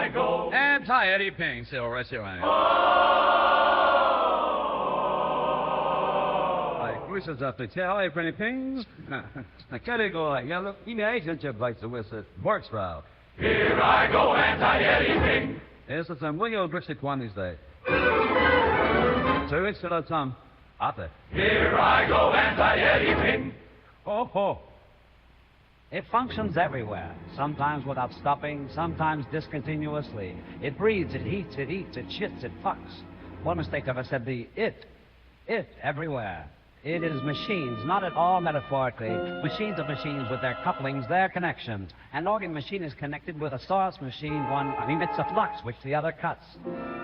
I go. Anti-Oedipus, silver. Wishes after tell, hey, pretty pings. I can't go like yellow. You know, agent your bites the whistle. Works route. Here I go, anti-Oedipus. Yes, it's some William Brixit one these days. So it's still some after. Here I go, anti-Oedipus. Oh. It functions everywhere, sometimes without stopping, sometimes discontinuously. It breathes, it heats, it eats, it shits, it fucks. One mistake ever said the it everywhere. It is machines, not at all metaphorically. Machines of machines with their couplings, their connections. An organ machine is connected with a source machine. One emits a flux, which the other cuts.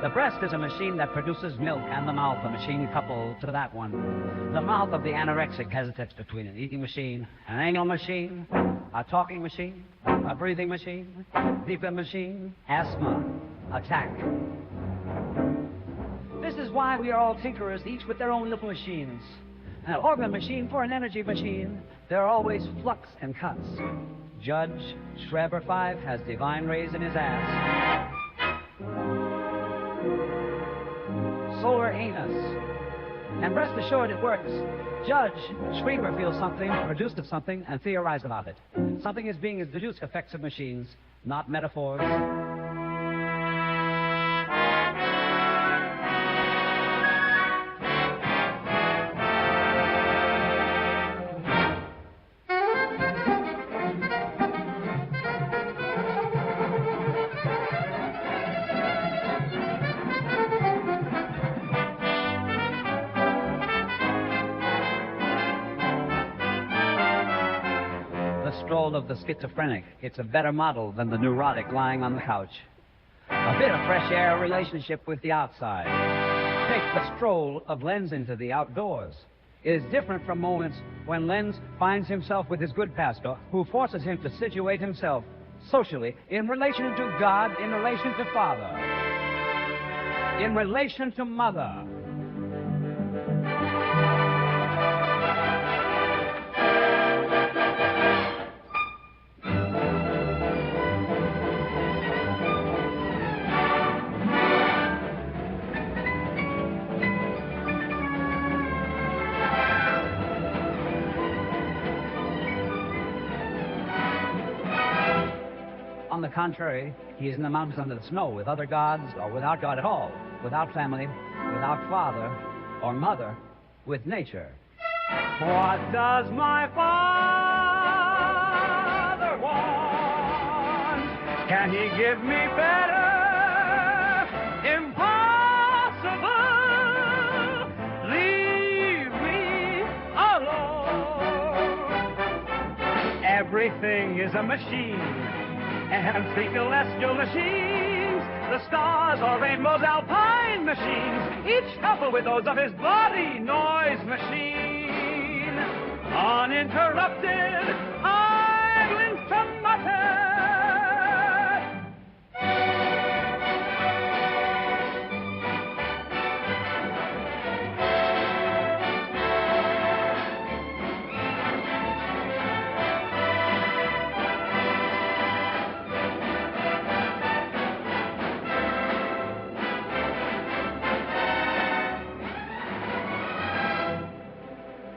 The breast is a machine that produces milk, and the mouth, a machine coupled to that one. The mouth of the anorexic hesitates between an eating machine, an anal machine, a talking machine, a breathing machine, deeper machine, asthma, attack. This is why we are all tinkerers, each with their own little machines. An organ machine for an energy machine. There are always flux and cuts. Judge Schreber 5 has divine rays in his ass. Solar anus. And rest assured it works. Judge Schreber feels something, produced of something, and theorized about it. Something is being deduced effects of machines, not metaphors. Of the schizophrenic. It's a better model than the neurotic lying on the couch. A bit of fresh air, a relationship with the outside. Take the stroll of Lenz into the outdoors. It is different from moments when Lenz finds himself with his good pastor, who forces him to situate himself socially in relation to God, in relation to Father, in relation to Mother. On the contrary, he is in the mountains under the snow with other gods, or without God at all, without family, without father or mother, with nature. What does my father want? Can he give me better? Impossible! Leave me alone. Everything is a machine. And three celestial machines, the stars are rainbows, alpine machines, each coupled with those of his body, noise machine. Uninterrupted, idling to mutter.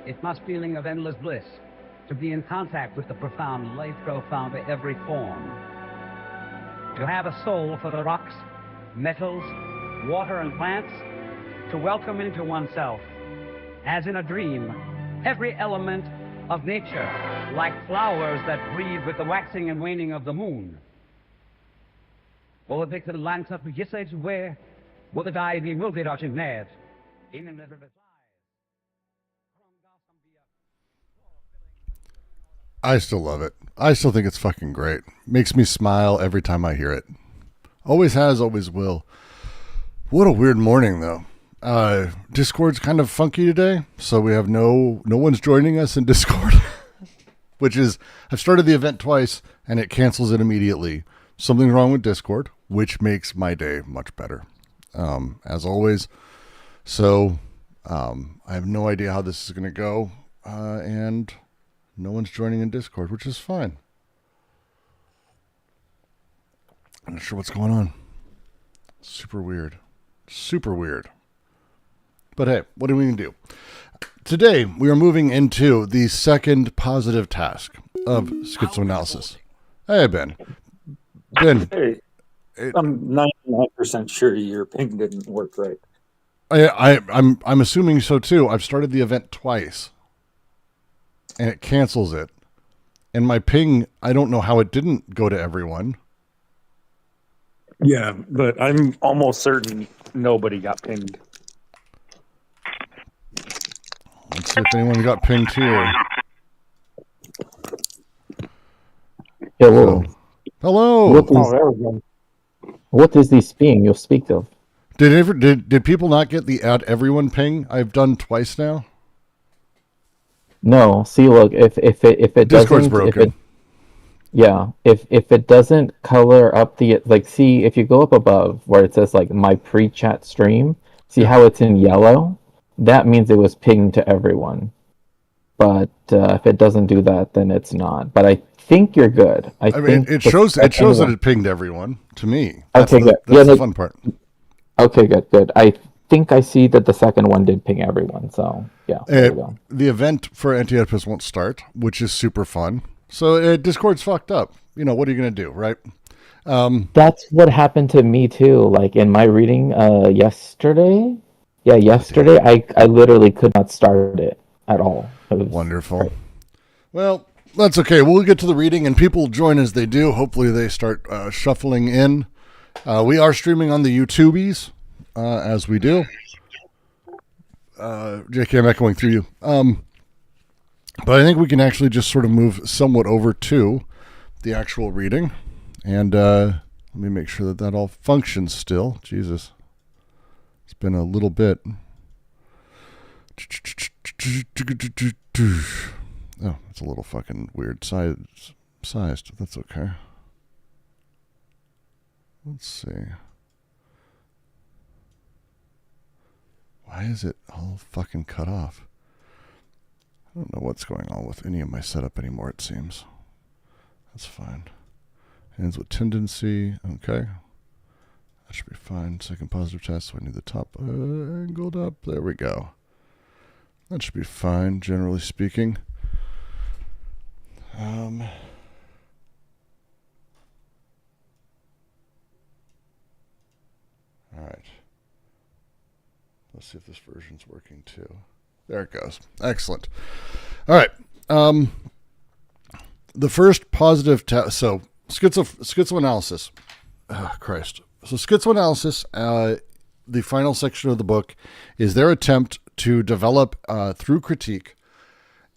It must feeling of endless bliss to be in contact with the profound, life profound to every form. To have a soul for the rocks, metals, water, and plants, to welcome into oneself, as in a dream, every element of nature, like flowers that breathe with the waxing and waning of the moon. Både det landskapet ger sig till where, både där i multidagen nät, inom det I still love it. I still think it's fucking great. Makes me smile every time I hear it. Always has, always will. What a weird morning, though. Discord's kind of funky today, so we have no one's joining us in Discord. Which is, I've started the event twice, and it cancels it immediately. Something's wrong with Discord, which makes my day much better. As always. So, I have no idea how this is going to go. And no one's joining in Discord, which is fine. I'm not sure what's going on. Super weird. Super weird. But hey, what are we going to do? Today, we are moving into the second positive task of schizoanalysis. Hey, Ben. Ben. Hey, I'm 99% sure your ping didn't work right. I'm assuming so too. I've started the event twice, and it cancels it. And my ping, I don't know how it didn't go to everyone. Yeah, but I'm almost certain nobody got pinged. Let's see if anyone got pinged here. Hello. Hello. What is this ping you speak of? Did people not get the add everyone ping? I've done twice now. No, see, look, if it Discord's doesn't, broken. if it doesn't color up the, like, see, if you go up above where it says like my pre-chat stream, see how it's in yellow? That means it was pinged to everyone. But if it doesn't do that, then it's not. But I think you're good. I mean, think it shows that it pinged everyone to me. Okay, good. That's the fun part. Okay, good. I think I see that the second one did ping everyone. So yeah, there we go. The event for Anti-Oedipus won't start, which is super fun. So Discord's fucked up. You know, what are you going to do, right? That's what happened to me too. Like in my reading yesterday. Yeah, yesterday I literally could not start it at all. It was wonderful. Great. Well, that's okay. We'll get to the reading, and people join as they do. Hopefully they start shuffling in. We are streaming on the YouTubies, as we do. JK, I'm echoing through you. But I think we can actually just sort of move somewhat over to the actual reading. And let me make sure that all functions still. Jesus. It's been a little bit. Oh, it's a little fucking weird sized. That's okay. Let's see. Why is it all fucking cut off? I don't know what's going on with any of my setup anymore, it seems. That's fine. Ends with tendency. Okay. That should be fine. Second positive test, so I need the top angled up. There we go. That should be fine, generally speaking. All right. Let's see if this version's working too. There it goes. Excellent. All right. The first positive test. So schizoanalysis. Oh, Christ. So schizoanalysis, the final section of the book, is their attempt to develop through critique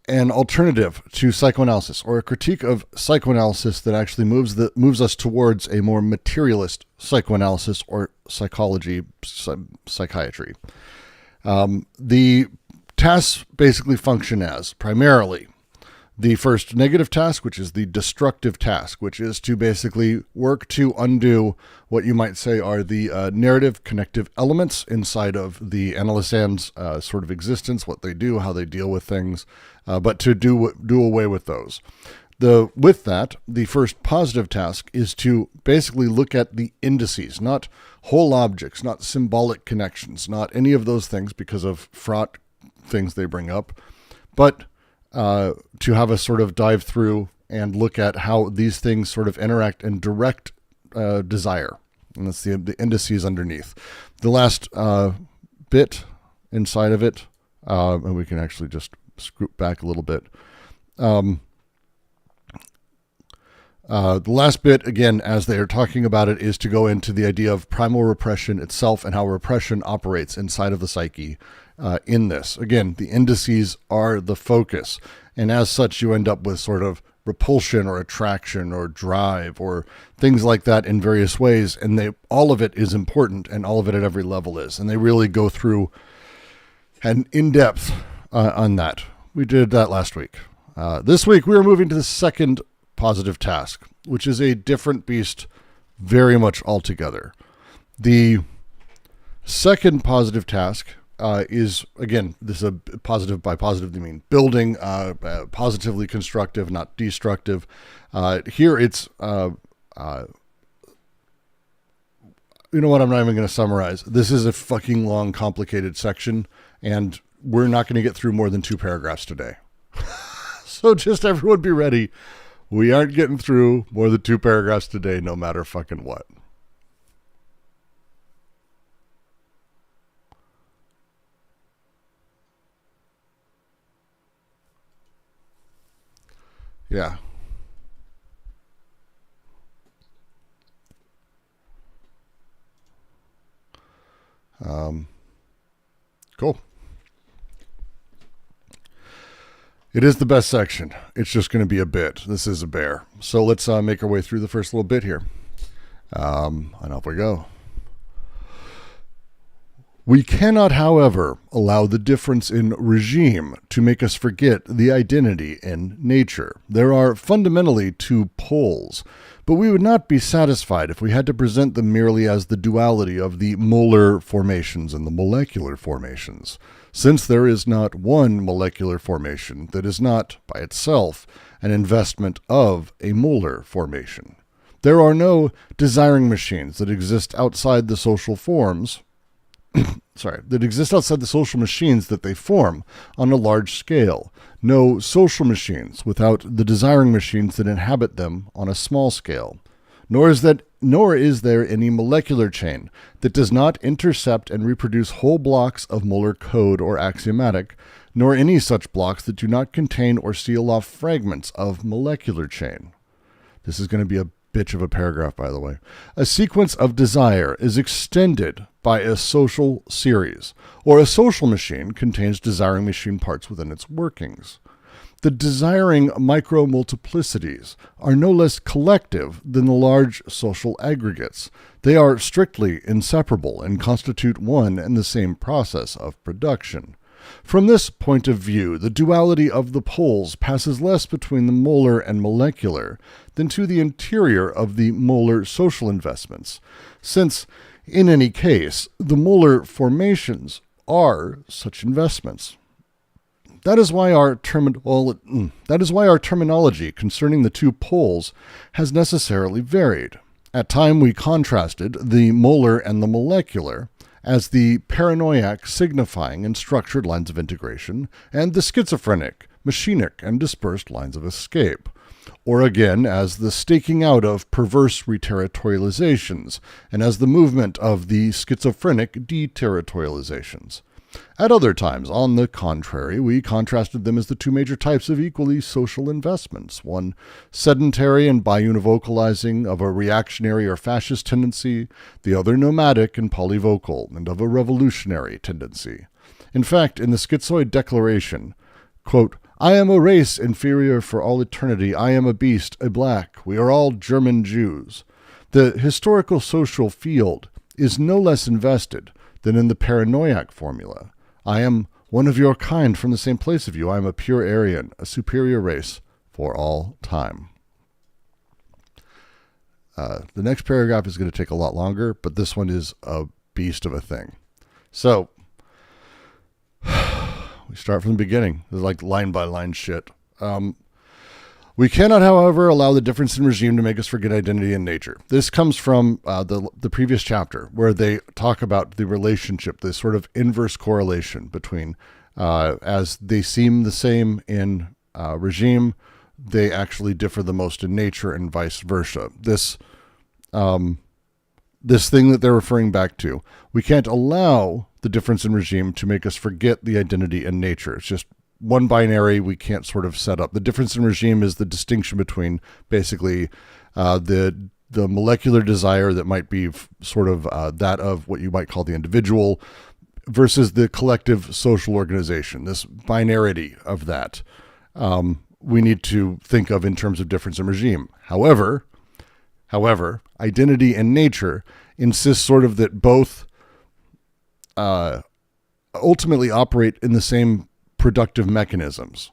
an alternative to psychoanalysis, or a critique of psychoanalysis that actually moves us towards a more materialist psychoanalysis or psychology, psychiatry. The tasks basically function as primarily the first negative task, which is the destructive task, which is to basically work to undo what you might say are the narrative connective elements inside of the analysand's sort of existence, what they do, how they deal with things, but to do away with those. With that, the first positive task is to basically look at the indices, not whole objects, not symbolic connections, not any of those things because of fraught things they bring up, but to have a sort of dive through and look at how these things sort of interact and direct desire. And that's the indices underneath. The last bit inside of it, and we can actually just scoot back a little bit. The last bit, again, as they are talking about it, is to go into the idea of primal repression itself and how repression operates inside of the psyche. In this, again, the indices are the focus, and as such, you end up with sort of repulsion or attraction or drive or things like that in various ways, and all of it is important, and all of it at every level is, and they really go through and in depth on that. We did that last week. This week, we are moving to the second positive task, which is a different beast, very much altogether. The second positive task is, again, this is a positive. By positive, they mean building, positively constructive, not destructive. Here it's You know what? I'm not even going to summarize. This is a fucking long, complicated section, and we're not going to get through more than 2 paragraphs today. So just everyone be ready. We aren't getting through more than 2 paragraphs today, no matter fucking what. Yeah. Cool. It is the best section. It's just going to be a bit. This is a bear. So let's make our way through the first little bit here. And off we go. We cannot, however, allow the difference in regime to make us forget the identity in nature. There are fundamentally 2 poles, but we would not be satisfied if we had to present them merely as the duality of the molar formations and the molecular formations, since there is not one molecular formation that is not, by itself, an investment of a molar formation. There are no desiring machines that exist outside the social forms, that exist outside the social machines that they form on a large scale. No social machines without the desiring machines that inhabit them on a small scale. Nor is there any molecular chain that does not intercept and reproduce whole blocks of molar code or axiomatic, nor any such blocks that do not contain or seal off fragments of molecular chain. This is going to be a bitch of a paragraph, by the way. A sequence of desire is extended by a social series, or a social machine contains desiring machine parts within its workings. The desiring micromultiplicities are no less collective than the large social aggregates. They are strictly inseparable and constitute one and the same process of production. From this point of view, the duality of the poles passes less between the molar and molecular than to the interior of the molar social investments, since, in any case, the molar formations are such investments. That is why our terminology concerning the 2 poles has necessarily varied. At times we contrasted the molar and the molecular as the paranoiac signifying and structured lines of integration, and the schizophrenic, machinic, and dispersed lines of escape. Or again, as the staking out of perverse reterritorializations, and as the movement of the schizophrenic deterritorializations. At other times, on the contrary, we contrasted them as the 2 major types of equally social investments, one sedentary and biunivocalizing of a reactionary or fascist tendency, the other nomadic and polyvocal and of a revolutionary tendency. In fact, in the Schizoid Declaration, quote, I am a race inferior for all eternity, I am a beast, a black, we are all German Jews. The historical social field is no less invested than in the paranoiac formula. I am one of your kind from the same place of you. I am a pure Aryan, a superior race for all time. The next paragraph is going to take a lot longer, but this one is a beast of a thing. So, we start from the beginning. This is like line-by-line shit. We cannot, however, allow the difference in regime to make us forget identity and nature. This comes from the previous chapter, where they talk about the relationship, the sort of inverse correlation between, as they seem the same in regime, they actually differ the most in nature, and vice versa. This thing that they're referring back to, we can't allow the difference in regime to make us forget the identity and nature. It's just one binary we can't sort of set up. The difference in regime is the distinction between basically the molecular desire that might be sort of that of what you might call the individual versus the collective social organization. This binarity of that we need to think of in terms of difference in regime. However, identity and nature insists sort of that both ultimately operate in the same productive mechanisms.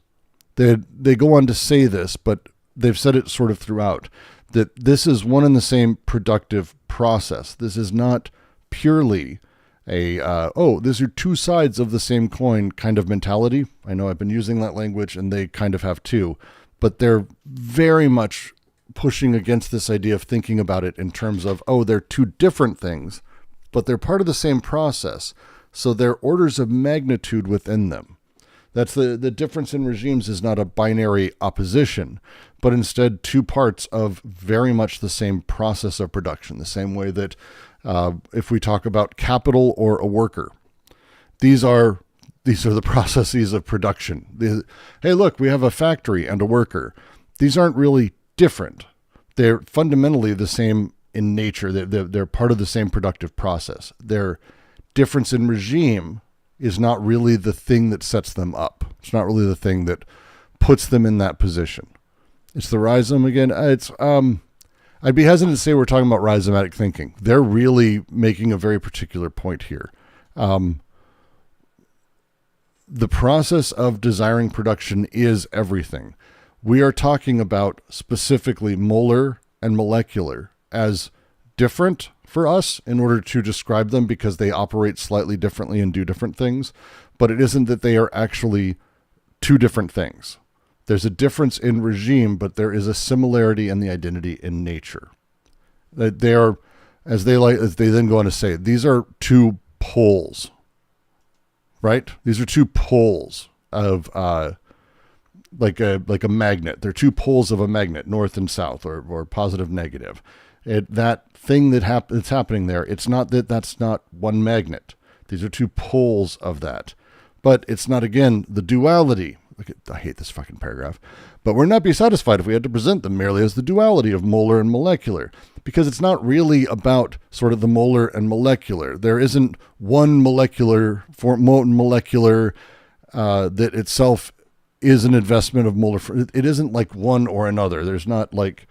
They go on to say this, but they've said it sort of throughout, that this is one and the same productive process. This is not purely these are 2 sides of the same coin kind of mentality. I know I've been using that language, and they kind of have too, but they're very much pushing against this idea of thinking about it in terms of, they're 2 different things but they're part of the same process. So they're orders of magnitude within them. That's the difference in regimes is not a binary opposition, but instead two parts of very much the same process of production, the same way that if we talk about capital or a worker, these are the processes of production. Hey, look, we have a factory and a worker. These aren't really different. They're fundamentally the same in nature. They're part of the same productive process. Their difference in regime is not really the thing that sets them up. It's not really the thing that puts them in that position. It's the rhizome again. I'd be hesitant to say we're talking about rhizomatic thinking. They're really making a very particular point here. The process of desiring production is everything. We are talking about specifically molar and molecular as different for us in order to describe them because they operate slightly differently and do different things, but it isn't that they are actually two different things. There's a difference in regime, but there is a similarity in the identity in nature. That they are, as they then go on to say, these are two poles, right? These are two poles of like a magnet. They're two poles of a magnet, north and south, or positive, negative. That thing that's happening there, it's not that that's not one magnet. These are two poles of that. But it's not, again, the duality. I hate this fucking paragraph. But we're not be satisfied if we had to present them merely as the duality of molar and molecular, because it's not really about sort of the molar and molecular. There isn't one molecular that itself is an investment of molar. It isn't like one or another. There's not like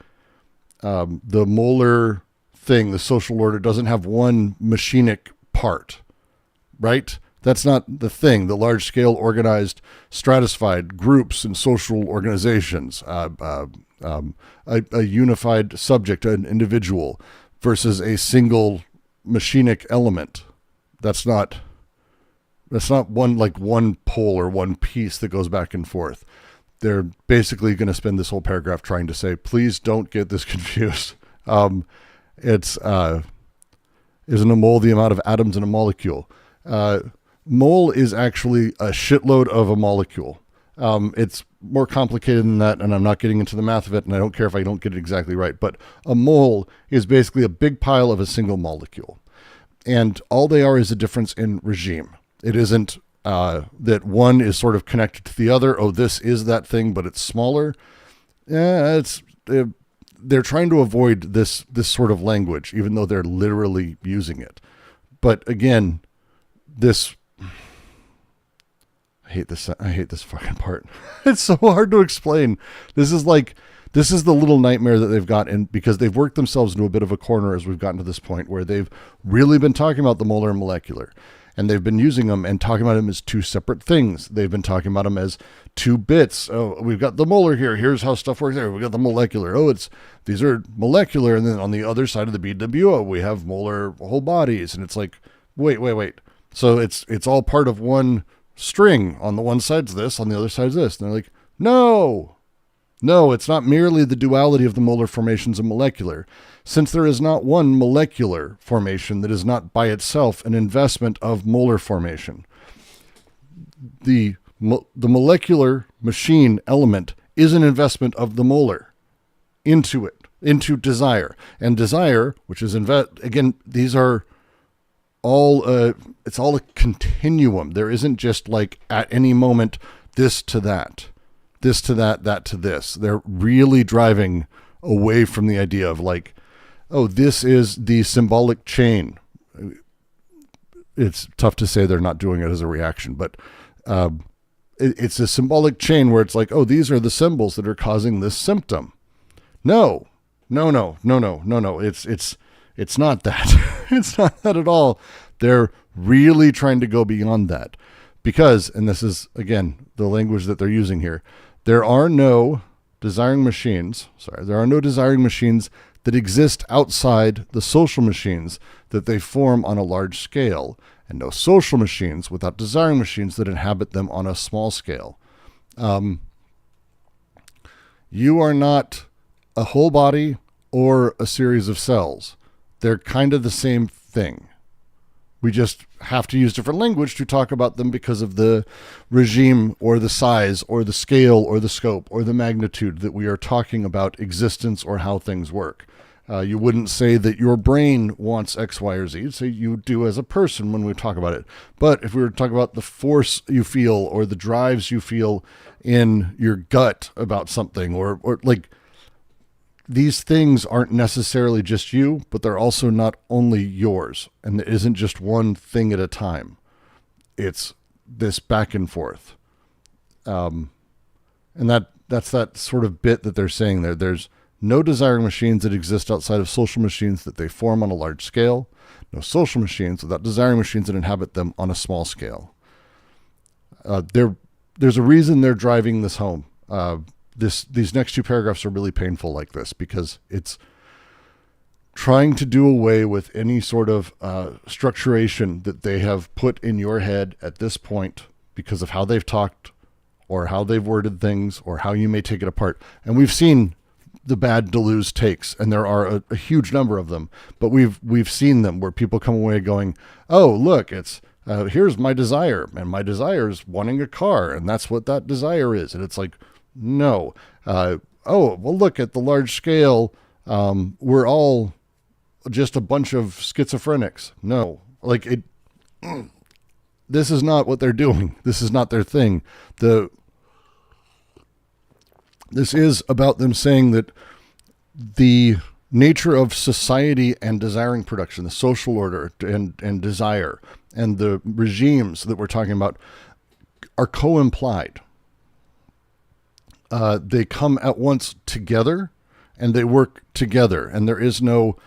the molar thing, the social order doesn't have one machinic part, right? That's not the thing. The large-scale organized, stratified groups and social organizations, a unified subject, an individual, versus a single machinic element. That's not one pole or one piece that goes back and forth. They're basically going to spend this whole paragraph trying to say, please don't get this confused. Isn't a mole the amount of atoms in a molecule? Mole is actually a shitload of a molecule. It's more complicated than that, and I'm not getting into the math of it, and I don't care if I don't get it exactly right. But a mole is basically a big pile of a single molecule. And all they are is a difference in regime. It isn't that one is sort of connected to the other. Oh, this is that thing, but it's smaller. They're trying to avoid this sort of language, even though they're literally using it. But again, I hate this fucking part. It's so hard to explain. This is the little nightmare that they've got in, because they've worked themselves into a bit of a corner as we've gotten to this point where they've really been talking about the molar and molecular. And they've been using them and talking about them as two separate things. They've been talking about them as two bits. Oh, we've got the molar here. Here's how stuff works there. We've got the molecular. Oh, these are molecular. And then on the other side of the BWO, we have molar whole bodies. And it's like, wait. So it's all part of one string. On the one side's this, on the other side's this. And they're like, no, it's not merely the duality of the molar formations and molecular. Since there is not one molecular formation that is not by itself an investment of molar formation. The molecular machine element is an investment of the molar into it, into desire. And desire, which is, again, these are all, it's all a continuum. There isn't just like at any moment, this to that, that to this. They're really driving away from the idea of like, oh, this is the symbolic chain. It's tough to say they're not doing it as a reaction, but it's a symbolic chain where it's like, oh, these are the symbols that are causing this symptom. No. It's not that. It's not that at all. They're really trying to go beyond that because, and this is, again, the language that they're using here, there are no desiring machines that exist outside the social machines that they form on a large scale, and no social machines without desiring machines that inhabit them on a small scale. You are not a whole body or a series of cells. They're kind of the same thing. We just have to use different language to talk about them because of the regime or the size or the scale or the scope or the magnitude that we are talking about existence or how things work. You wouldn't say that your brain wants X, Y, or Z. You'd say you do as a person when we talk about it. But if we were to talk about the force you feel or the drives you feel in your gut about something, or like, these things aren't necessarily just you, but they're also not only yours. And it isn't just one thing at a time. It's this back and forth. And that's that sort of bit that they're saying there. There's no desiring machines that exist outside of social machines that they form on a large scale. No social machines without desiring machines that inhabit them on a small scale. There's a reason they're driving this home. These next two paragraphs are really painful like this, because it's trying to do away with any sort of structuration that they have put in your head at this point because of how they've talked or how they've worded things or how you may take it apart. And we've seen the bad Deleuze takes, and there are a huge number of them, but we've seen them where people come away going, oh, look, it's here's my desire, and my desire is wanting a car, and that's what that desire is. And it's like, no. Oh, well, look at the large scale. We're all just a bunch of schizophrenics. No, like it. This is not what they're doing. This is not their thing. This is about them saying that the nature of society and desiring production, the social order and desire, and the regimes that we're talking about are co-implied. They come at once together, and they work together, and there is no,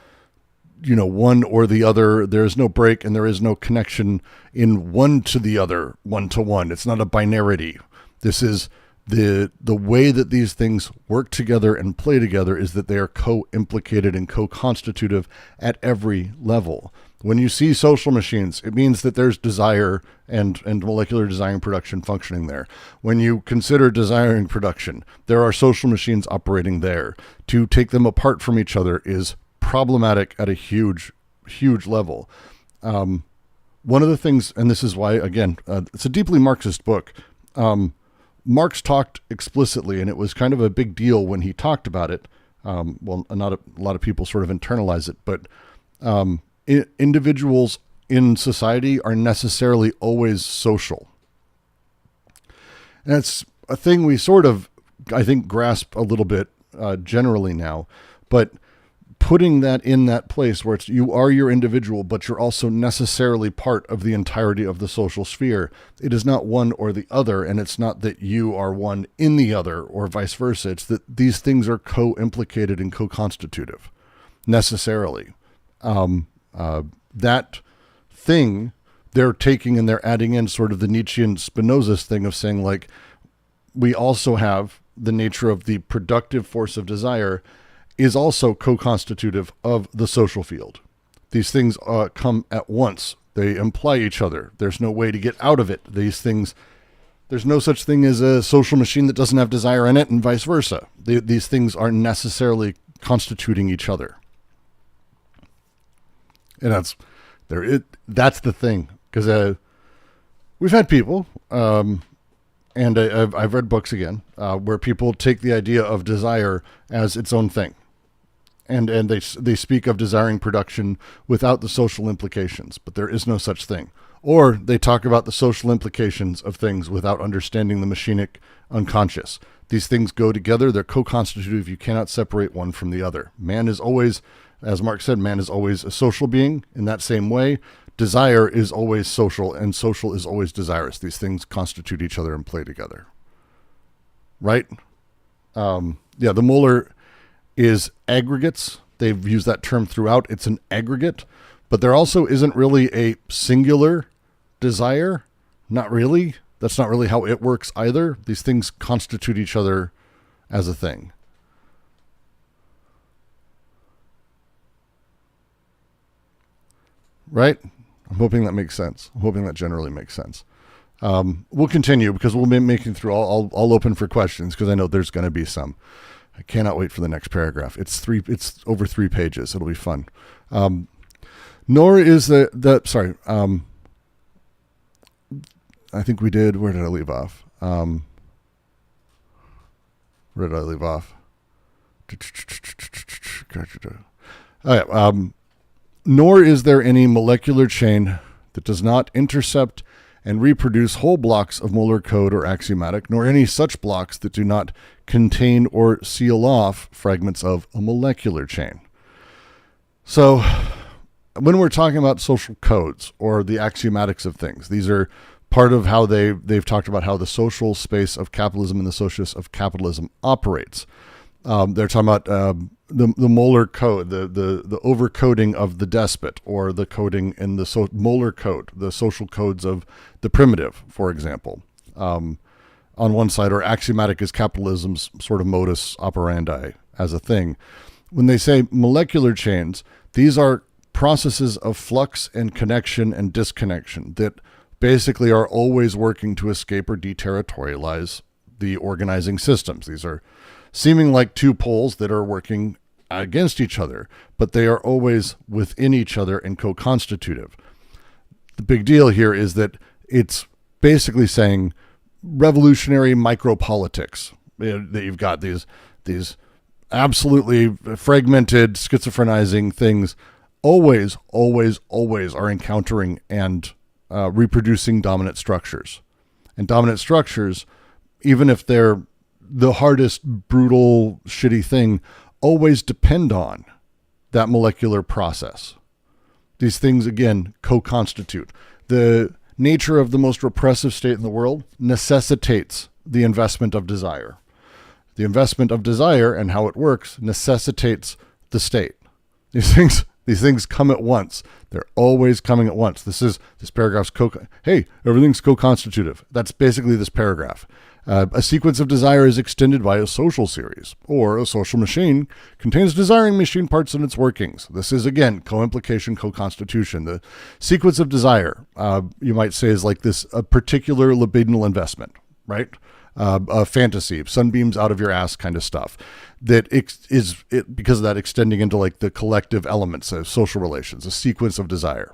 one or the other. There is no break, and there is no connection in one to the other, one to one. It's not a binarity. This is the way that these things work together and play together is that they are co-implicated and co-constitutive at every level. When you see social machines, it means that there's desire and molecular desiring production functioning there. When you consider desiring production, there are social machines operating there. To take them apart from each other is problematic at a huge, huge level. One of the things, and this is why, again, it's a deeply Marxist book. Marx talked explicitly, and it was kind of a big deal when he talked about it. Well, not a lot of people sort of internalize it, but individuals in society are necessarily always social. And it's a thing we sort of, I think, grasp a little bit generally now, but putting that in that place where it's you are your individual, but you're also necessarily part of the entirety of the social sphere. It is not one or the other, and it's not that you are one in the other or vice versa. It's that these things are co-implicated and co-constitutive necessarily. That thing they're taking and they're adding in sort of the Nietzschean Spinoza's thing of saying, like, we also have the nature of the productive force of desire is also co-constitutive of the social field. These things come at once. They imply each other. There's no way to get out of it. These things, there's no such thing as a social machine that doesn't have desire in it, and vice versa. These things are necessarily constituting each other. And that's the thing. Because we've had people, and I've read books again, where people take the idea of desire as its own thing. And they speak of desiring production without the social implications, but there is no such thing. Or they talk about the social implications of things without understanding the machinic unconscious. These things go together. They're co-constitutive. You cannot separate one from the other. Man is always, as Marx said, man is always a social being. In that same way, desire is always social, and social is always desirous. These things constitute each other and play together. Right? The molar is aggregates. They've used that term throughout. It's an aggregate, but there also isn't really a singular desire. Not really. That's not really how it works either. These things constitute each other as a thing. Right? I'm hoping that makes sense. I'm hoping that generally makes sense. We'll continue because we'll be making through. I'll open for questions because I know there's going to be some. I cannot wait for the next paragraph. It's over 3 pages. It'll be fun. Nor is sorry. I think we did. Where did I leave off? Where did I leave off? Oh, yeah, nor is there any molecular chain that does not intercept and reproduce whole blocks of molar code or axiomatic, nor any such blocks that do not contain or seal off fragments of a molecular chain. So when we're talking about social codes or the axiomatics of things, these are part of how they've talked about how the social space of capitalism and the socius of capitalism operates. They're talking about the molar code, the overcoding of the despot, or the coding in the molar code, the social codes of the primitive, for example, on one side, or axiomatic is capitalism's sort of modus operandi as a thing. When they say molecular chains, these are processes of flux and connection and disconnection that basically are always working to escape or deterritorialize the organizing systems. These are seeming like two poles that are working against each other, but they are always within each other and co-constitutive. The big deal here is that it's basically saying revolutionary micropolitics. That you've got these absolutely fragmented, schizophrenizing things always are encountering and reproducing dominant structures. And dominant structures, even if they're the hardest, brutal, shitty thing, always depend on that molecular process. These things, again, co-constitute. The nature of the most repressive state in the world necessitates the investment of desire. The investment of desire and how it works necessitates the state. These things come at once. They're always coming at once. This paragraph's hey, everything's co-constitutive. That's basically this paragraph. A sequence of desire is extended by a social series, or a social machine contains desiring machine parts in its workings. This is, again, co-implication, co-constitution. The sequence of desire, you might say, is like this, a particular libidinal investment, right? A fantasy, sunbeams out of your ass kind of stuff, that is because of that extending into like the collective elements of social relations, a sequence of desire.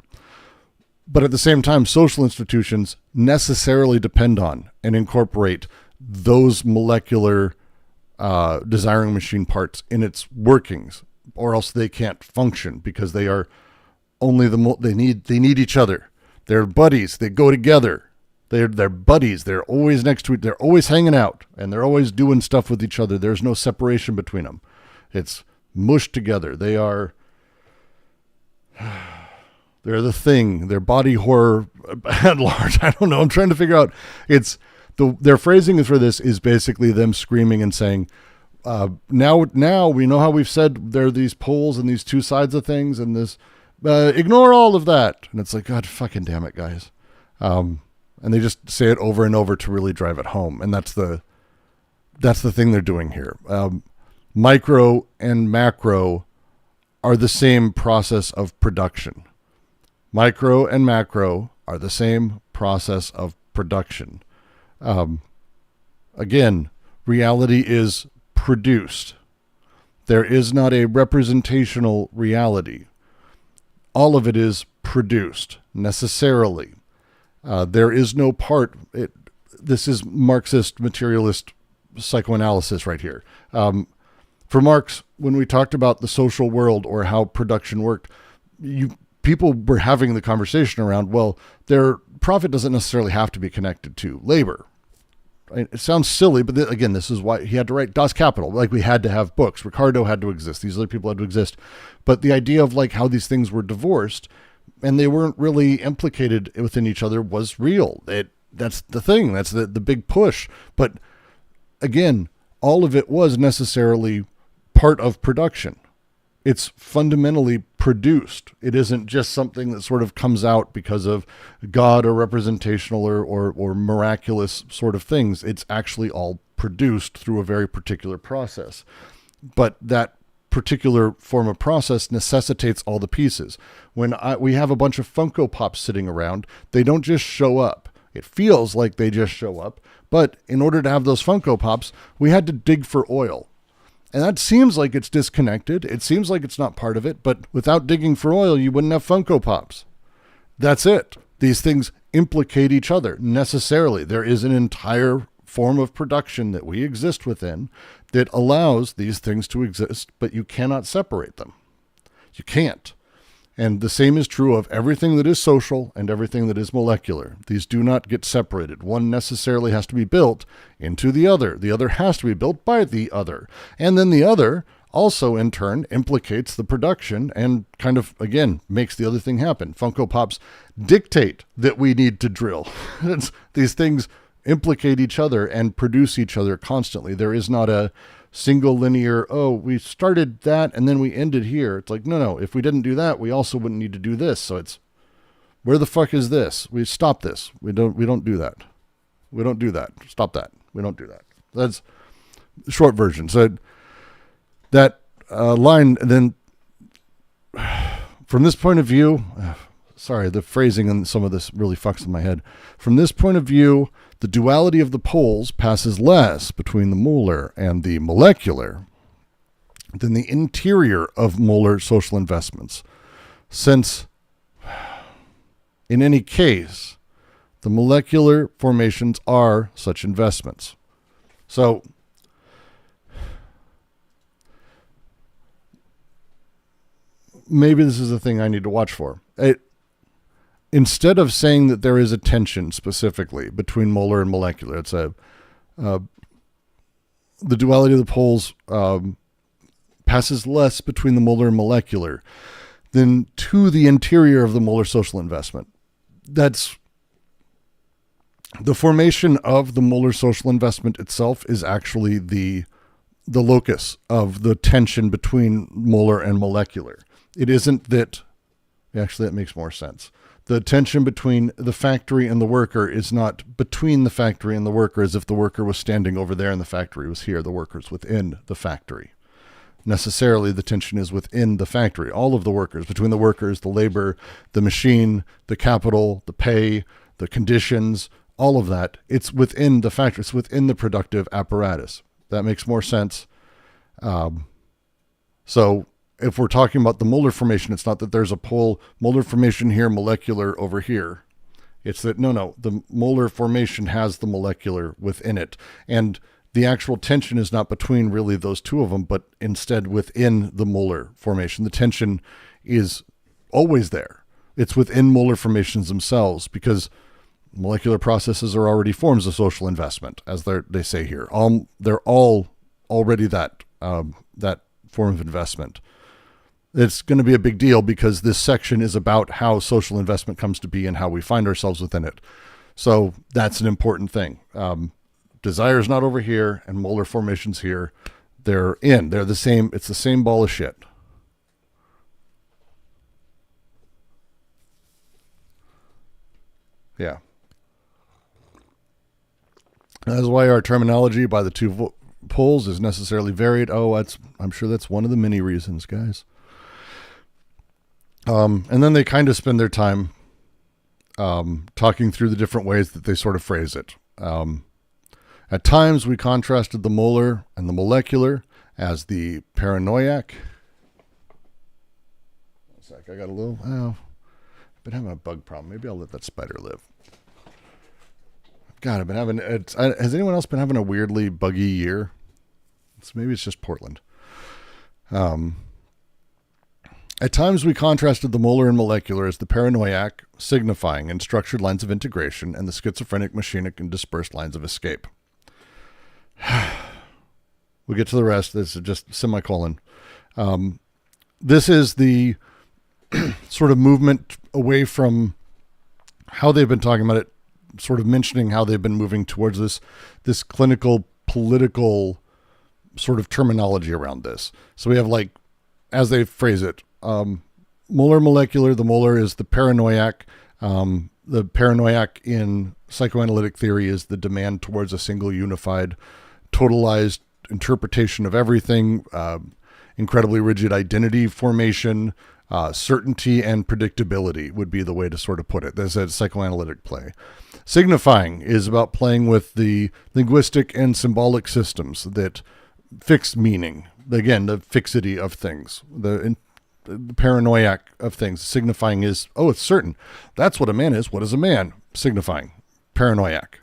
But at the same time, social institutions necessarily depend on and incorporate those molecular desiring machine parts in its workings, or else they can't function, because they are only they need each other. They're buddies. They go together. They're buddies. They're always next to it. They're always hanging out, and they're always doing stuff with each other. There's no separation between them. It's mushed together. They are. They're the thing. They're body horror at large. I don't know. I'm trying to figure out. Their phrasing for this is basically them screaming and saying, now we know how we've said there are these poles and these two sides of things, and this, ignore all of that. And it's like, God fucking damn it, guys. And they just say it over and over to really drive it home. And that's the thing they're doing here. Micro and macro are the same process of production. Micro and macro are the same process of production. Again, reality is produced. There is not a representational reality. All of it is produced necessarily. There is no part. This is Marxist materialist psychoanalysis right here. For Marx, when we talked about the social world or how production worked, people were having the conversation around, well, their profit doesn't necessarily have to be connected to labor. It sounds silly, but again, this is why he had to write Das Kapital. Like, we had to have books. Ricardo had to exist. These other people had to exist. But the idea of like how these things were divorced and they weren't really implicated within each other was real. That's the thing. That's the big push. But again, all of it was necessarily part of production. It's fundamentally produced. It isn't just something that sort of comes out because of God or representational or miraculous sort of things. It's actually all produced through a very particular process. But that particular form of process necessitates all the pieces. When we have a bunch of Funko Pops sitting around, they don't just show up. It feels like they just show up. But in order to have those Funko Pops, we had to dig for oil. And that seems like it's disconnected. It seems like it's not part of it, but without digging for oil, you wouldn't have Funko Pops. That's it. These things implicate each other necessarily. There is an entire form of production that we exist within that allows these things to exist, but you cannot separate them. You can't. And the same is true of everything that is social and everything that is molecular. These do not get separated. One necessarily has to be built into the other. The other has to be built by the other. And then the other also, in turn, implicates the production and kind of, again, makes the other thing happen. Funko Pops dictate that we need to drill. These things implicate each other and produce each other constantly. There is not a single linear, oh, we started that and then we ended here. It's like, no, if we didn't do that, we also wouldn't need to do this. So it's, where the fuck is this? We stop this. We don't do that. We don't do that. Stop that. We don't do that. That's the short version. So that line, then from this point of view, sorry, the phrasing and some of this really fucks with my head. From this point of view, the duality of the poles passes less between the molar and the molecular than the interior of molar social investments, since in any case, the molecular formations are such investments. So maybe this is a thing I need to watch for. Instead of saying that there is a tension specifically between molar and molecular, it's the duality of the poles passes less between the molar and molecular than to the interior of the molar social investment. That's the formation of the molar social investment itself is actually the locus of the tension between molar and molecular. It isn't that, actually that makes more sense. The tension between the factory and the worker is not between the factory and the worker, as if the worker was standing over there and the factory was here. The worker's within the factory. Necessarily, the tension is within the factory. All of the workers, between the workers, the labor, the machine, the capital, the pay, the conditions, all of that, it's within the factory. It's within the productive apparatus. That makes more sense. So if we're talking about the molar formation, it's not that there's a pole, molar formation here, molecular over here. It's that, no, the molar formation has the molecular within it. And the actual tension is not between really those two of them, but instead within the molar formation. The tension is always there. It's within molar formations themselves, because molecular processes are already forms of social investment, as they say here. They're all already that form of investment. It's going to be a big deal because this section is about how social investment comes to be and how we find ourselves within it. So that's an important thing. Desire is not over here and molar formation's here. They're the same. It's the same ball of shit. Yeah. That's why our terminology by the two poles is necessarily varied. I'm sure that's one of the many reasons, guys. And then they kind of spend their time talking through the different ways that they sort of phrase it. At times, we contrasted the molar and the molecular as the paranoiac. One sec, I got a little... I've been having a bug problem. Maybe I'll let that spider live. God, I've been having... has anyone else been having a weirdly buggy year? Maybe it's just Portland. At times, we contrasted the molar and molecular as the paranoiac, signifying in structured lines of integration, and the schizophrenic, machinic, and dispersed lines of escape. We'll get to the rest. This is just semicolon. This is the sort of movement away from how they've been talking about it, sort of mentioning how they've been moving towards this clinical, political sort of terminology around this. So we have, like, as they phrase it, molar, molecular. The molar is the paranoiac. The paranoiac in psychoanalytic theory is the demand towards a single, unified, totalized interpretation of everything, incredibly rigid identity formation, certainty and predictability would be the way to sort of put it. There's a psychoanalytic play. Signifying is about playing with the linguistic and symbolic systems that fix meaning, again, the fixity of things, the paranoiac of things. Signifying is, oh, it's certain. That's what a man is. What is a man? Signifying. Paranoiac.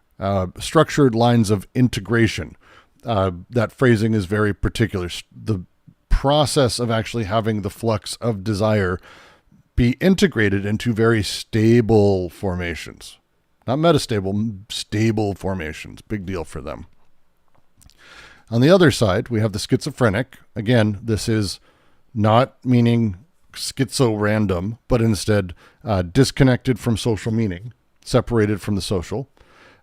Structured lines of integration. That phrasing is very particular. The process of actually having the flux of desire be integrated into very stable formations. Not metastable, stable formations. Big deal for them. On the other side, we have the schizophrenic. Again, this is not meaning schizo-random, but instead disconnected from social meaning, separated from the social.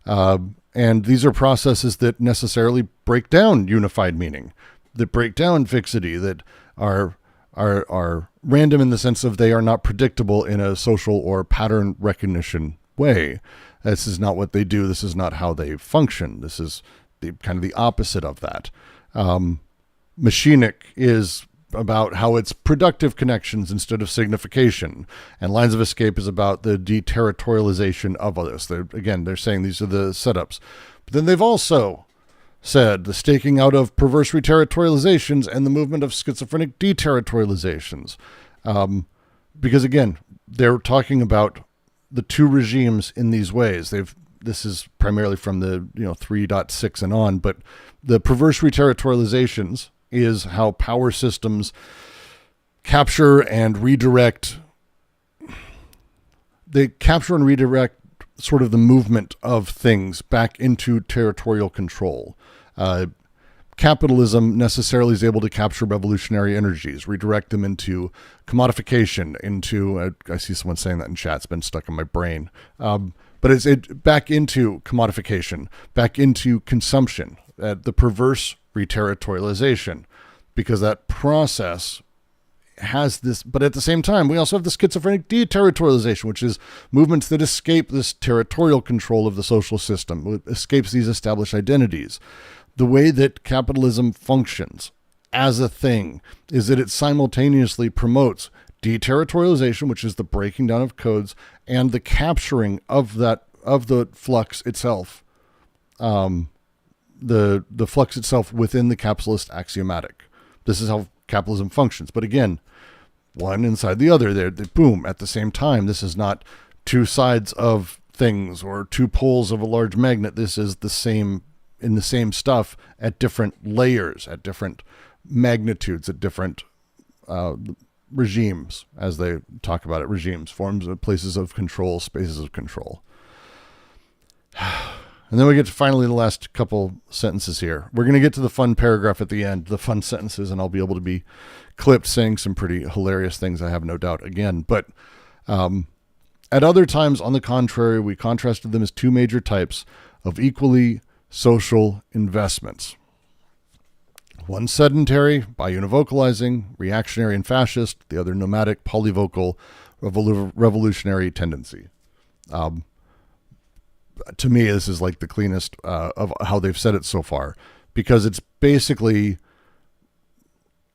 And these are processes that necessarily break down unified meaning, that break down fixity, that are random in the sense of they are not predictable in a social or pattern recognition way. This is not what they do. This is not how they function. This is kind of the opposite of that. Machinic is about how it's productive connections instead of signification. And lines of escape is about the deterritorialization of this. They're saying these are the setups. But then they've also said the staking out of perverse reterritorializations and the movement of schizophrenic deterritorializations. Because again, they're talking about the two regimes in these ways. This is primarily from the 3.6 and on, but the perverse reterritorializations is how power systems capture and redirect. They capture and redirect sort of the movement of things back into territorial control. Capitalism necessarily is able to capture revolutionary energies, redirect them into commodification, into, I see someone saying that in chat, it's been stuck in my brain. But it's back into commodification, back into consumption, the perverse reterritorialization, because that process has this. But at the same time, we also have the schizophrenic deterritorialization, which is movements that escape this territorial control of the social system, escapes these established identities. The way that capitalism functions as a thing is that it simultaneously promotes deterritorialization, which is the breaking down of codes, and the capturing of the flux itself, the flux itself within the capitalist axiomatic. This is how capitalism functions. But again, one inside the other. They boom at the same time. This is not two sides of things or two poles of a large magnet. This is the same in the same stuff at different layers, at different magnitudes, at different regimes, as they talk about it. Regimes, forms of places of control, spaces of control. And then we get to finally the last couple sentences here. We're going to get to the fun paragraph at the end, the fun sentences, and I'll be able to be clipped saying some pretty hilarious things, I have no doubt, again. But at other times, on the contrary, we contrasted them as two major types of equally social investments. One sedentary, by univocalizing, reactionary and fascist, the other nomadic, polyvocal, revolutionary tendency. To me, this is like the cleanest of how they've said it so far, because it's basically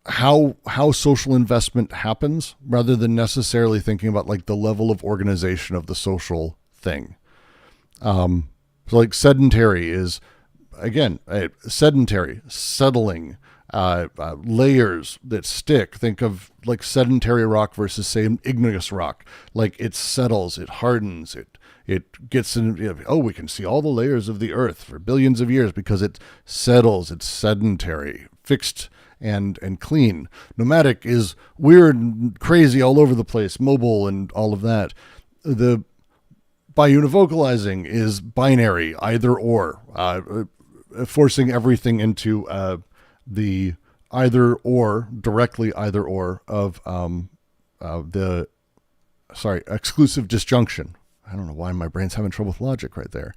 how social investment happens rather than necessarily thinking about like the level of organization of the social thing. So like sedentary is, again, sedentary, settling, layers that stick. Think of like sedentary rock versus, say, igneous rock. Like it settles, it hardens, it gets in, we can see all the layers of the earth for billions of years because it settles, it's sedentary, fixed and clean. Nomadic is weird and crazy all over the place, mobile and all of that. The by univocalizing is binary, either or, forcing everything into the either or, directly either or of the exclusive disjunction. I don't know why my brain's having trouble with logic right there.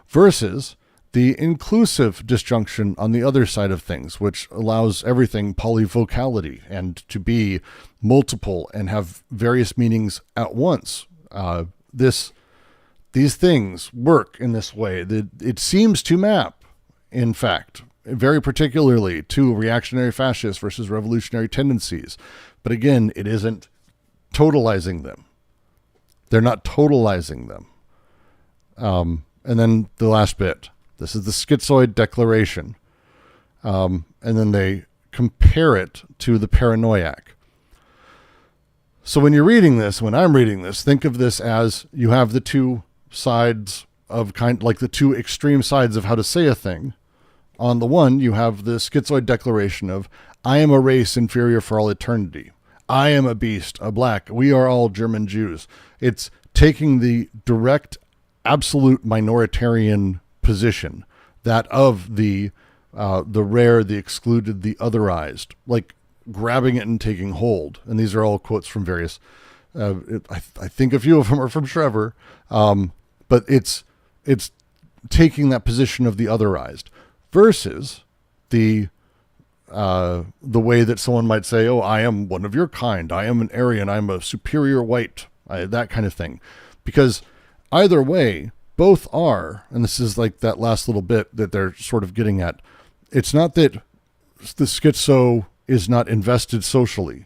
Versus the inclusive disjunction on the other side of things, which allows everything polyvocality and to be multiple and have various meanings at once. These things work in this way. It seems to map, in fact, very particularly to reactionary fascists versus revolutionary tendencies. But again, it isn't totalizing them. They're not totalizing them. And then the last bit. This is the schizoid declaration. and then they compare it to the paranoiac. So when you're reading this, when I'm reading this, think of this as you have the two sides of like the two extreme sides of how to say a thing. On the one, you have the schizoid declaration of, I am a race inferior for all eternity. I am a beast, a black. We are all German Jews. It's taking the direct, absolute minoritarian position, that of the rare, the excluded, the otherized, like grabbing it and taking hold. And these are all quotes from various, I think a few of them are from Trevor, but it's taking that position of the otherized versus the way that someone might say, oh, I am one of your kind. I am an Aryan. I'm a superior white, that kind of thing. Because either way, both are, and this is like that last little bit that they're sort of getting at. It's not that the schizo is not invested socially.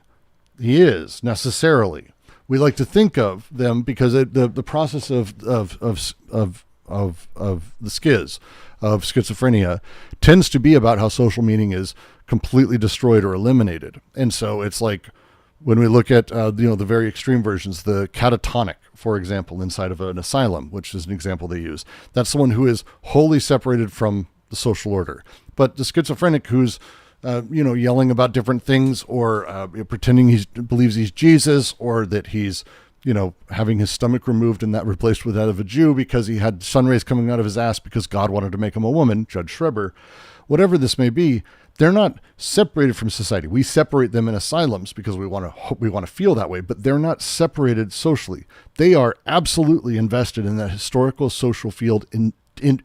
He is, necessarily. We like to think of them because the process of the schiz, of schizophrenia, tends to be about how social meaning is completely destroyed or eliminated. And so it's like when we look at the very extreme versions, the catatonic, for example, inside of an asylum, which is an example they use. That's someone who is wholly separated from the social order. But the schizophrenic who's yelling about different things, or pretending he believes he's Jesus, or that he's, having his stomach removed and that replaced with that of a Jew because he had sun rays coming out of his ass because God wanted to make him a woman, Judge Schreber, whatever this may be, they're not separated from society. We separate them in asylums because we want to feel that way, but they're not separated socially. They are absolutely invested in that historical social field in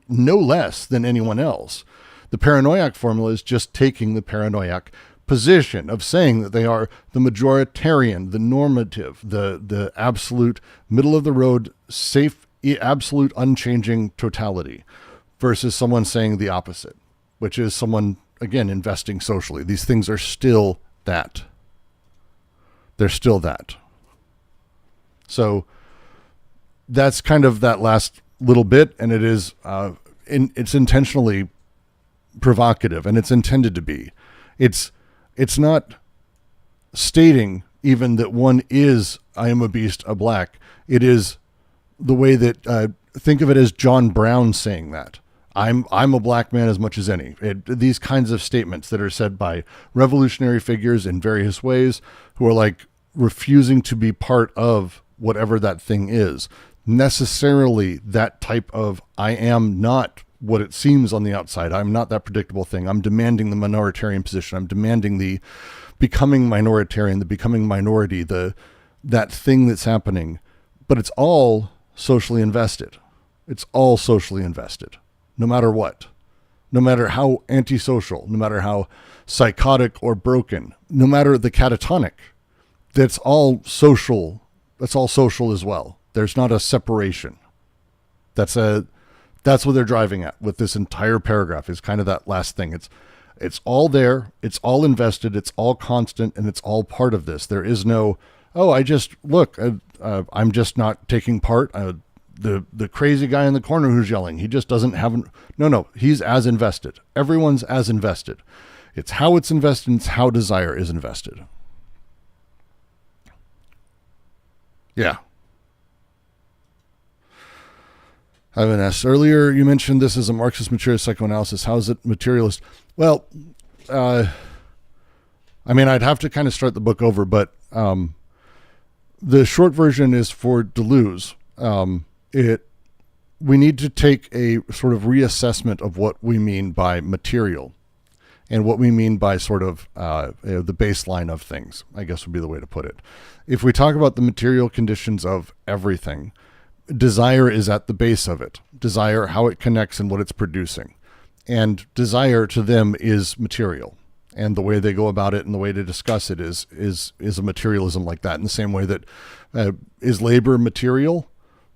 no less than anyone else. The paranoiac formula is just taking the paranoiac position of saying that they are the majoritarian, the normative, the absolute middle of the road, safe, absolute unchanging totality, versus someone saying the opposite, which is someone, again, investing socially. These things are still that. They're still that. So that's kind of that last little bit, and it is it's intentionally provocative, and it's intended to be. It's not stating even that one is, I am a beast, a black. It is the way that, think of it as John Brown saying that. I'm a black man as much as any. These kinds of statements that are said by revolutionary figures in various ways who are like refusing to be part of whatever that thing is. Necessarily that type of, I am not what it seems on the outside. I'm not that predictable thing. I'm demanding the minoritarian position. I'm demanding the becoming minoritarian, the becoming minority, that thing that's happening. But it's all socially invested. It's all socially invested, no matter what, no matter how antisocial, no matter how psychotic or broken, no matter the catatonic. That's all social. That's all social as well. There's not a separation. That's what they're driving at with this entire paragraph, is kind of that last thing. It's all there. It's all invested. It's all constant, and it's all part of this. There is no, I'm just not taking part. The crazy guy in the corner who's yelling, he just doesn't have, no, he's as invested. Everyone's as invested. It's how it's invested. It's how desire is invested. Yeah. I've been asked earlier, you mentioned this as a Marxist materialist psychoanalysis. How is it materialist? Well, I'd have to kind of start the book over, but the short version is for Deleuze. We need to take a sort of reassessment of what we mean by material and what we mean by sort of the baseline of things, I guess would be the way to put it. If we talk about the material conditions of everything, desire is at the base of it. Desire, how it connects and what it's producing. And desire to them is material. And the way they go about it and the way to discuss it is a materialism like that. In the same way that is labor material?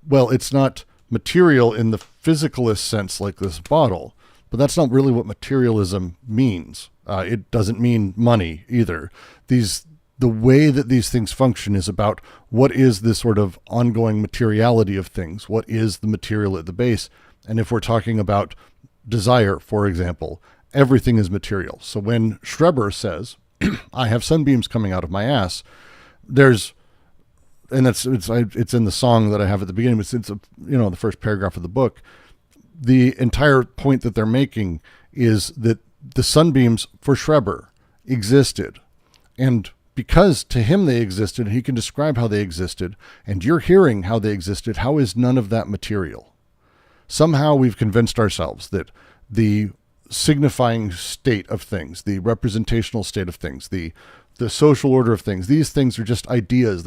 Well, it's not material in the physicalist sense like this bottle, but that's not really what materialism means. It doesn't mean money either. The way that these things function is about what is this sort of ongoing materiality of things? What is the material at the base? And if we're talking about desire, for example, everything is material. So when Schreber says, I have sunbeams coming out of my ass, it's in the song that I have at the beginning. It's the first paragraph of the book. The entire point that they're making is that the sunbeams for Schreber existed. And because to him they existed, he can describe how they existed, and you're hearing how they existed, how is none of that material? Somehow we've convinced ourselves that the signifying state of things, the representational state of things, the social order of things, these things are just ideas.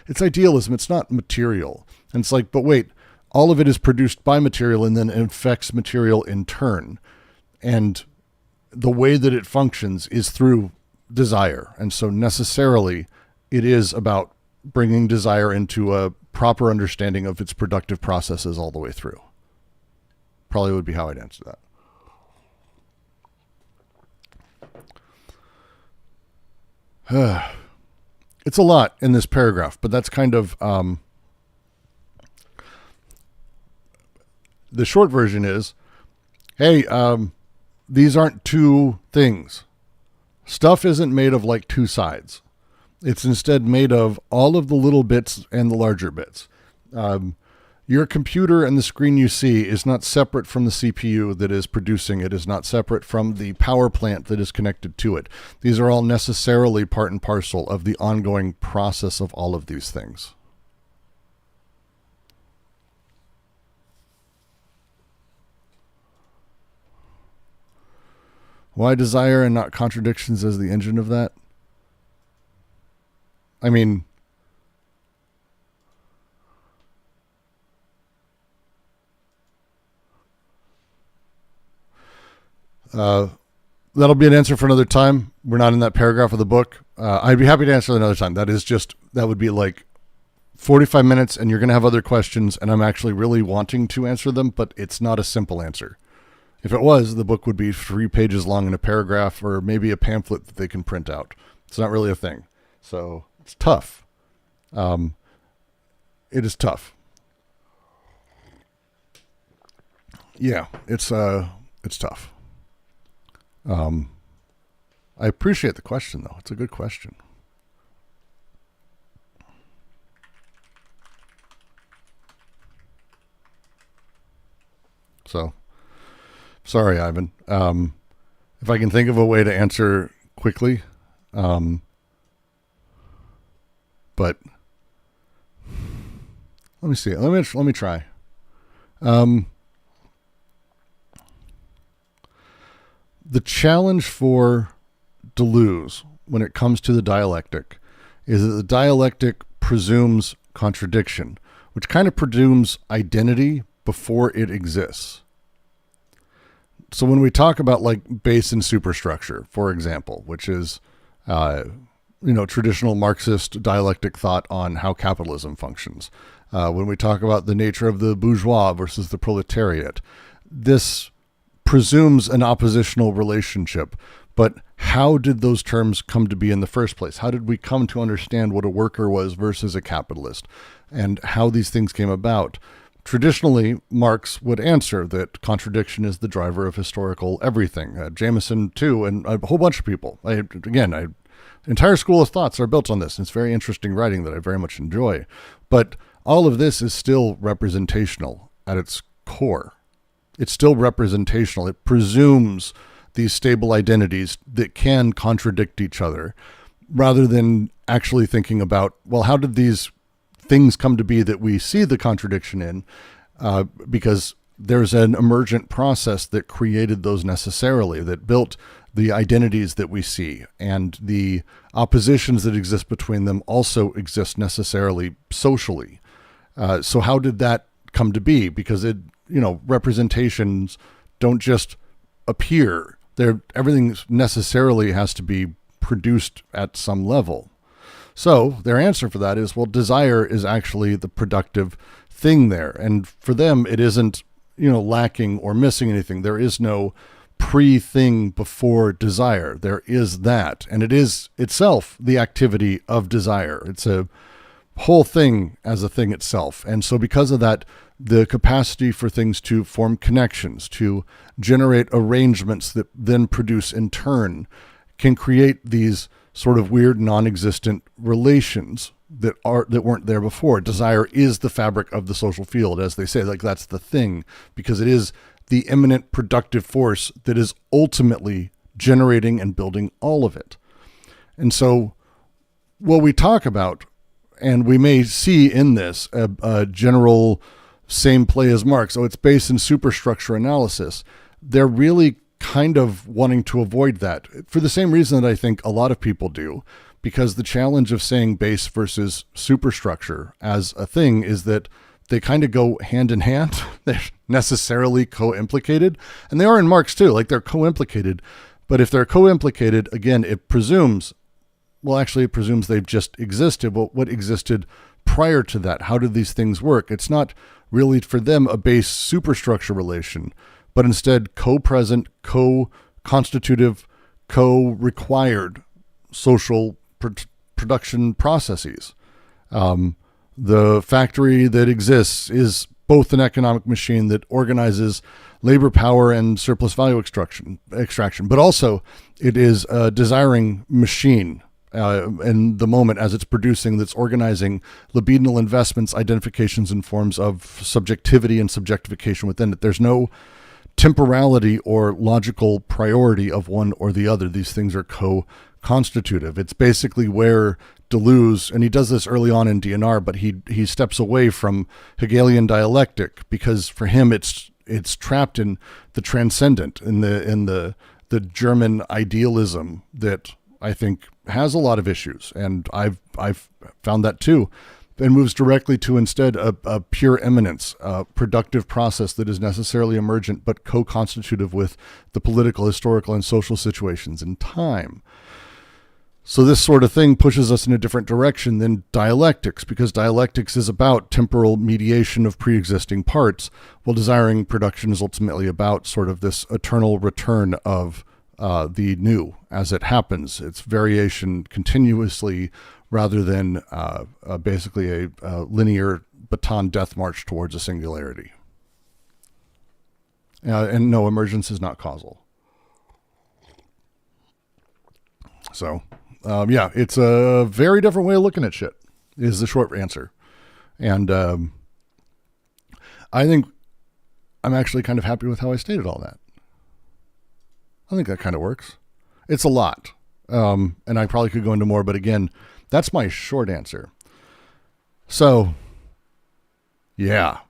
It's idealism. It's not material. And it's like, but wait, all of it is produced by material and then it affects material in turn. And the way that it functions is through desire. And so necessarily it is about bringing desire into a proper understanding of its productive processes all the way through. Probably would be how I'd answer that. It's a lot in this paragraph, but that's kind of the short version is, hey, these aren't two things. Stuff isn't made of like two sides. It's instead made of all of the little bits and the larger bits. Your computer and the screen you see is not separate from the CPU that is producing it, is not separate from the power plant that is connected to it. These are all necessarily part and parcel of the ongoing process of all of these things. Why desire and not contradictions as the engine of that? I mean, that'll be an answer for another time. We're not in that paragraph of the book. I'd be happy to answer another time. That would be like 45 minutes and you're going to have other questions and I'm actually really wanting to answer them, but it's not a simple answer. If it was, the book would be 3 pages long in a paragraph or maybe a pamphlet that they can print out. It's not really a thing. So it's tough. It is tough. Yeah, it's tough. I appreciate the question, though. It's a good question. So, sorry, Ivan. If I can think of a way to answer quickly, but let me see. Let me try. The challenge for Deleuze when it comes to the dialectic is that the dialectic presumes contradiction, which kind of presumes identity before it exists. So when we talk about like base and superstructure, for example, which is, traditional Marxist dialectic thought on how capitalism functions. When we talk about the nature of the bourgeois versus the proletariat, this presumes an oppositional relationship. But how did those terms come to be in the first place? How did we come to understand what a worker was versus a capitalist and how these things came about? Traditionally, Marx would answer that contradiction is the driver of historical everything. Jameson, too, and a whole bunch of people. Entire school of thoughts are built on this. It's very interesting writing that I very much enjoy. But all of this is still representational at its core. It's still representational. It presumes these stable identities that can contradict each other rather than actually thinking about, well, how did these things come to be that we see the contradiction in? Because there's an emergent process that created those necessarily, that built the identities that we see, and the oppositions that exist between them also exist necessarily socially. So how did that come to be? Because representations don't just appear. Everything necessarily has to be produced at some level. So their answer for that is, well, desire is actually the productive thing there. And for them, it isn't, lacking or missing anything. There is no pre-thing before desire. There is that. And it is itself the activity of desire. It's a whole thing as a thing itself. And so because of that, the capacity for things to form connections, to generate arrangements that then produce in turn, can create these sort of weird non-existent relations that weren't there before. Desire is the fabric of the social field, as they say. Like, that's the thing, because it is the imminent productive force that is ultimately generating and building all of it. And so what we talk about, and we may see in this a general same play as Marx, it's based in superstructure analysis. They're really kind of wanting to avoid that for the same reason that I think a lot of people do, because the challenge of saying base versus superstructure as a thing is that they kind of go hand in hand. They're necessarily co-implicated, and they are in Marx too. Like, they're co-implicated, but if they're co-implicated, again, it presumes they've just existed. But what existed prior to that? How did these things work? It's not really for them a base superstructure relation, but instead co-present, co-constitutive, co-required social production processes. The factory that exists is both an economic machine that organizes labor power and surplus value extraction, but also it is a desiring machine in the moment as it's producing, that's organizing libidinal investments, identifications, and forms of subjectivity and subjectification within it. There's no temporality or logical priority of one or the other. These things are co-constitutive. It's basically where Deleuze, and he does this early on in DNR, but he steps away from Hegelian dialectic, because for him it's trapped in the transcendent, in the German idealism that I think has a lot of issues, and I've found that too, and moves directly to instead a pure immanence, a productive process that is necessarily emergent but co-constitutive with the political, historical, and social situations in time. So this sort of thing pushes us in a different direction than dialectics, because dialectics is about temporal mediation of pre-existing parts, while desiring production is ultimately about sort of this eternal return of the new as it happens. It's variation continuously rather than basically a linear baton death march towards a singularity. And no, emergence is not causal. So... yeah, it's a very different way of looking at shit, is the short answer. And I think I'm actually kind of happy with how I stated all that. I think that kind of works. It's a lot. And I probably could go into more, but again, that's my short answer. So, yeah.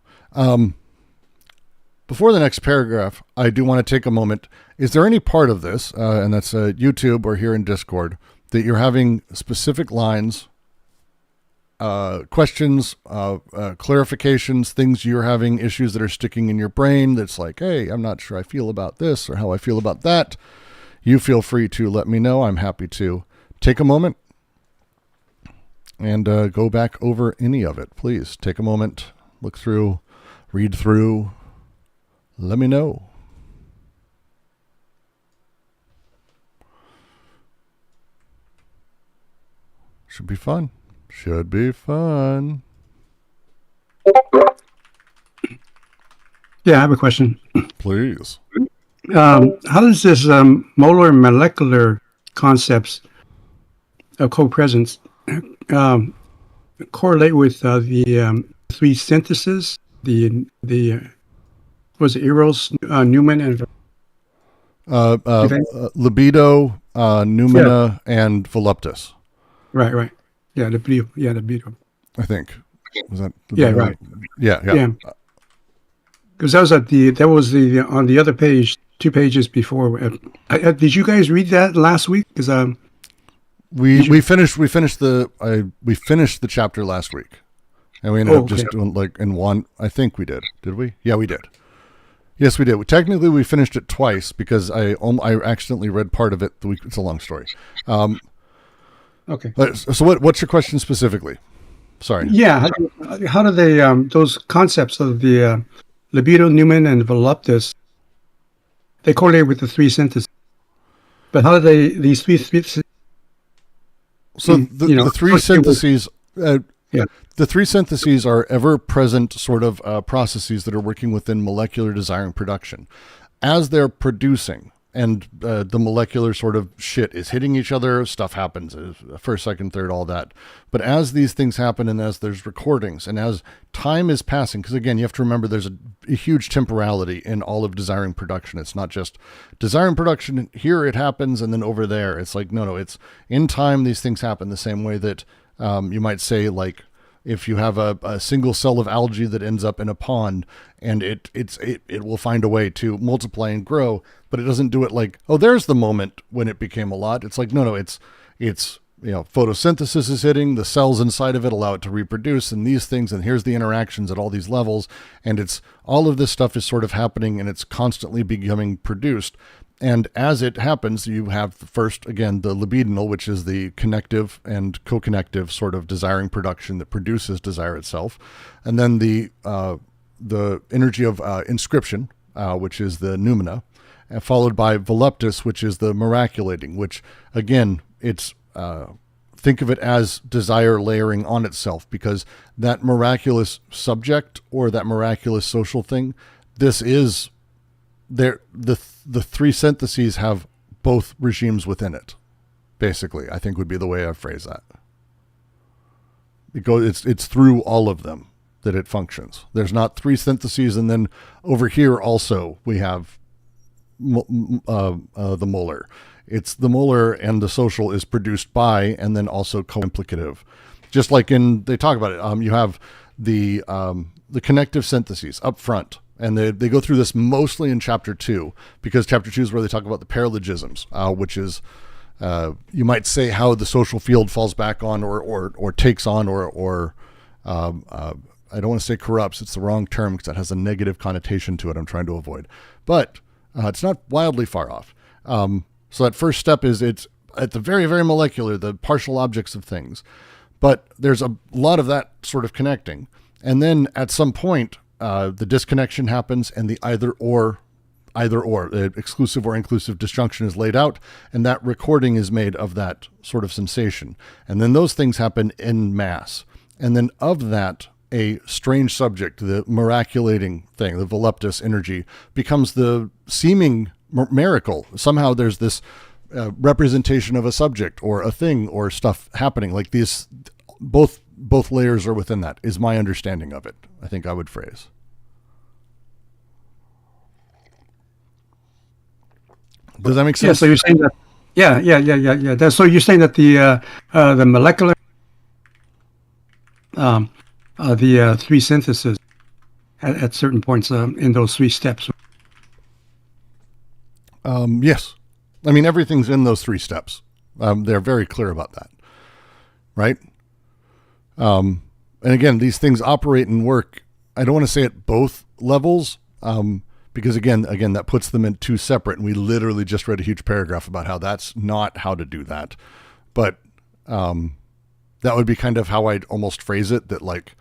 Before the next paragraph, I do want to take a moment. Is there any part of this, and that's YouTube or here in Discord, that you're having specific lines, questions, clarifications, things you're having issues that are sticking in your brain that's like, hey, I'm not sure I feel about this or how I feel about that? You feel free to let me know. I'm happy to take a moment and go back over any of it. Please take a moment, look through, read through, let me know. Should be fun. Should be fun. Yeah, I have a question. Please. How does this molar molecular concepts of co-presence correlate with the three syntheses? Was it Eros, Newman, and libido, noumena, and voluptas. Right. Yeah, libido. I think. Was that? Yeah, right. Yeah. Because that was on the other page, 2 pages before. Did you guys read that last week? Because we finished the chapter last week, and we ended up just doing like in one. I think we did. Did we? Yeah, we did. Yes, we did. Technically, we finished it twice because I accidentally read part of it. It's a long story. Okay. So what's your question specifically? Sorry. Yeah. How do they those concepts of the libido, Newman, and voluptas, they correlate with the three syntheses? But how do these three? So the three syntheses. Yeah. The three syntheses are ever-present sort of processes that are working within molecular desiring production. As they're producing, and the molecular sort of shit is hitting each other, stuff happens, first, second, third, all that. But as these things happen, and as there's recordings, and as time is passing, because again, you have to remember there's a huge temporality in all of desiring production. It's not just desiring production, here it happens, and then over there. It's like, no, it's in time, these things happen the same way that you might say, like, if you have a single cell of algae that ends up in a pond, and it will find a way to multiply and grow, but it doesn't do it like, oh, there's the moment when it became a lot. It's like, no, it's photosynthesis is hitting, the cells inside of it allow it to reproduce, and these things, and here's the interactions at all these levels, and it's all of this stuff is sort of happening, and it's constantly becoming produced. And as it happens, you have first, again, the libidinal, which is the connective and co-connective sort of desiring production that produces desire itself. And then the energy of inscription, which is the noumena, followed by voluptus, which is the miraculating, which, again, it's think of it as desire layering on itself, because that miraculous subject or that miraculous social thing, this is... the three syntheses have both regimes within it, basically, I think would be the way I phrase that. It's through all of them that it functions. There's not three syntheses and then over here also we have the molar. It's the molar, and the social is produced by and then also co-implicative. Just like they talk about it, you have the connective syntheses up front. And they go through this mostly in chapter 2, because chapter 2 is where they talk about the paralogisms, which is, you might say, how the social field falls back on or takes on or I don't want to say corrupts. It's the wrong term because that has a negative connotation to it I'm trying to avoid. But it's not wildly far off. So that first step is it's at the very, very molecular, the partial objects of things. But there's a lot of that sort of connecting. And then at some point, the disconnection happens, and the either or, exclusive or inclusive disjunction is laid out, and that recording is made of that sort of sensation. And then those things happen en masse. And then of that, a strange subject, the miraculating thing, the voluptus energy, becomes the seeming miracle. Somehow there's this representation of a subject or a thing or stuff happening. Like these, both layers are within that, is my understanding of it, I think I would phrase. Does that make sense? Yeah, so you're saying that, yeah. So you're saying that the molecular, the three syntheses at certain points in those three steps. Yes. I mean, everything's in those three steps. They're very clear about that, right? And again, these things operate and work, I don't want to say at both levels, because again, that puts them in two separate, and we literally just read a huge paragraph about how that's not how to do that. But that would be kind of how I'd almost phrase it, that like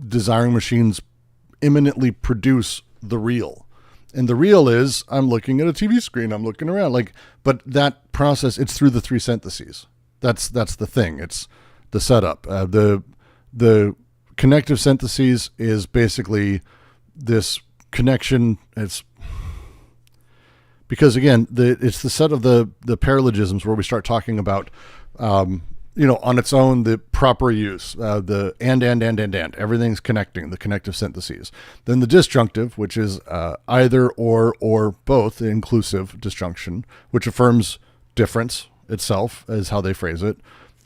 desiring machines imminently produce the real. And the real is, I'm looking at a TV screen, I'm looking around, like, but that process, it's through the three syntheses. That's the thing. It's the setup. The connective syntheses is basically this connection. It's because again, it's the set of the paralogisms where we start talking about, on its own, the proper use, the and, everything's connecting, the connective syntheses. Then the disjunctive, which is either or both, the inclusive disjunction, which affirms difference itself, is how they phrase it.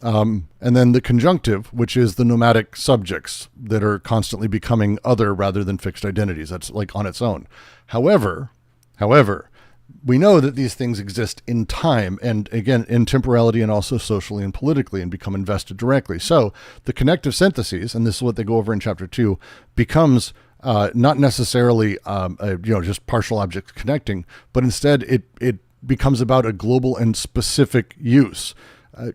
And then the conjunctive, which is the nomadic subjects that are constantly becoming other rather than fixed identities. That's like on its own. However, we know that these things exist in time and again, in temporality and also socially and politically and become invested directly. So the connective syntheses, and this is what they go over in chapter 2, becomes not necessarily, just partial objects connecting, but instead it becomes about a global and specific use.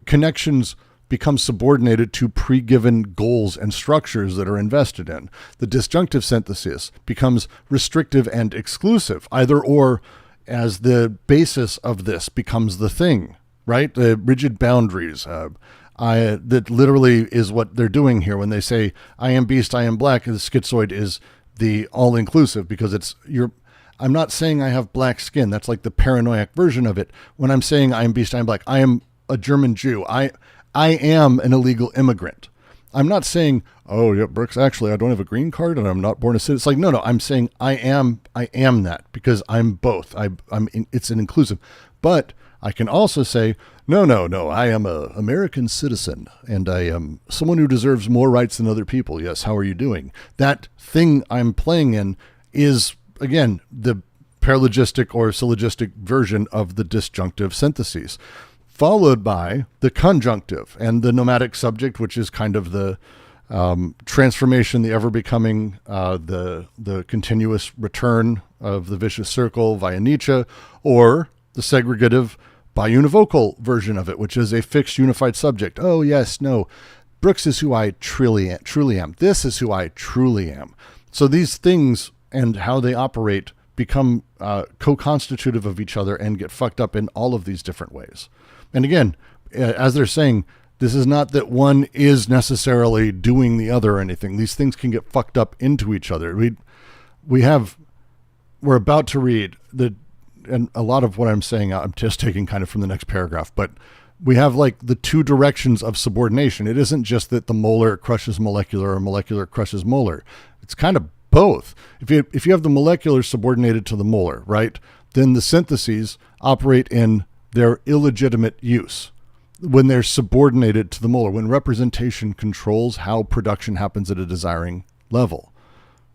Connections become subordinated to pre-given goals and structures that are invested in. The disjunctive synthesis becomes restrictive and exclusive, either or, as the basis of this becomes the thing, right? The rigid boundaries. That literally is what they're doing here when they say, I am beast, I am black. The schizoid is the all-inclusive because I'm not saying I have black skin. That's like the paranoid version of it. When I'm saying I am beast, I am black, I am a German Jew. I am an illegal immigrant. I'm not saying, oh, yeah, Brooks, actually, I don't have a green card and I'm not born a citizen. It's like, no, I'm saying I am that because I'm both. It's an inclusive. But I can also say, no, I am an American citizen and I am someone who deserves more rights than other people. Yes, how are you doing? That thing I'm playing in is, again, the paralogistic or syllogistic version of the disjunctive syntheses, followed by the conjunctive and the nomadic subject, which is kind of the transformation, the ever becoming, the continuous return of the vicious circle via Nietzsche, or the segregative biunivocal version of it, which is a fixed unified subject. Oh, yes, no. Brooks is who I truly am. This is who I truly am. So these things and how they operate become co-constitutive of each other and get fucked up in all of these different ways. And again, as they're saying, this is not that one is necessarily doing the other or anything. These things can get fucked up into each other. We're about to read and a lot of what I'm saying, I'm just taking kind of from the next paragraph, but we have like the two directions of subordination. It isn't just that the molar crushes molecular or molecular crushes molar. It's kind of both. If you have the molecular subordinated to the molar, right, then the syntheses operate in their illegitimate use when they're subordinated to the molar, when representation controls how production happens at a desiring level,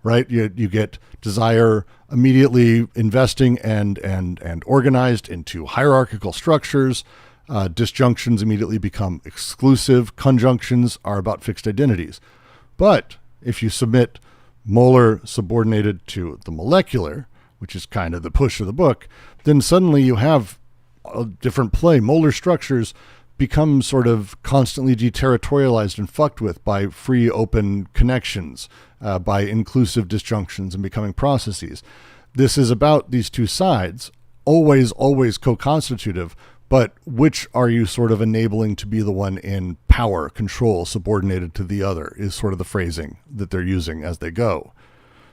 right? You get desire immediately investing and organized into hierarchical structures. Disjunctions immediately become exclusive. Conjunctions are about fixed identities. But if you submit molar subordinated to the molecular, which is kind of the push of the book, then suddenly you have a different play. Molar structures become sort of constantly deterritorialized and fucked with by free, open connections, by inclusive disjunctions and becoming processes. This is about these two sides, always co-constitutive, but which are you sort of enabling to be the one in power, control, subordinated to the other is sort of the phrasing that they're using as they go.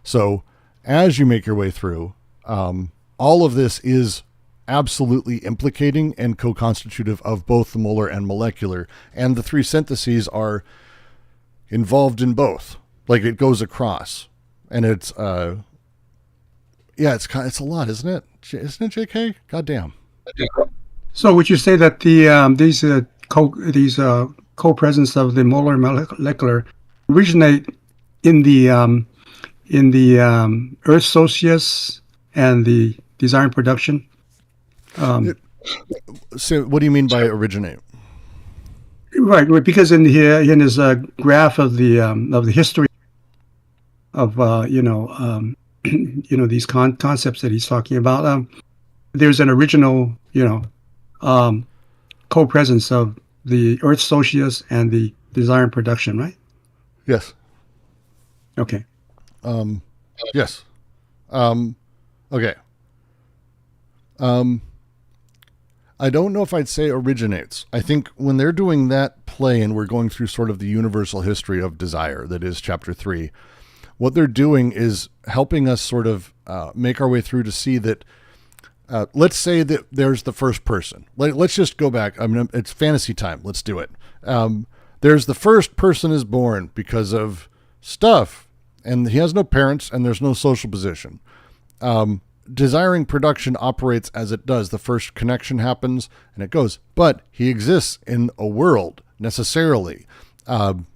So as you make your way through, all of this is absolutely implicating and co-constitutive of both the molar and molecular, and the three syntheses are involved in both. Like it goes across, and it's it's a lot, isn't it? Isn't it, JK? Goddamn. So would you say that these co-presence of the molar and molecular originate in the Earth socius and the desiring production? So what do you mean by originate? Right, because in his graph of the history of these concepts that he's talking about, there's an original co-presence of the Earth socius and the desiring production, right? Yes. Okay. Yes. Okay. I don't know if I'd say originates. I think when they're doing that play and we're going through sort of the universal history of desire, that is chapter 3, what they're doing is helping us sort of make our way through to see that, let's say that there's the first person. Let's just go back. I mean, it's fantasy time. Let's do it. There's the first person is born because of stuff, and he has no parents and there's no social position. Desiring production operates as it does. The first connection happens and it goes, but he exists in a world necessarily, and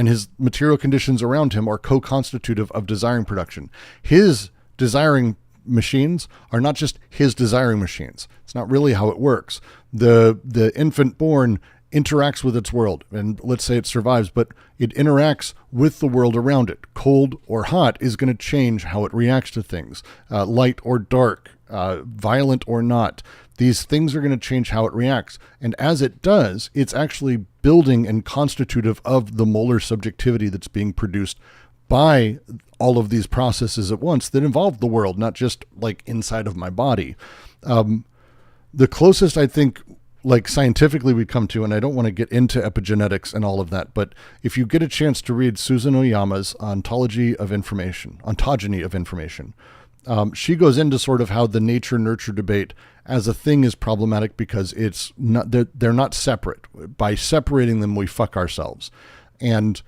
his material conditions around him are co-constitutive of desiring production. His desiring machines are not just his desiring machines. It's not really how it works. The infant born interacts with its world, and let's say it survives, but it interacts with the world around it. Cold or hot is going to change how it reacts to things. Light or dark, violent or not. These things are going to change how it reacts. And as it does, it's actually building and constitutive of the molar subjectivity that's being produced by all of these processes at once that involve the world, not just like inside of my body. The closest I think like scientifically we come to, and I don't want to get into epigenetics and all of that, but if you get a chance to read Susan Oyama's Ontogeny of Information, she goes into sort of how the nature-nurture debate as a thing is problematic because it's not, they're not separate. By separating them, we fuck ourselves. And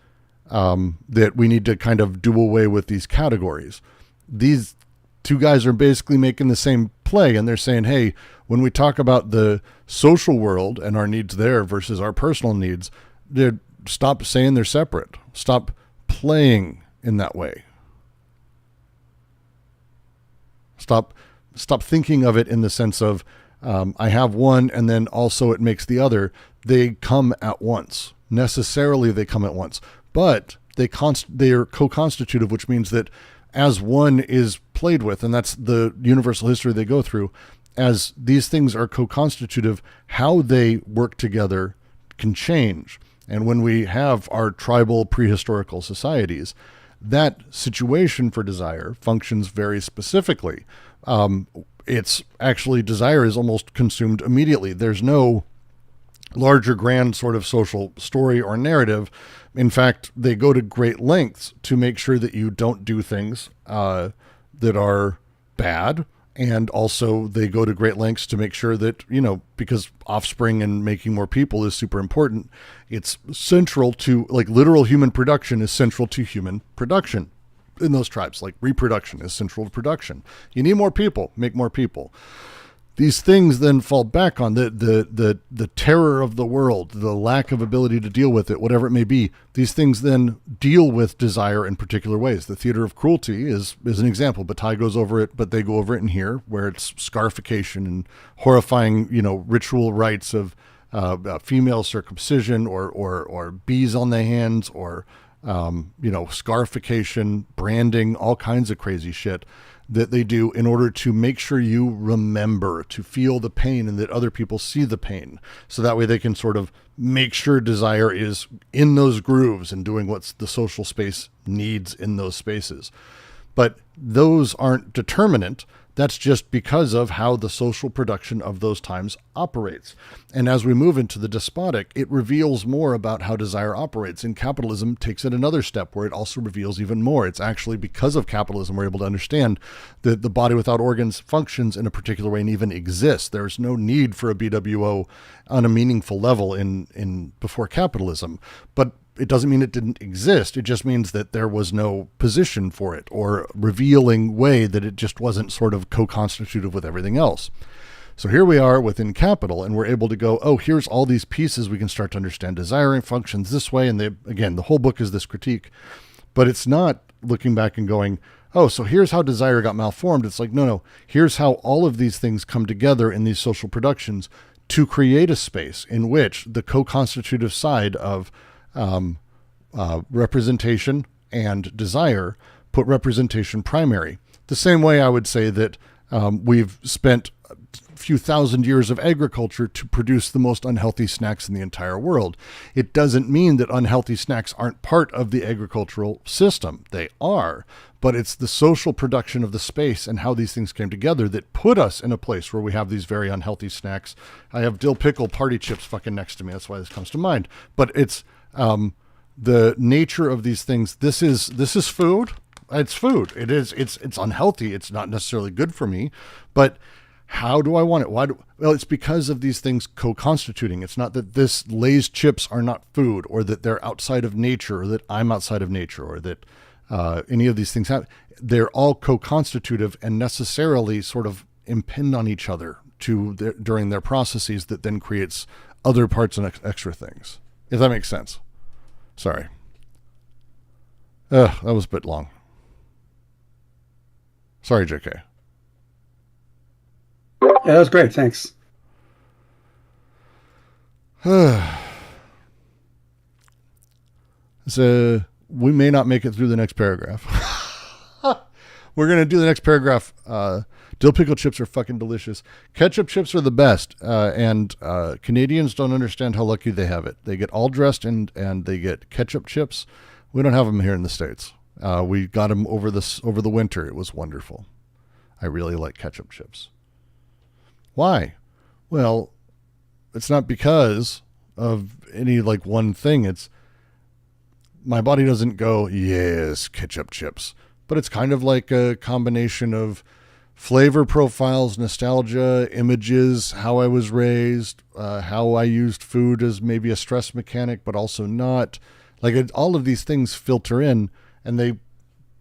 that we need to kind of do away with these categories. These two guys are basically making the same play, and they're saying, hey, when we talk about the social world and our needs there versus our personal needs, stop saying they're separate. Stop playing in that way. Stop thinking of it in the sense of I have one and then also it makes the other. They come at once. Necessarily they come at once. But they are co-constitutive, which means that as one is played with, and that's the universal history they go through, as these things are co-constitutive, how they work together can change. And when we have our tribal prehistorical societies, that situation for desire functions very specifically. It's actually, desire is almost consumed immediately. There's no larger grand sort of social story or narrative. In fact, they go to great lengths to make sure that you don't do things that are bad. And also they go to great lengths to make sure that, because offspring and making more people is super important. It's central to, like, literal human production is central to human production in those tribes. Like reproduction is central to production. You need more people, make more people. These things then fall back on the terror of the world, the lack of ability to deal with it, whatever it may be. These things then deal with desire in particular ways. The theater of cruelty is an example. Bataille goes over it, but they go over it in here, where it's scarification and horrifying, ritual rites of female circumcision or bees on the hands or scarification, branding, all kinds of crazy shit that they do in order to make sure you remember to feel the pain and that other people see the pain. So that way they can sort of make sure desire is in those grooves and doing what the social space needs in those spaces. But those aren't determinant. That's just because of how the social production of those times operates. And as we move into the despotic, it reveals more about how desire operates. And capitalism takes it another step where it also reveals even more. It's actually because of capitalism we're able to understand that the body without organs functions in a particular way and even exists. There's no need for a BWO on a meaningful level in before capitalism. But it doesn't mean it didn't exist. It just means that there was no position for it or revealing way, that it just wasn't sort of co-constitutive with everything else. So here we are within capital, and we're able to go, oh, here's all these pieces. We can start to understand desire and functions this way. And again, the whole book is this critique, but it's not looking back and going, oh, so here's how desire got malformed. It's like, no, here's how all of these things come together in these social productions to create a space in which the co-constitutive side of representation and desire put representation primary. The same way I would say that we've spent a few thousand years of agriculture to produce the most unhealthy snacks in the entire world. It doesn't mean that unhealthy snacks aren't part of the agricultural system. They are, but it's the social production of the space and how these things came together that put us in a place where we have these very unhealthy snacks. I have dill pickle party chips fucking next to me. That's why this comes to mind. But it's the nature of these things. This is food. It's food. It's unhealthy. It's not necessarily good for me, but how do I want it? Well, it's because of these things co-constituting. It's not that this Lay's chips are not food, or that they're outside of nature, or that I'm outside of nature, or that any of these things have. They're all co-constitutive and necessarily sort of impinge on each other during their processes that then creates other parts and extra things. If that makes sense. Sorry. That was a bit long. Sorry, JK. Yeah, that was great. Thanks. So we may not make it through the next paragraph. We're going to do the next paragraph. Dill pickle chips are fucking delicious. Ketchup chips are the best. And Canadians don't understand how lucky they have it. They get all dressed and they get ketchup chips. We don't have them here in the States. We got them over the winter. It was wonderful. I really like ketchup chips. Why? Well, because of any like one thing. It's my body doesn't go, yes, ketchup chips, but it's kind of like a combination of flavor profiles, nostalgia, images, how I was raised, how I used food as maybe a stress mechanic, but also not. Like all of these things filter in, and they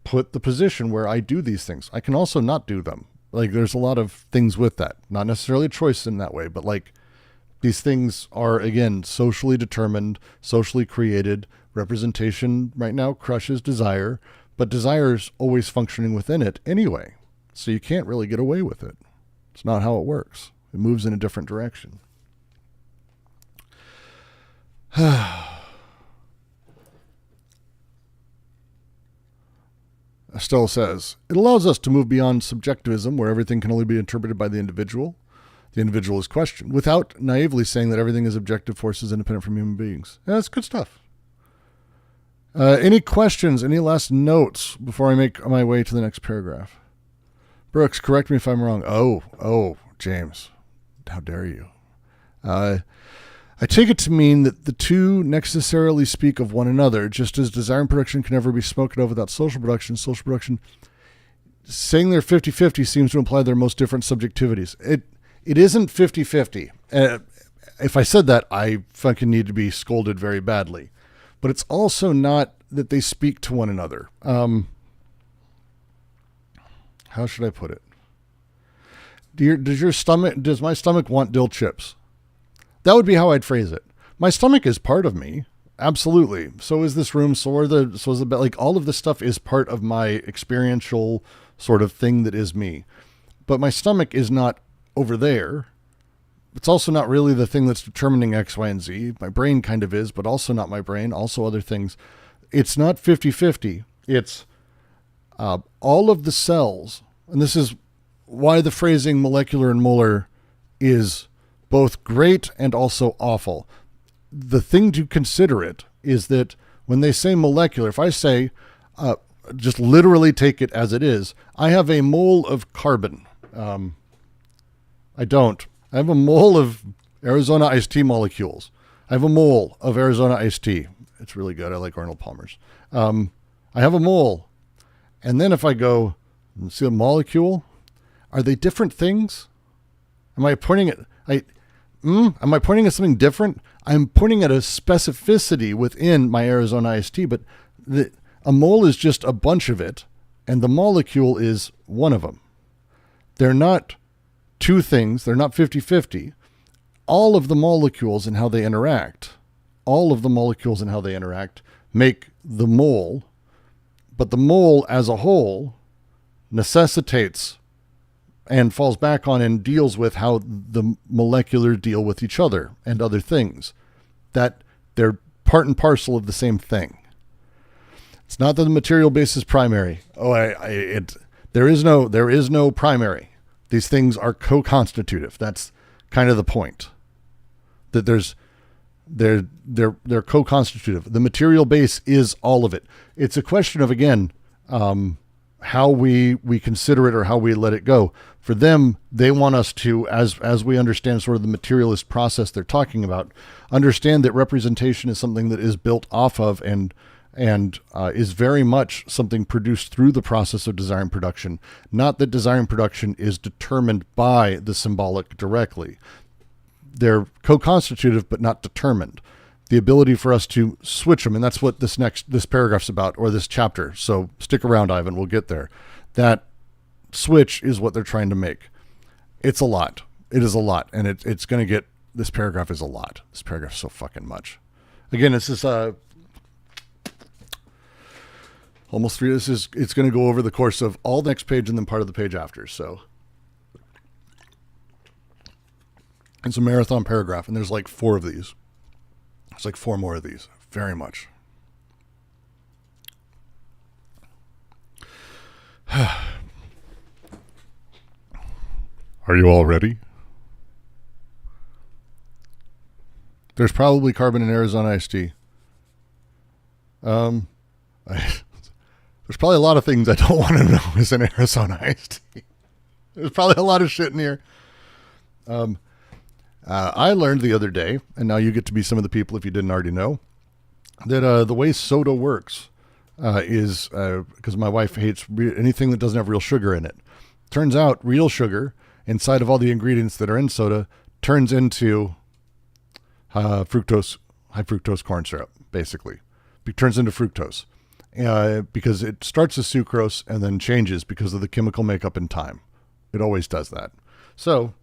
put the position where I do these things. I can also not do them. Like there's a lot of things with that. Not necessarily a choice in that way, but like these things are, again, socially determined, socially created. Representation right now crushes desire, but desire's always functioning within it anyway. So you can't really get away with it. It's not how it works. It moves in a different direction. Estelle says, it allows us to move beyond subjectivism, where everything can only be interpreted by the individual. The individual is questioned, without naively saying that everything is objective forces independent from human beings. Yeah, that's good stuff. Any questions, any last notes before I make my way to the next paragraph? Brooks, correct me if I'm wrong. Oh, James, how dare you? I take it to mean that the two necessarily speak of one another, just as desire and production can never be spoken of without social production. Social production, saying they're 50-50 seems to imply they're most different subjectivities. It isn't 50-50. If I said that, I fucking need to be scolded very badly. But it's also not that they speak to one another. How should I put it? Does my stomach want dill chips? That would be how I'd phrase it. My stomach is part of me. Absolutely. So is this room. So is the bed. Like all of this stuff is part of my experiential sort of thing that is me. But my stomach is not over there. It's also not really the thing that's determining X, Y, and Z. My brain kind of is, but also not my brain. Also other things. It's not 50-50. It's all of the cells. And this is why the phrasing molecular and molar is both great and also awful. The thing to consider it is that when they say molecular, if I say, just literally take it as it is, I have a mole of carbon. I don't. I have a mole of Arizona iced tea molecules. I have a mole of Arizona iced tea. It's really good. I like Arnold Palmer's. I have a mole. And then if I go, see a molecule, are they different things? Am I pointing at, am I pointing at something different? I'm pointing at a specificity within my Arizona iced tea, but a mole is just a bunch of it, and the molecule is one of them. They're not two things. They're not 50-50. All of the molecules and how they interact, make the mole, but the mole as a whole necessitates and falls back on and deals with how the molecular deal with each other and other things, that they're part and parcel of the same thing. It's not that the material base is primary. There is no primary. These things are co-constitutive. That's kind of the point. That they're co-constitutive. The material base is all of it. It's a question of, again, how we consider it or how we let it go. For them, they want us to, as we understand sort of the materialist process they're talking about, understand that representation is something that is built off of and is very much something produced through the process of desire and production. Not that desire and production is determined by the symbolic directly. They're co-constitutive, but not determined. The ability for us to switch them, and that's what this paragraph's about, or this chapter. So stick around, Ivan, we'll get there. That switch is what they're trying to make. It's a lot. It is a lot, and it's going to get, this paragraph is a lot. This paragraph's so fucking much. Again, it's this, almost three. It's going to go over the course of all next page and then part of the page after. So it's a marathon paragraph, and there's like 4 of these. It's like 4 more of these. Very much. Are you all ready? There's probably carbon in Arizona iced tea. There's probably a lot of things I don't want to know is in Arizona iced tea. There's probably a lot of shit in here. I learned the other day, and now you get to be some of the people if you didn't already know, that the way soda works is, because my wife hates anything that doesn't have real sugar in it. Turns out real sugar inside of all the ingredients that are in soda turns into high fructose corn syrup, basically. It turns into fructose because it starts as sucrose and then changes because of the chemical makeup in time. It always does that. So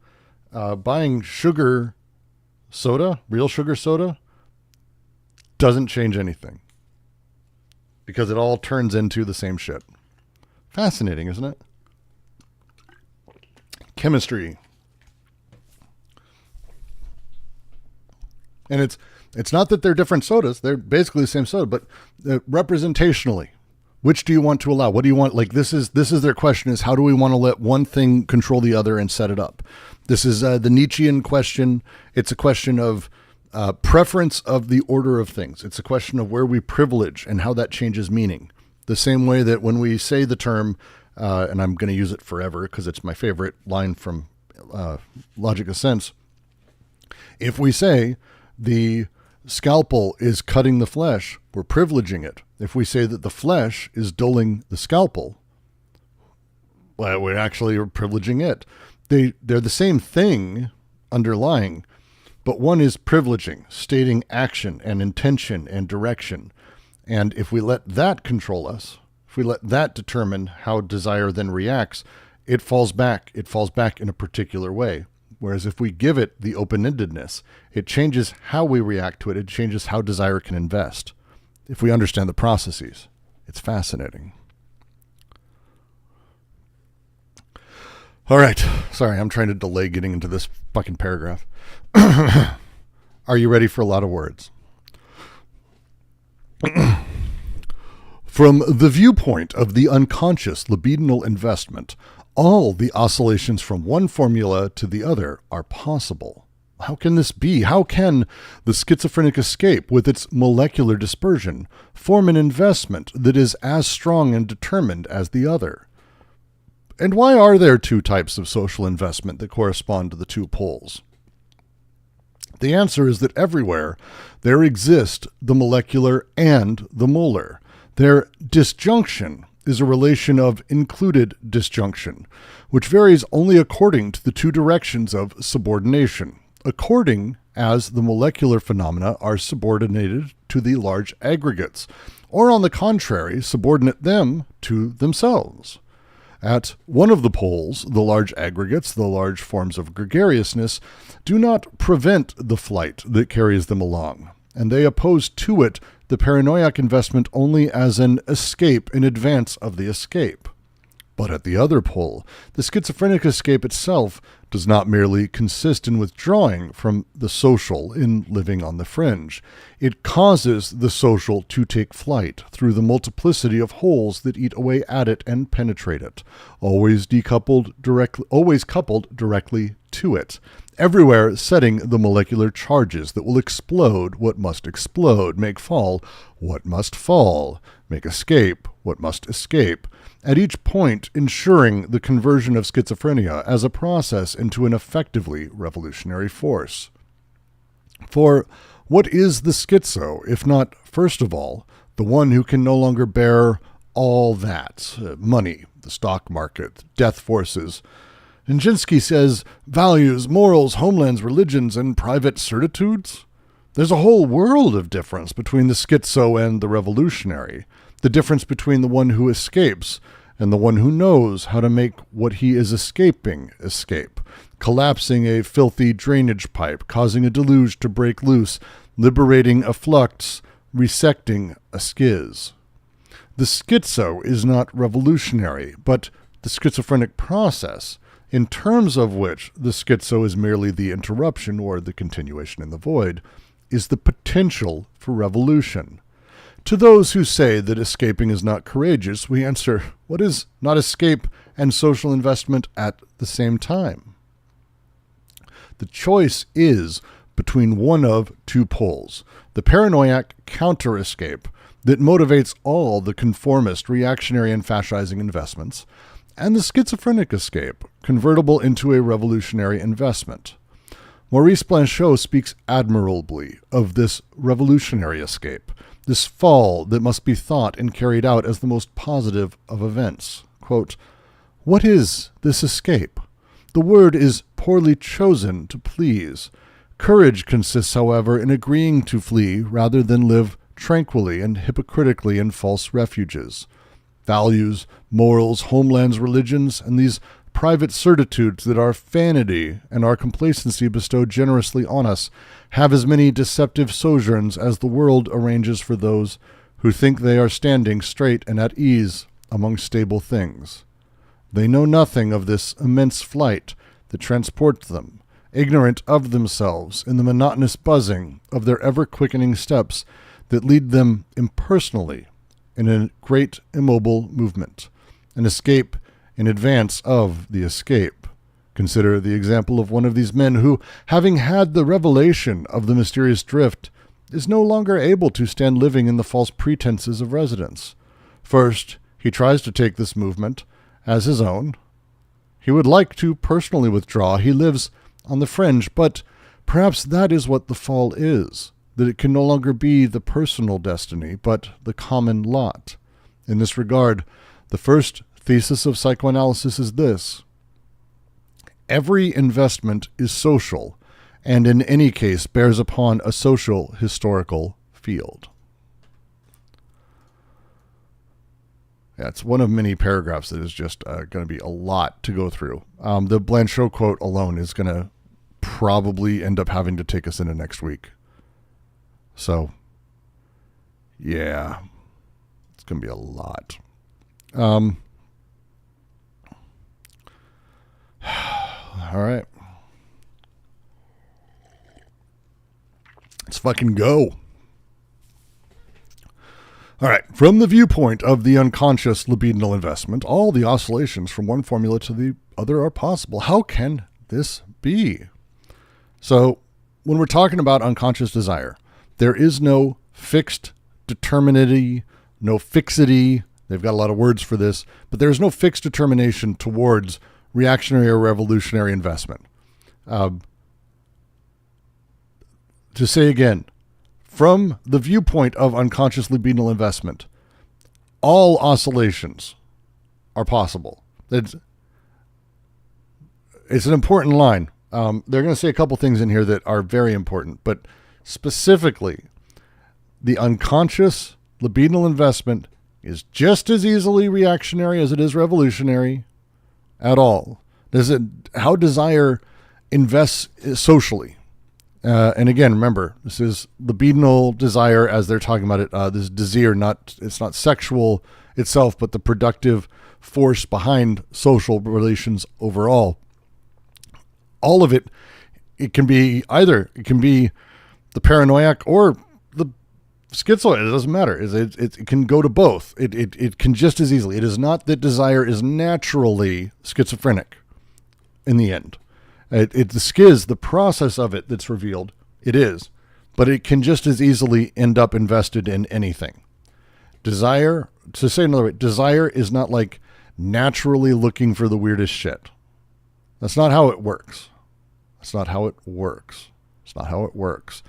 buying sugar soda, real sugar soda, doesn't change anything because it all turns into the same shit. Fascinating, isn't it? Chemistry. And it's not that they're different sodas. They're basically the same soda, but representationally, which do you want to allow? What do you want? Like, this is their question, is how do we want to let one thing control the other and set it up? This is the Nietzschean question. It's a question of preference of the order of things. It's a question of where we privilege and how that changes meaning. The same way that when we say the term, and I'm going to use it forever because it's my favorite line from Logic of Sense. If we say the scalpel is cutting the flesh, we're privileging it. If we say that the flesh is dulling the scalpel, well, we actually are privileging it. They're the same thing underlying, but one is privileging, stating action and intention and direction. And if we let that control us, if we let that determine how desire then reacts, it falls back. It falls back in a particular way. Whereas if we give it the open-endedness, it changes how we react to it. It changes how desire can invest. If we understand the processes, it's fascinating. All right. Sorry, I'm trying to delay getting into this fucking paragraph. Are you ready for a lot of words? From the viewpoint of the unconscious libidinal investment, all the oscillations from one formula to the other are possible. How can this be? How can the schizophrenic escape, with its molecular dispersion, form an investment that is as strong and determined as the other? And why are there two types of social investment that correspond to the two poles? The answer is that everywhere there exist the molecular and the molar. Their disjunction is a relation of included disjunction, which varies only according to the two directions of subordination, according as the molecular phenomena are subordinated to the large aggregates, or on the contrary, subordinate them to themselves. At one of the poles, the large aggregates, the large forms of gregariousness, do not prevent the flight that carries them along, and they oppose to it the paranoiac investment only as an escape in advance of the escape. But at the other pole, the schizophrenic escape itself does not merely consist in withdrawing from the social in living on the fringe. It causes the social to take flight through the multiplicity of holes that eat away at it and penetrate it, always coupled directly to it, everywhere setting the molecular charges that will explode what must explode, make fall what must fall, make escape what must escape, at each point ensuring the conversion of schizophrenia as a process into an effectively revolutionary force. For what is the schizo, if not, first of all, the one who can no longer bear all that, money, the stock market, death forces? Nijinsky says, values, morals, homelands, religions, and private certitudes? There's a whole world of difference between the schizo and the revolutionary, the difference between the one who escapes and the one who knows how to make what he is escaping escape, collapsing a filthy drainage pipe, causing a deluge to break loose, liberating a flux, resecting a schiz. The schizo is not revolutionary, but the schizophrenic process, in terms of which the schizo is merely the interruption or the continuation in the void, is the potential for revolution. To those who say that escaping is not courageous, we answer, what is not escape and social investment at the same time? The choice is between one of two poles, the paranoiac counter-escape that motivates all the conformist, reactionary, and fascizing investments, and the schizophrenic escape, convertible into a revolutionary investment. Maurice Blanchot speaks admirably of this revolutionary escape, this fall that must be thought and carried out as the most positive of events. Quote, "What is this escape? The word is poorly chosen to please. Courage consists, however, in agreeing to flee rather than live tranquilly and hypocritically in false refuges. Values, morals, homelands, religions, and these private certitudes that our vanity and our complacency bestow generously on us have as many deceptive sojourns as the world arranges for those who think they are standing straight and at ease among stable things. They know nothing of this immense flight that transports them, ignorant of themselves in the monotonous buzzing of their ever-quickening steps that lead them impersonally in a great immobile movement, an escape in advance of the escape. Consider the example of one of these men who, having had the revelation of the mysterious drift, is no longer able to stand living in the false pretenses of residence. First, he tries to take this movement as his own. He would like to personally withdraw. He lives on the fringe, but perhaps that is what the fall is, that it can no longer be the personal destiny, but the common lot. In this regard, the first thesis of psychoanalysis is this: every investment is social, and in any case bears upon a social historical field. Yeah, it's one of many paragraphs that is just going to be a lot to go through. The Blanchot quote alone is going to probably end up having to take us into next week. So, yeah, it's going to be a lot. All right. Let's fucking go. All right. From the viewpoint of the unconscious libidinal investment, all the oscillations from one formula to the other are possible. How can this be? So, when we're talking about unconscious desire, there is no fixed determinity, no fixity. They've got a lot of words for this, but there's no fixed determination towards reactionary or revolutionary investment. To say again, from the viewpoint of unconscious libidinal investment, all oscillations are possible. It's an important line. They're going to say a couple things in here that are very important, but specifically, the unconscious libidinal investment is just as easily reactionary as it is revolutionary at all. How desire invests socially. And again, remember, this is libidinal desire as they're talking about it. This desire, it's not sexual itself, but the productive force behind social relations overall. All of it, it can be either. It can be the paranoiac or the schizoid. It doesn't matter. It can go to both. It can just as easily. It is not that desire is naturally schizophrenic in the end. The schiz, the process of it that's revealed, it is. But it can just as easily end up invested in anything. Desire, to say another way, desire is not like naturally looking for the weirdest shit. That's not how it works. That's not how it works. It's not how it works.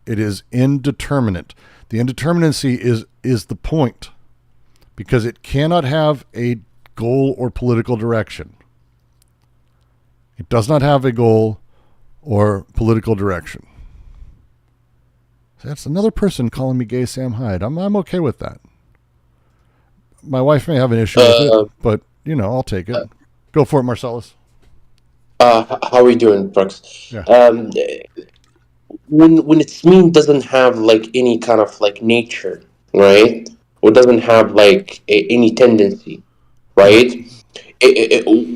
It is indeterminate. The indeterminacy is the point, because it cannot have a goal or political direction. It does not have a goal or political direction. That's another person calling me gay Sam Hyde. I'm okay with that. My wife may have an issue with it, but, I'll take it. Go for it, Marcellus. How are we doing, Brooks? Yeah. When its mean doesn't have like any kind of like nature, right? Or doesn't have like any tendency, right?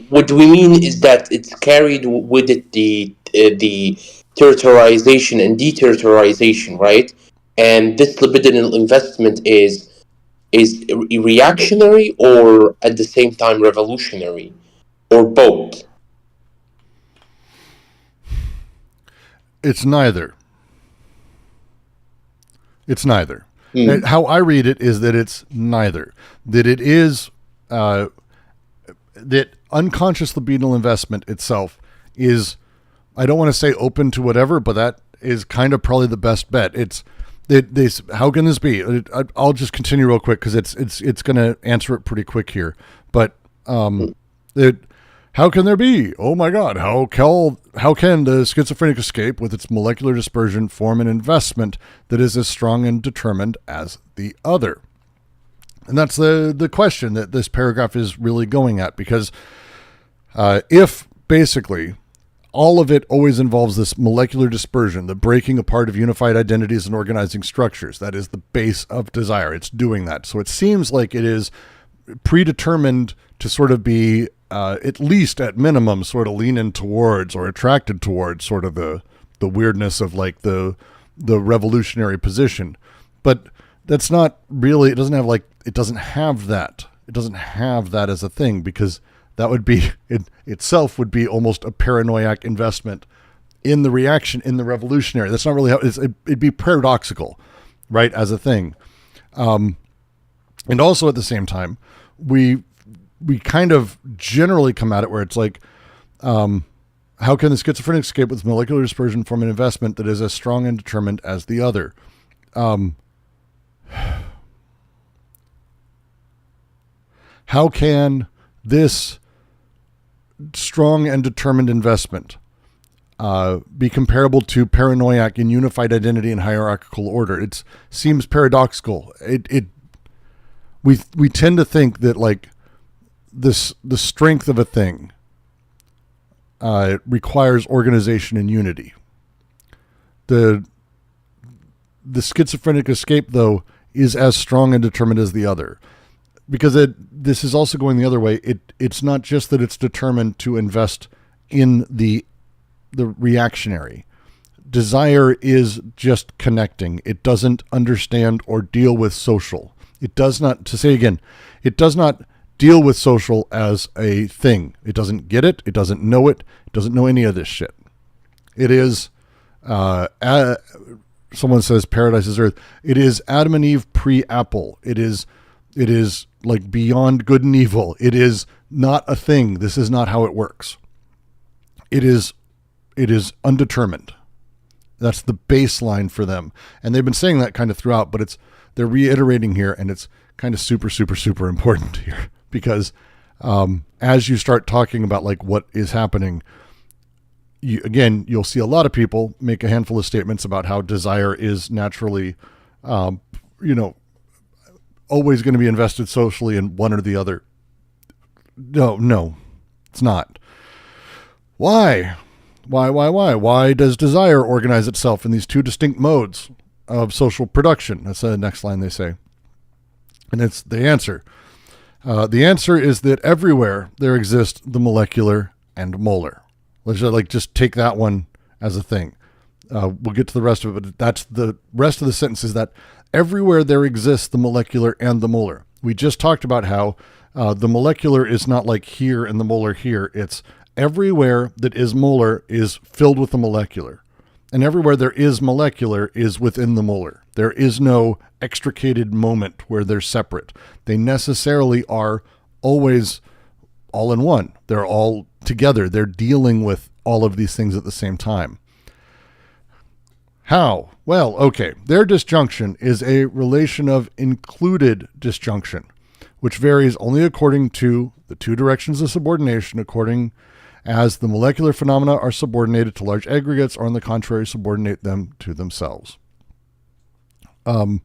What we mean is that it's carried with it the territorialization and deterritorialization, right? And this libidinal investment is reactionary or at the same time revolutionary, or both. It's neither. It's neither. How I read it is that it's neither. That it is that unconscious libidinal investment itself is I don't want to say open to whatever, but that is kind of probably the best bet. How can this be? I'll just continue real quick because it's going to answer it pretty quick here. But how can there be? Oh my God! How can the schizophrenic escape with its molecular dispersion form an investment that is as strong and determined as the other? And that's the question that this paragraph is really going at, because if basically all of it always involves this molecular dispersion, the breaking apart of unified identities and organizing structures, that is the base of desire. It's doing that. So it seems like it is predetermined to sort of be, at least at minimum, sort of leaning towards or attracted towards sort of the weirdness of like the revolutionary position. But that's not really, it doesn't have that. It doesn't have that as a thing, because that would be, it itself would be almost a paranoiac investment in the reaction, in the revolutionary. That's not really how it'd be paradoxical, right, as a thing. And also at the same time, we kind of generally come at it where it's like, how can the schizophrenic escape with molecular dispersion form an investment that is as strong and determined as the other? How can this strong and determined investment be comparable to paranoiac in unified identity and hierarchical order? It seems paradoxical. We tend to think that like the strength of a thing requires organization and unity. The schizophrenic escape, though, is as strong and determined as the other. Because this is also going the other way. It's not just that it's determined to invest in the reactionary. Desire is just connecting. It doesn't understand or deal with social. It does not, to say again, it does not deal with social as a thing. It doesn't get it. It doesn't know it. It doesn't know any of this shit. It is, someone says paradise is earth. It is Adam and Eve pre-Apple. It is like beyond good and evil. It is not a thing. This is not how it works. It is undetermined. That's the baseline for them. And they've been saying that kind of throughout, but they're reiterating here, and it's kind of super, super, super important here, because as you start talking about like what is happening, you'll see a lot of people make a handful of statements about how desire is naturally, always going to be invested socially in one or the other. No, it's not. Why? Why does desire organize itself in these two distinct modes of social production? That's the next line they say. And it's the answer. The answer is that everywhere there exists the molecular and molar. Let's just take that one as a thing. We'll get to the rest of it, but that's the rest of the sentence is that everywhere there exists the molecular and the molar. We just talked about how the molecular is not like here and the molar here. It's everywhere that is molar is filled with the molecular. And everywhere there is molecular is within the molar. There is no extricated moment where they're separate. They necessarily are always all in one. They're all together. They're dealing with all of these things at the same time. How? Well, okay. Their disjunction is a relation of included disjunction, which varies only according to the two directions of subordination, according as the molecular phenomena are subordinated to large aggregates, or on the contrary, subordinate them to themselves. The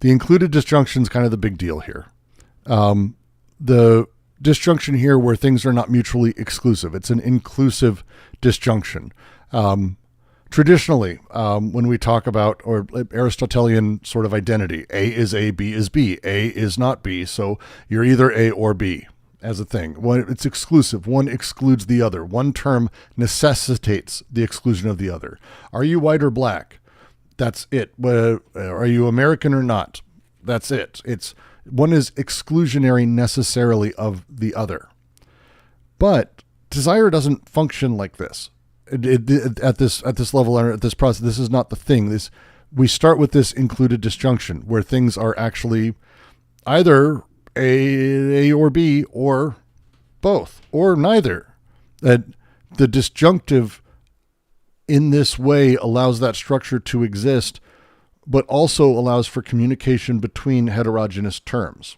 included disjunction is kind of the big deal here. The disjunction here where things are not mutually exclusive. It's an inclusive disjunction. Traditionally, when we talk about, or Aristotelian sort of identity, A is A, B is B, A is not B, so you're either A or B as a thing. It's exclusive. One excludes the other. One term necessitates the exclusion of the other. Are you white or black? That's it. Are you American or not? That's it. One is exclusionary necessarily of the other. But desire doesn't function like this. At this level, or at this process, this is not the thing. We start with this included disjunction where things are actually either A or B, or both, or neither. That the disjunctive in this way allows that structure to exist, but also allows for communication between heterogeneous terms.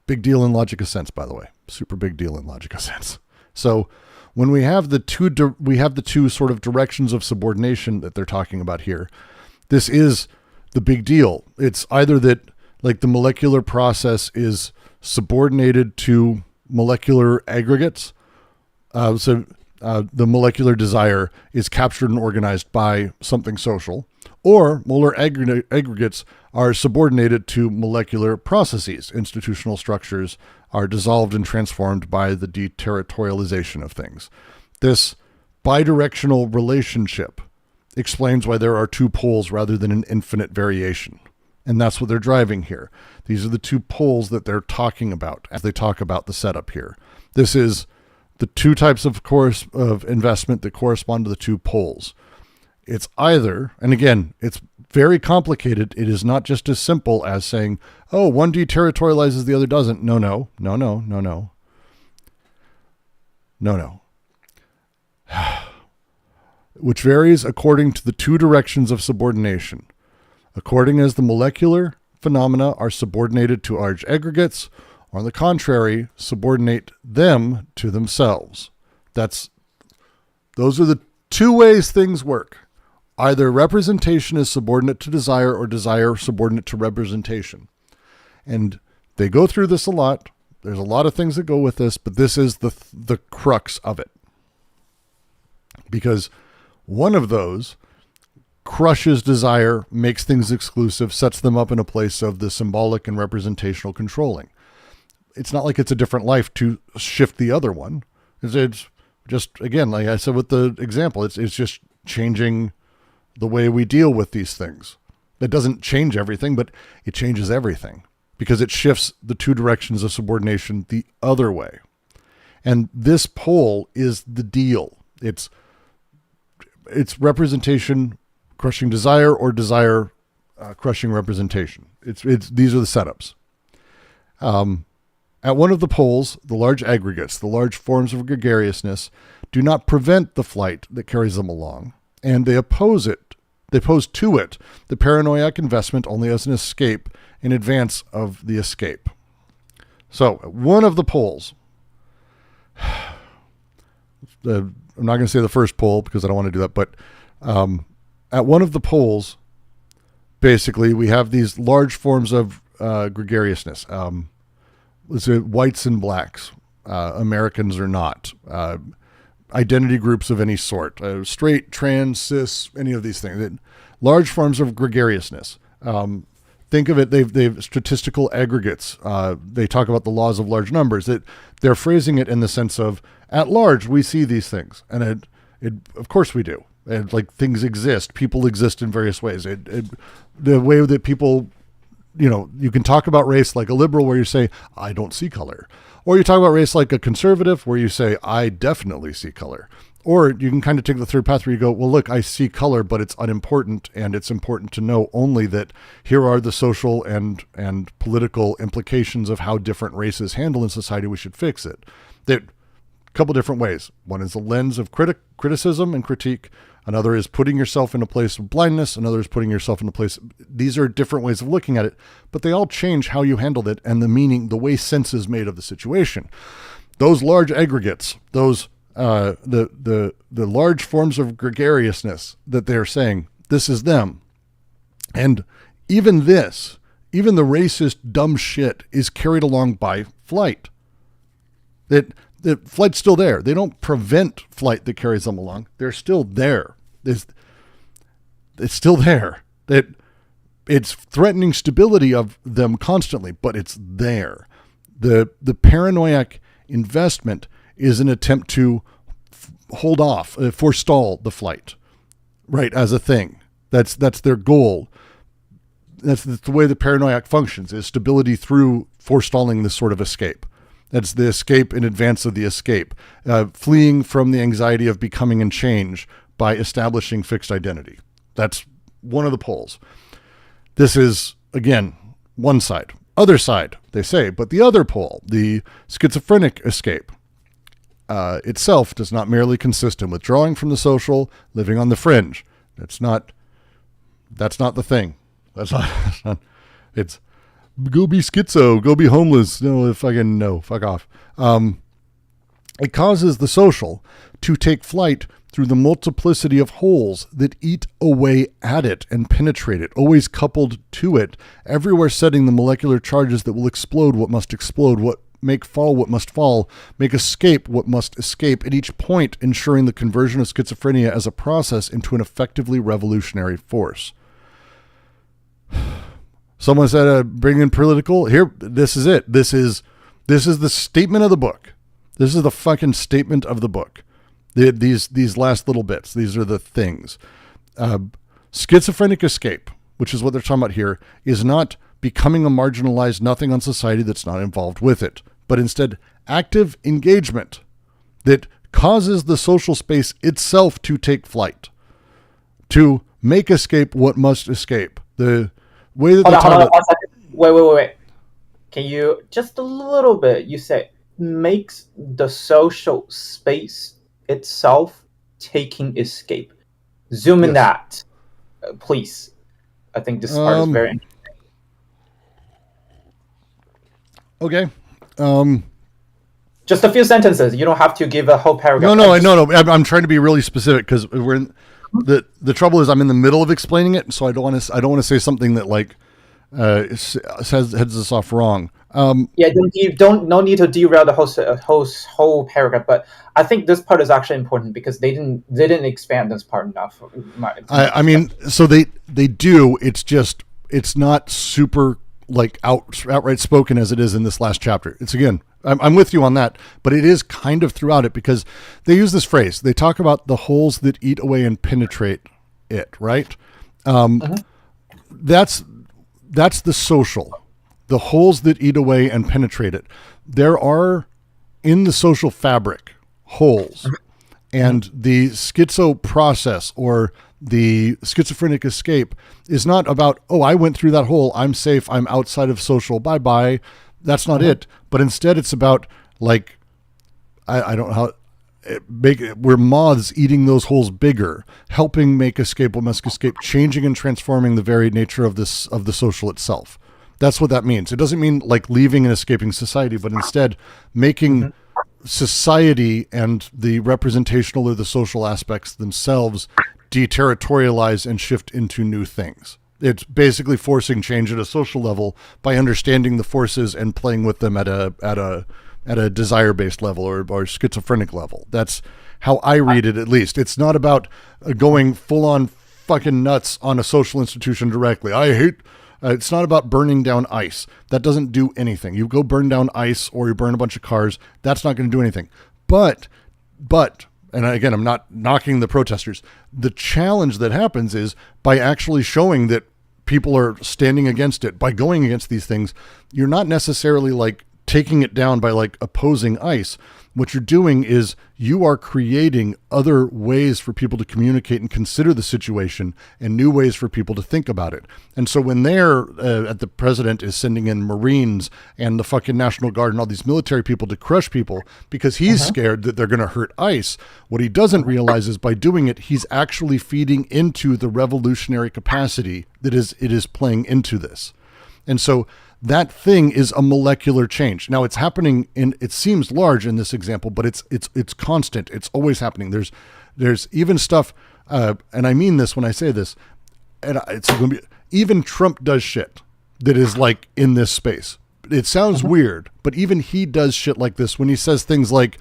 Big deal in logic of sense, by the way. Super big deal in logic of sense. So when we have the two sort of directions of subordination that they're talking about here, this is the big deal. It's either that like the molecular process is subordinated to molecular aggregates. The molecular desire is captured and organized by something social, or molar aggregates are subordinated to molecular processes. Institutional structures are dissolved and transformed by the deterritorialization of things. This bidirectional relationship explains why there are two poles rather than an infinite variation. And that's what they're driving here. These are the two poles that they're talking about as they talk about the setup here. This is the two types of investment that correspond to the two poles. It's either, and again, it's very complicated. It is not just as simple as saying, oh, one deterritorializes, the other doesn't. No. Which varies according to the two directions of subordination. According as the molecular phenomena are subordinated to large aggregates, or on the contrary, subordinate them to themselves. Those are the two ways things work. Either representation is subordinate to desire or desire subordinate to representation. And they go through this a lot. There's a lot of things that go with this, but this is the crux of it. Because one of those crushes desire, makes things exclusive, sets them up in a place of the symbolic and representational controlling. It's not like it's a different life to shift the other one. It's just, again, like I said with the example, it's just changing the way we deal with these things. It doesn't change everything, but it changes everything because it shifts the two directions of subordination the other way. And this pole is the deal. It's representation crushing desire or desire crushing representation. These are the setups. At one of the poles, the large aggregates, the large forms of gregariousness, do not prevent the flight that carries them along, and they oppose it. They pose to it the paranoiac investment only as an escape in advance of the escape. So, one of the poles, I'm not going to say the first pole because I don't want to do that, but at one of the poles, basically, we have these large forms of gregariousness. Let's say whites and blacks, Americans or not, identity groups of any sort, straight, trans, cis, any of these things. Large forms of gregariousness. Think of it, they've statistical aggregates. They talk about the laws of large numbers. They're phrasing it in the sense of, at large, we see these things. And of course we do. And like things exist. People exist in various ways. The way that people, you can talk about race like a liberal where you say, I don't see color. Or you talk about race like a conservative where you say, I definitely see color. Or you can kind of take the third path where you go, well, look, I see color, but it's unimportant. And it's important to know only that here are the social and political implications of how different races handle in society. We should fix it. A couple different ways. One is a lens of criticism and critique. Another is putting yourself in a place of blindness. Another is putting yourself in a place. These are different ways of looking at it, but they all change how you handled it and the meaning, the way sense is made of the situation. Those large aggregates, those the large forms of gregariousness that they're saying, this is them. And even the racist dumb shit is carried along by flight. The flight's still there. They don't prevent flight that carries them along. They're still there. It's still there. It's threatening stability of them constantly, but it's there. The paranoiac investment is an attempt to hold off, forestall the flight, right, as a thing. That's their goal. That's the way the paranoiac functions, is stability through forestalling this sort of escape. That's the escape in advance of the escape, fleeing from the anxiety of becoming and change by establishing fixed identity. That's one of the poles. This is, again, one side. Other side, they say, but the other pole, the schizophrenic escape, itself does not merely consist in withdrawing from the social, living on the fringe. That's not the thing. That's not it's go be schizo, go be homeless. No, fuck off. It causes the social to take flight through the multiplicity of holes that eat away at it and penetrate it, always coupled to it, everywhere setting the molecular charges that will explode what must explode, what make fall what must fall, make escape what must escape, at each point ensuring the conversion of schizophrenia as a process into an effectively revolutionary force. Someone said, bring in political. Here, this is it. This is the statement of the book. This is the fucking statement of the book. These last little bits, these are the things. Schizophrenic escape, which is what they're talking about here, is not becoming a marginalized nothing on society that's not involved with it, but instead active engagement that causes the social space itself to take flight, to make escape what must escape. The way that Hold on, 1 second. Wait. Can you, just a little bit, you said makes the social space itself taking escape. Zoom in that, please. I think this part is very interesting. Okay. Just a few sentences. You don't have to give a whole paragraph. No. I'm trying to be really specific because we're in the trouble is I'm in the middle of explaining it, so I don't want to say something that like heads us off wrong. No need to derail the whole paragraph, but I think this part is actually important because they didn't expand this part enough. I mean, so they do. It's not super like outright spoken as it is in this last chapter. It's again, I'm with you on that, but it is kind of throughout it because they use this phrase. They talk about the holes that eat away and penetrate it, right? That's the social. The holes that eat away and penetrate it. There are, in the social fabric, holes. And the schizo process or the schizophrenic escape is not about, oh, I went through that hole, I'm safe, I'm outside of social, bye-bye. That's not it. But instead it's about, like, I don't know how, we're moths eating those holes bigger, helping make escape what must escape, changing and transforming the very nature of the social itself. That's what that means. It doesn't mean like leaving and escaping society, but instead making society and the representational or the social aspects themselves deterritorialize and shift into new things. It's basically forcing change at a social level by understanding the forces and playing with them at a desire-based level or schizophrenic level. That's how I read it, at least. It's not about going full-on fucking nuts on a social institution directly. It's not about burning down ICE. That doesn't do anything. You go burn down ICE or you burn a bunch of cars. That's not going to do anything. But, and again, I'm not knocking the protesters. The challenge that happens is by actually showing that people are standing against it, by going against these things, you're not necessarily like taking it down by like opposing ICE. What you're doing is you are creating other ways for people to communicate and consider the situation and new ways for people to think about it. And so when the president is sending in Marines and the fucking National Guard and all these military people to crush people because he's scared that they're going to hurt ICE, what he doesn't realize is by doing it, he's actually feeding into the revolutionary capacity that it is playing into this. And so that thing is a molecular change. Now it's happening it seems large in this example, but it's constant. It's always happening. There's even stuff, and I mean this when I say this, and it's going to be, even Trump does shit that is like in this space. It sounds weird, but even he does shit like this when he says things like,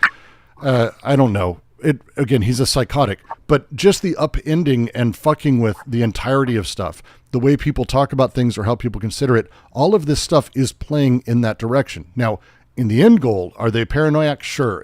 I don't know. Again, he's a psychotic, but just the upending and fucking with the entirety of stuff, the way people talk about things or how people consider it, all of this stuff is playing in that direction. Now, in the end goal, are they paranoiac? Sure.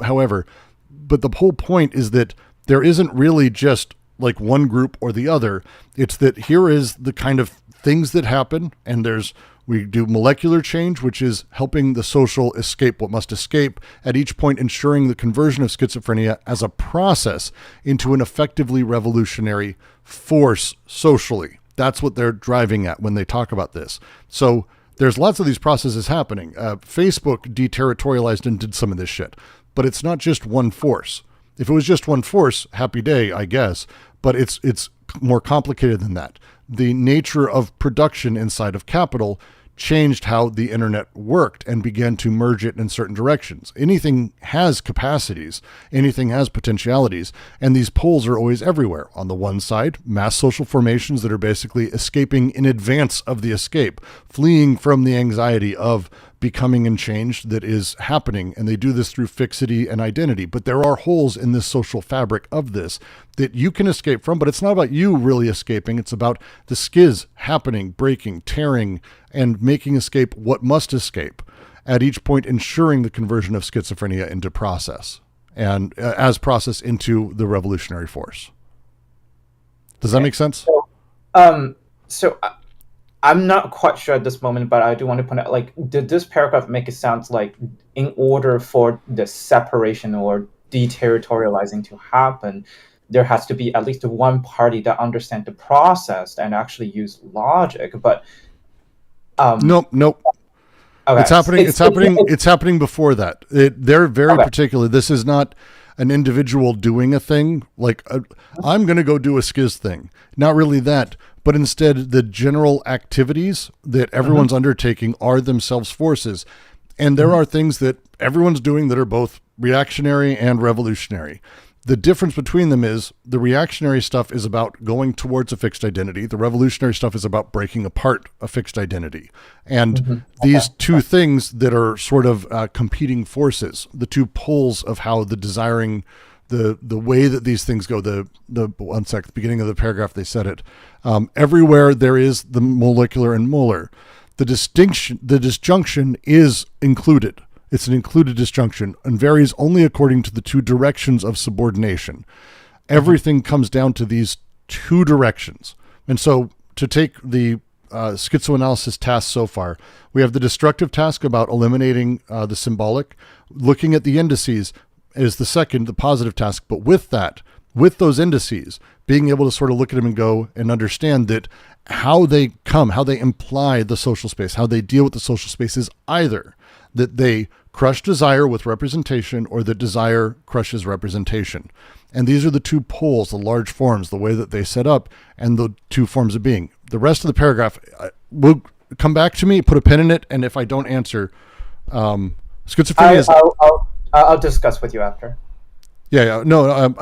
However, but the whole point is that there isn't really just like one group or the other. It's that here is the kind of things that happen, and we do molecular change, which is helping the social escape what must escape, at each point ensuring the conversion of schizophrenia as a process into an effectively revolutionary force socially. That's what they're driving at when they talk about this. So there's lots of these processes happening. Facebook deterritorialized and did some of this shit. but it's not just one force. If it was just one force, happy day, I guess, but it's more complicated than that. The nature of production inside of capital changed how the internet worked and began to merge it in certain directions. Anything has capacities, anything has potentialities, and these poles are always everywhere. On the one side, mass social formations that are basically escaping in advance of the escape, fleeing from the anxiety of becoming and change that is happening, and they do this through fixity and identity. But there are holes in this social fabric of this that you can escape from, but it's not about you really escaping. It's about the schiz happening, breaking, tearing, and making escape what must escape, at each point ensuring the conversion of schizophrenia into process, and as process into the revolutionary force. Does that make sense? So I'm not quite sure at this moment, but I do want to point out, like, did this paragraph make it sound like in order for the separation or deterritorializing to happen, there has to be at least one party that understands the process and actually use logic? But nope. Okay. It's happening before that. They're very particular. This is not an individual doing a thing like I'm going to go do a schiz thing. Not really that, but instead the general activities that everyone's undertaking are themselves forces. And there are things that everyone's doing that are both reactionary and revolutionary. The difference between them is the reactionary stuff is about going towards a fixed identity. The revolutionary stuff is about breaking apart a fixed identity. And these two things that are sort of competing forces, the two poles of how the desiring, the way that these things go, the beginning of the paragraph, they said it. Everywhere there is the molecular and molar. The disjunction is included. It's an included disjunction and varies only according to the two directions of subordination. Everything comes down to these two directions. And so to take the schizoanalysis task so far, we have the destructive task about eliminating the symbolic. Looking at the indices is the second, the positive task. But with that, with those indices, being able to sort of look at them and go and understand that how they come, how they imply the social space, how they deal with the social space is either that they crush desire with representation or that desire crushes representation. And these are the two poles, the large forms, the way that they set up, and the two forms of being. The rest of the paragraph will come back to me, put a pin in it, and if I don't answer, schizophrenia is... I'll discuss with you after. Yeah. No,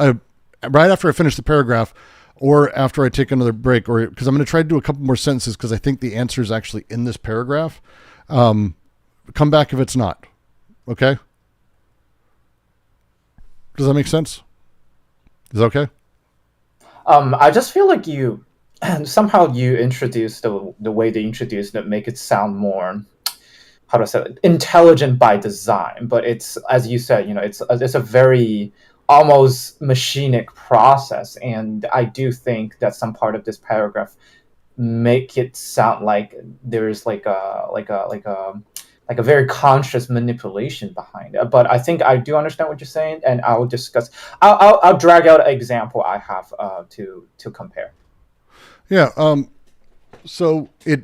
right after I finish the paragraph, or after I take another break, or because I'm going to try to do a couple more sentences because I think the answer is actually in this paragraph. Come back if it's not. Okay? Does that make sense? Is that okay? I just feel like you somehow you introduced the way they introduced it, make it sound more, how to say it, intelligent by design. But it's, as you said, it's a very almost machinic process, and I do think that some part of this paragraph make it sound like there's like a very conscious manipulation behind it. But I think I do understand what you're saying, and I'll discuss. I'll drag out an example I have to compare. Yeah. So it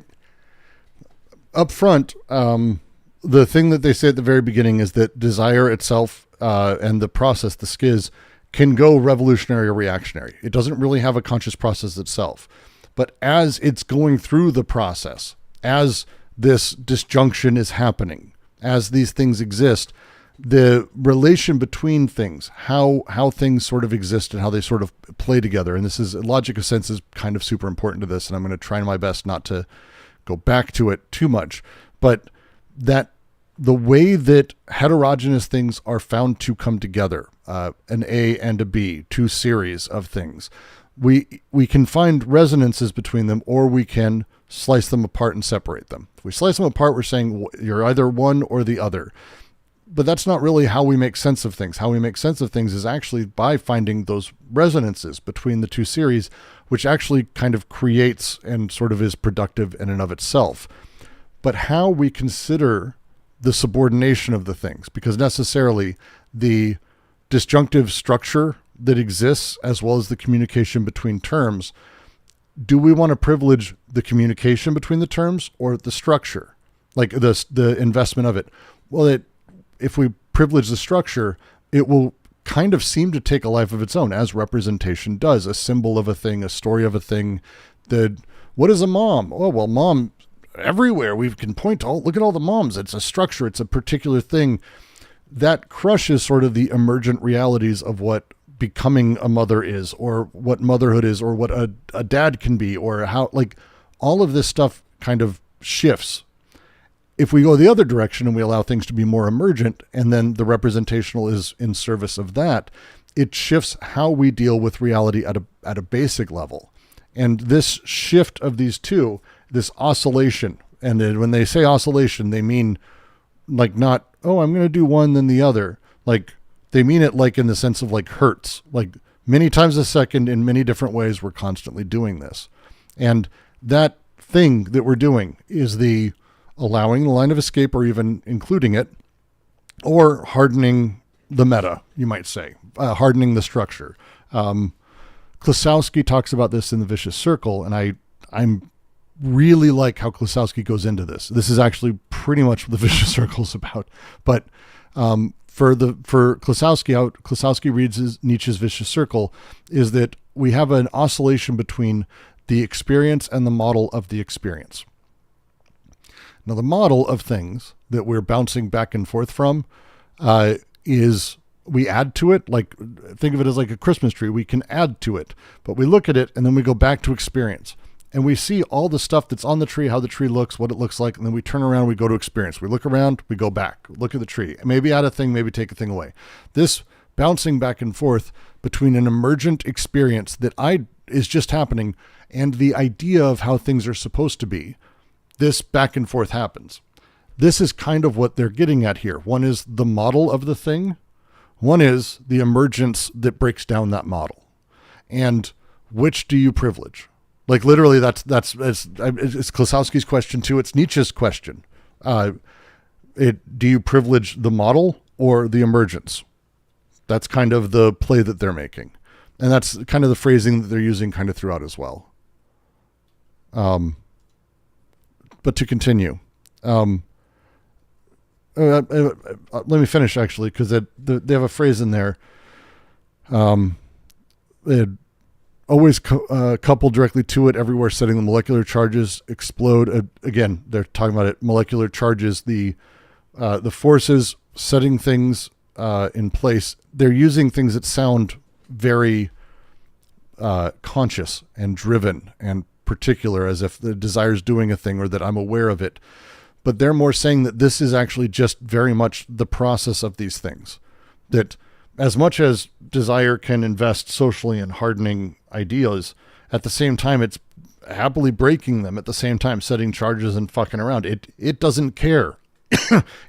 up front, the thing that they say at the very beginning is that desire itself and the process, the schiz, can go revolutionary or reactionary. It doesn't really have a conscious process itself, but as it's going through the process, as this disjunction is happening, as these things exist, the relation between things, how things sort of exist and how they sort of play together. And this is, logic of sense is kind of super important to this, and I'm going to try my best not to go back to it too much, but that the way that heterogeneous things are found to come together, an A and a B, two series of things, we can find resonances between them, or we can slice them apart and separate them. If we slice them apart, we're saying you're either one or the other. But that's not really how we make sense of things. How we make sense of things is actually by finding those resonances between the two series, which actually kind of creates and sort of is productive in and of itself. But how we consider the subordination of the things, because necessarily the disjunctive structure that exists, as well as the communication between terms, do we want to privilege the communication between the terms or the structure, like the investment of it? Well, if we privilege the structure, it will kind of seem to take a life of its own, as representation does. A symbol of a thing, a story of a thing. What is a mom? Oh, well, mom, everywhere we can point to, look at all the moms. It's a structure. It's a particular thing. That crushes sort of the emergent realities of what becoming a mother is, or what motherhood is, or what a dad can be, or how, like, all of this stuff kind of shifts. If we go the other direction and we allow things to be more emergent, and then the representational is in service of that, it shifts how we deal with reality at a basic level. And this shift of these two, this oscillation, and then when they say oscillation, they mean like not, oh, I'm going to do one, then the other. Like, they mean it like in the sense of like hertz, like many times a second in many different ways. We're constantly doing this. And that thing that we're doing is the allowing the line of escape, or even including it, or hardening the meta, you might say, hardening the structure. Klosowski talks about this in The Vicious Circle, and I'm really like how Klosowski goes into this. This is actually pretty much what The Vicious Circle is about. But for Klosowski, how Klosowski reads Nietzsche's Vicious Circle is that we have an oscillation between the experience and the model of the experience. Now, the model of things that we're bouncing back and forth from is we add to it. Like, think of it as like a Christmas tree. We can add to it, but we look at it and then we go back to experience. And we see all the stuff that's on the tree, how the tree looks, what it looks like, and then we turn around, we go to experience. We look around, we go back, look at the tree, maybe add a thing, maybe take a thing away. This bouncing back and forth between an emergent experience that is just happening and the idea of how things are supposed to be, this back and forth happens. This is kind of what they're getting at here. One is the model of the thing. One is the emergence that breaks down that model. And which do you privilege? Like, literally, it's Klosowski's question too. It's Nietzsche's question. Do you privilege the model or the emergence? That's kind of the play that they're making. And that's kind of the phrasing that they're using kind of throughout as well. But to continue, let me finish actually, because they have a phrase in there. It always coupled directly to it everywhere, setting the molecular charges explode. Again, they're talking about it. Molecular charges, the forces setting things in place. They're using things that sound very conscious and driven and particular, as if the desire is doing a thing or that I'm aware of it. But they're more saying that this is actually just very much the process of these things. That as much as desire can invest socially in hardening ideas, at the same time, it's happily breaking them, at the same time, setting charges and fucking around. It doesn't care.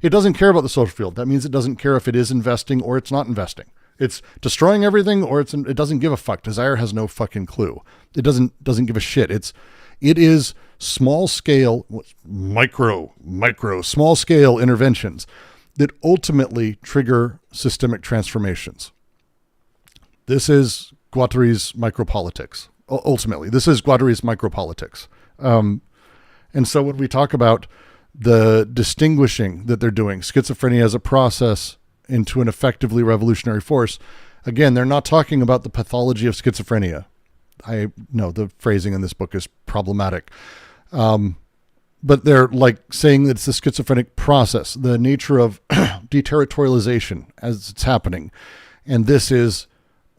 It doesn't care about the social field. That means it doesn't care if it is investing or it's not investing. It's destroying everything, or it doesn't give a fuck. Desire has no fucking clue. It doesn't give a shit. It is small scale, small scale interventions that ultimately trigger systemic transformations. This is Guattari's micropolitics. Ultimately, this is Guattari's micropolitics. And so when we talk about the distinguishing that they're doing, schizophrenia as a process into an effectively revolutionary force, again, they're not talking about the pathology of schizophrenia. I know the phrasing in this book is problematic. But they're like saying that it's the schizophrenic process, the nature of deterritorialization as it's happening. And this is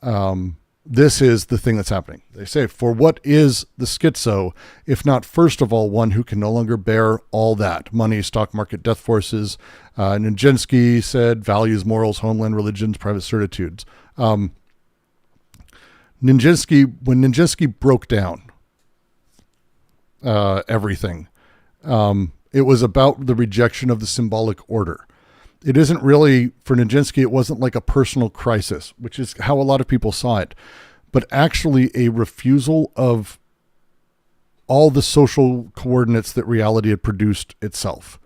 the thing that's happening. They say, for what is the schizo, if not first of all, one who can no longer bear all that? Money, stock market, death forces. Nijinsky said values, morals, homeland, religions, private certitudes. When Nijinsky broke down everything, it was about the rejection of the symbolic order. It isn't really, for Nijinsky, it wasn't like a personal crisis, which is how a lot of people saw it, but actually a refusal of all the social coordinates that reality had produced itself,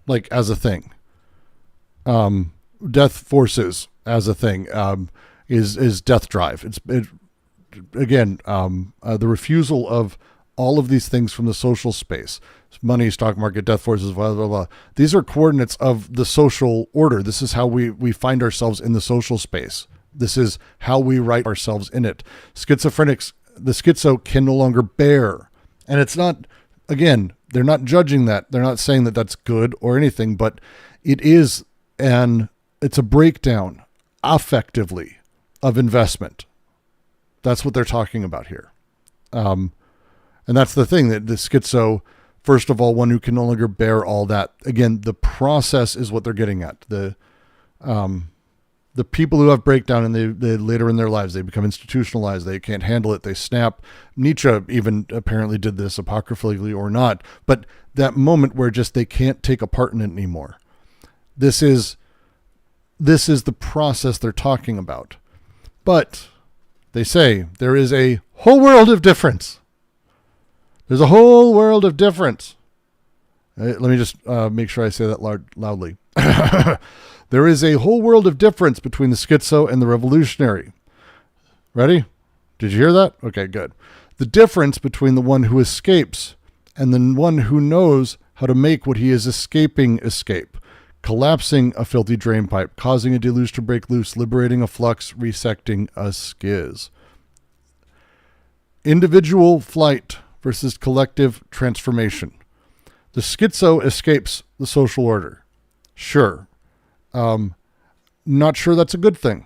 like as a thing. Death forces as a thing is death drive. The refusal of all of these things from the social space. Money, stock market, death forces, blah, blah, blah. These are coordinates of the social order. This is how we find ourselves in the social space. This is how we write ourselves in it. Schizophrenics, the schizo can no longer bear. And it's not, again, they're not judging that. They're not saying that that's good or anything, but it's a breakdown affectively of investment. That's what they're talking about here. And that's the thing, that the schizo, first of all, one who can no longer bear all that. Again, the process is what they're getting at. The people who have breakdown and they later in their lives, they become institutionalized. They can't handle it. They snap. Nietzsche even apparently did this, apocryphally or not. But that moment where just they can't take a part in it anymore. This is the process they're talking about. But they say there is a whole world of difference. There's a whole world of difference. Let me just make sure I say that loudly. There is a whole world of difference between the schizo and the revolutionary. Ready? Did you hear that? Okay, good. The difference between the one who escapes and the one who knows how to make what he is escaping escape. Collapsing a filthy drain pipe, causing a deluge to break loose, liberating a flux, resecting a schiz. Individual flight versus collective transformation. The schizo escapes the social order. Sure. Not sure that's a good thing.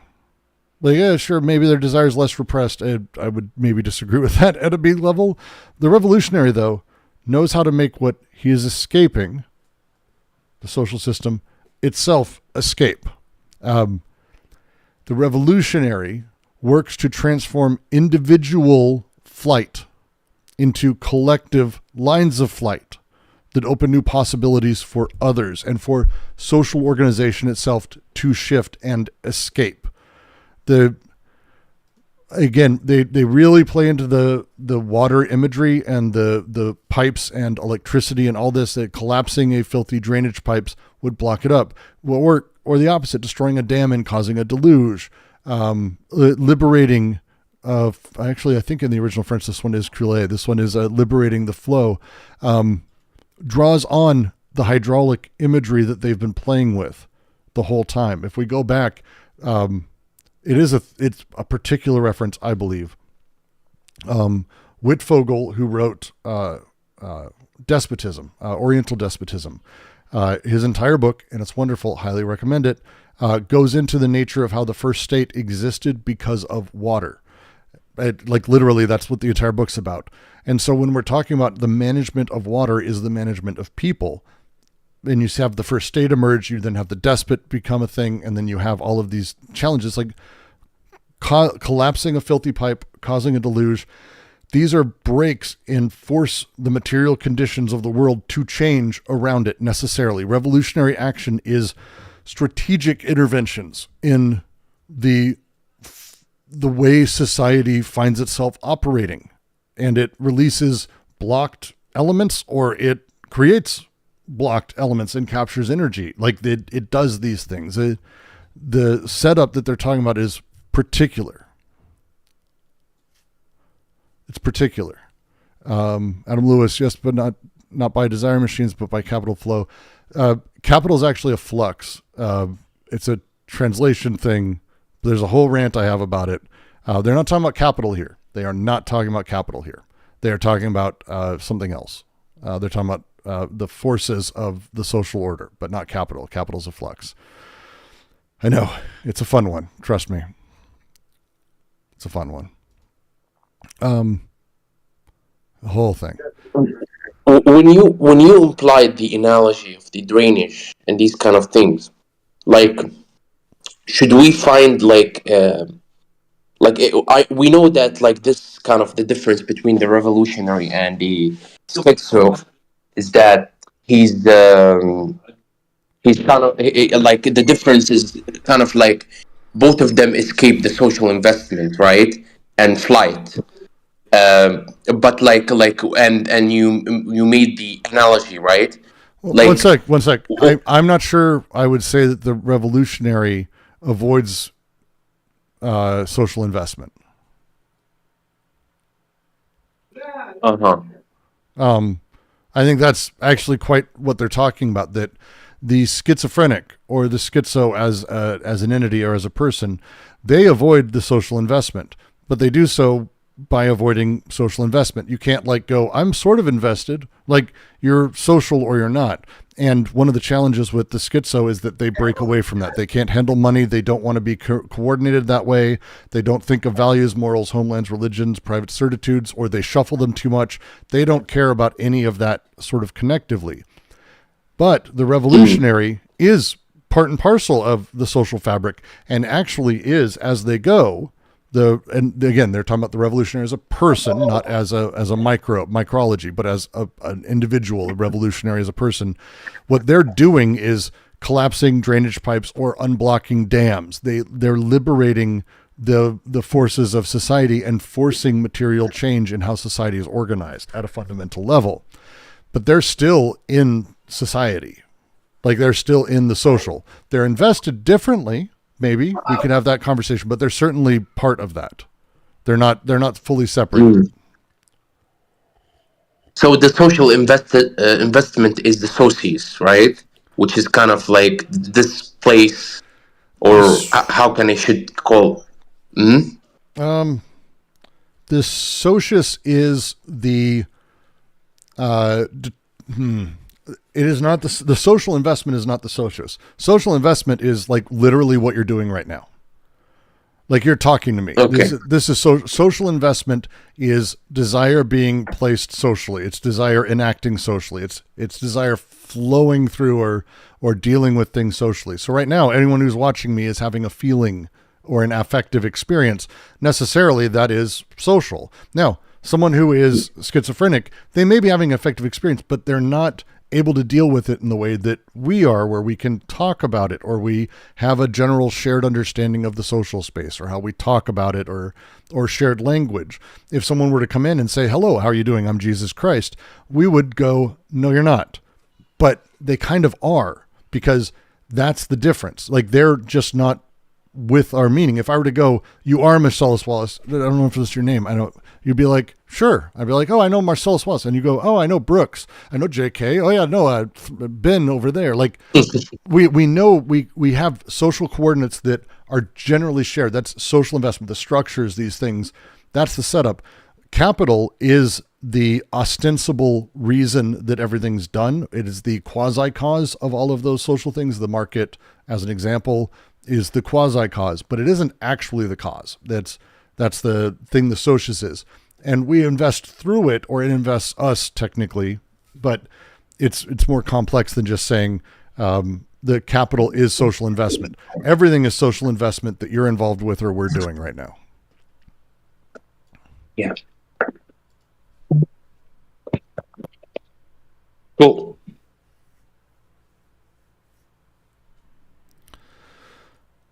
Like, yeah, sure, maybe their desire is less repressed. I would maybe disagree with that at a big level. The revolutionary, though, knows how to make what he is escaping, the social system, itself escape. The revolutionary works to transform individual flight into collective lines of flight that open new possibilities for others and for social organization itself to shift and escape. They really play into the water imagery and the pipes and electricity and all this, that collapsing a filthy drainage pipes would block it up. Or the opposite, destroying a dam and causing a deluge, liberating. Actually, I think in the original French, this one is cruelle. This one is liberating the flow. Draws on the hydraulic imagery that they've been playing with the whole time. If we go back, it's a particular reference, I believe. Wittfogel, who wrote Despotism, Oriental Despotism, his entire book, and it's wonderful, highly recommend it, goes into the nature of how the first state existed because of water. Literally, that's what the entire book's about. And so when we're talking about the management of water is the management of people, and you have the first state emerge, you then have the despot become a thing, and then you have all of these challenges like collapsing a filthy pipe, causing a deluge. These are breaks in force the material conditions of the world to change around it necessarily. Revolutionary action is strategic interventions in the way society finds itself operating, and it releases blocked elements or it creates blocked elements and captures energy. Like it does these things. The setup that they're talking about is particular. It's particular. Adam Lewis, yes, but not by desire machines, but by capital flow. Capital is actually a flux. It's a translation thing. There's a whole rant I have about it. They're not talking about capital here. They are not talking about capital here. They are talking about something else. They're talking about the forces of the social order, but not capital. Capital's a flux. I know. It's a fun one. Trust me. It's a fun one. The whole thing. When you implied the analogy of the drainage and these kind of things, like, should we find we know that like this kind of the difference between the revolutionary and the schizo is that he's kind of like the difference is kind of like both of them escape the social investment, right, and flight. But and you made the analogy, right? Well, one sec. I'm not sure I would say that the revolutionary avoids social investment. I think that's actually quite what they're talking about, that the schizophrenic or the schizo as an entity or as a person, they avoid the social investment, but they do so by avoiding social investment. You can't like go, I'm sort of invested, like you're social or you're not. And one of the challenges with the schizo is that they break away from that. They can't handle money. They don't want to be coordinated that way. They don't think of values, morals, homelands, religions, private certitudes, or they shuffle them too much. They don't care about any of that sort of connectively. But the revolutionary is part and parcel of the social fabric, and actually is, as they go, and again, they're talking about the revolutionary as a person, not as a micrology, but as an individual, a revolutionary as a person. What they're doing is collapsing drainage pipes or unblocking dams. They're liberating the forces of society and forcing material change in how society is organized at a fundamental level. But they're still in society. Like they're still in the social. They're invested differently. Maybe we could have that conversation, but they're certainly part of that. They're not fully separated. So the social investment is the socies, right? Which is kind of like this place, or how can I should call? The socius is the it is not the social investment is not the socius. Social investment is like literally what you're doing right now. Like you're talking to me. Okay. This is social investment is desire being placed socially. It's desire enacting socially. It's desire flowing through or dealing with things socially. So right now, anyone who's watching me is having a feeling or an affective experience. Necessarily, that is social. Now, someone who is schizophrenic, they may be having an affective experience, but they're not able to deal with it in the way that we are, where we can talk about it, or we have a general shared understanding of the social space, or how we talk about it, or shared language. If someone were to come in and say, hello, how are you doing? I'm Jesus Christ. We would go, no, you're not. But they kind of are, because that's the difference. Like they're just not with our meaning. If I were to go, you are Marcellus Wallace, I don't know if that's your name. I don't. You'd be like, sure. I'd be like, oh, I know Marcellus Wallace. And you go, oh, I know Brooks. I know JK. Oh yeah, no, Ben over there. Like we know we have social coordinates that are generally shared. That's social investment, the structures, these things. That's the setup. Capital is the ostensible reason that everything's done. It is the quasi-cause of all of those social things. The market, as an example, is the quasi-cause, but it isn't actually the cause. That's the thing the socius is. And we invest through it, or it invests us technically, but it's more complex than just saying the capital is social investment. Everything is social investment that you're involved with or we're doing right now. Yeah. Cool.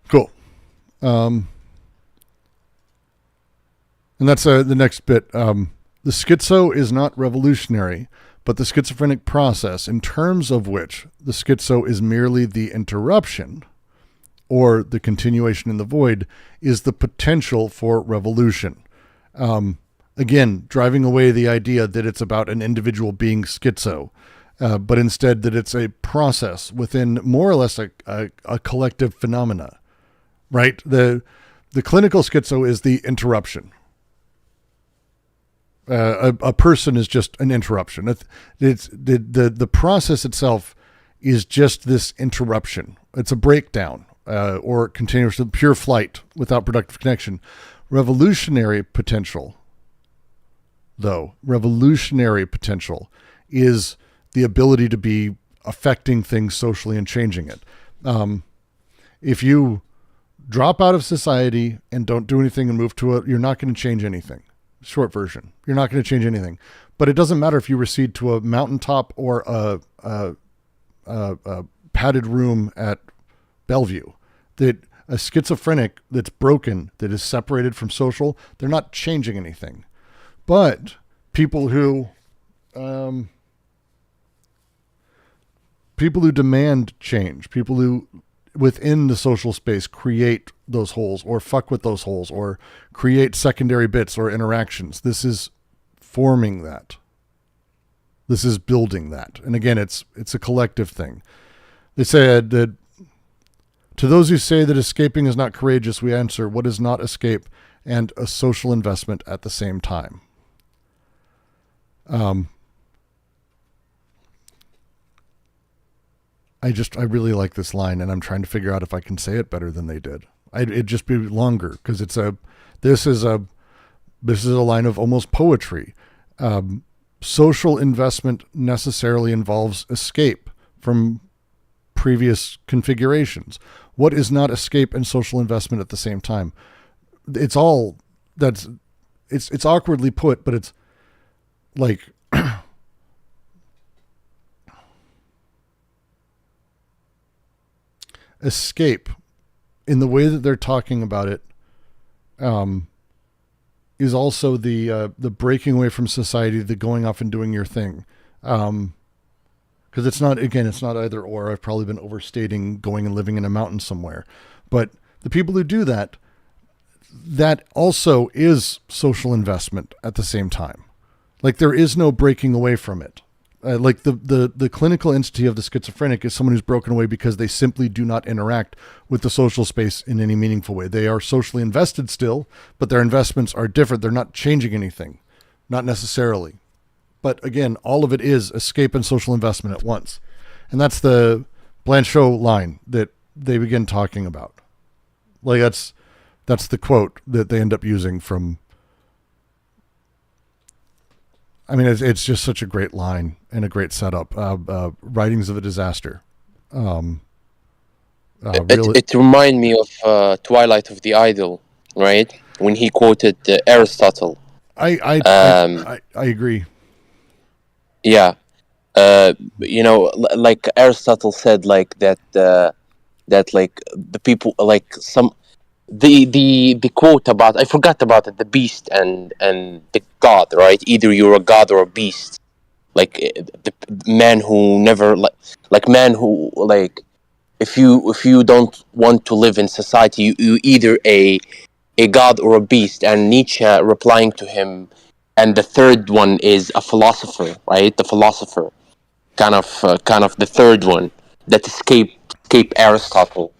Cool. And that's the next bit. The schizo is not revolutionary, but the schizophrenic process, in terms of which the schizo is merely the interruption or the continuation in the void, is the potential for revolution. Again, driving away the idea that it's about an individual being schizo, but instead that it's a process within more or less a collective phenomena, right? The clinical schizo is the interruption. A person is just an interruption. It's the process itself is just this interruption. It's a breakdown or continuous pure flight without productive connection. Revolutionary potential, though, is the ability to be affecting things socially and changing it. If you drop out of society and don't do anything and move to you're not going to change anything. Short version. You're not going to change anything. But it doesn't matter if you recede to a mountaintop or a padded room at Bellevue. That a schizophrenic that's broken, that is separated from social, they're not changing anything. But people who demand change, people who within the social space create those holes or fuck with those holes or create secondary bits or interactions. This is forming that. This is building that. And again, it's a collective thing. They said that to those who say that escaping is not courageous, we answer, what is not escape and a social investment at the same time? I really like this line, and I'm trying to figure out if I can say it better than they did. It'd just be longer, because this is a line of almost poetry. Social investment necessarily involves escape from previous configurations. What is not escape and social investment at the same time? It's awkwardly put, but it's like escape in the way that they're talking about it is also the breaking away from society, the going off and doing your thing. Because it's not either or. I've probably been overstating going and living in a mountain somewhere. But the people who do that also is social investment at the same time. Like, there is no breaking away from it. Like the clinical entity of the schizophrenic is someone who's broken away because they simply do not interact with the social space in any meaningful way. They are socially invested still, but their investments are different. They're not changing anything, not necessarily. But again, all of it is escape and social investment at once. And that's the Blanchot line that they begin talking about. Like, that's the quote that they end up using from. I mean, it's just such a great line and a great setup. Writings of a Disaster. It reminded me of Twilight of the Idol, right? When he quoted Aristotle. I agree. Yeah. Like Aristotle said, like that like the people, like some. The quote about, I forgot about it, the beast and the god, right? Either you're a god or a beast. Like the man who never like man who, like, if you don't want to live in society, you either a god or a beast. And Nietzsche replying to him, and the third one is a philosopher, right? The philosopher, kind of the third one that escape Aristotle.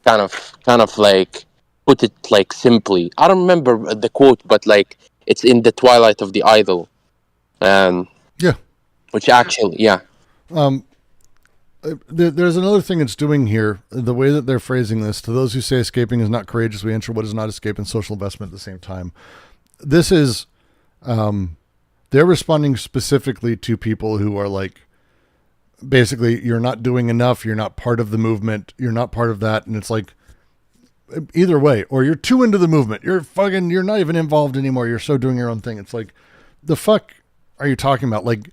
Kind of like put it like simply. I don't remember the quote, but like it's in the Twilight of the Idol. Yeah. Which actually, yeah. There's another thing it's doing here. The way that they're phrasing this: to those who say escaping is not courageous, we answer, what is not escape and social investment at the same time. This is, they're responding specifically to people who are like, basically, you're not doing enough, you're not part of the movement, you're not part of that. And it's like, either way, or you're too into the movement, you're not even involved anymore, you're so doing your own thing. It's like, the fuck are you talking about? Like,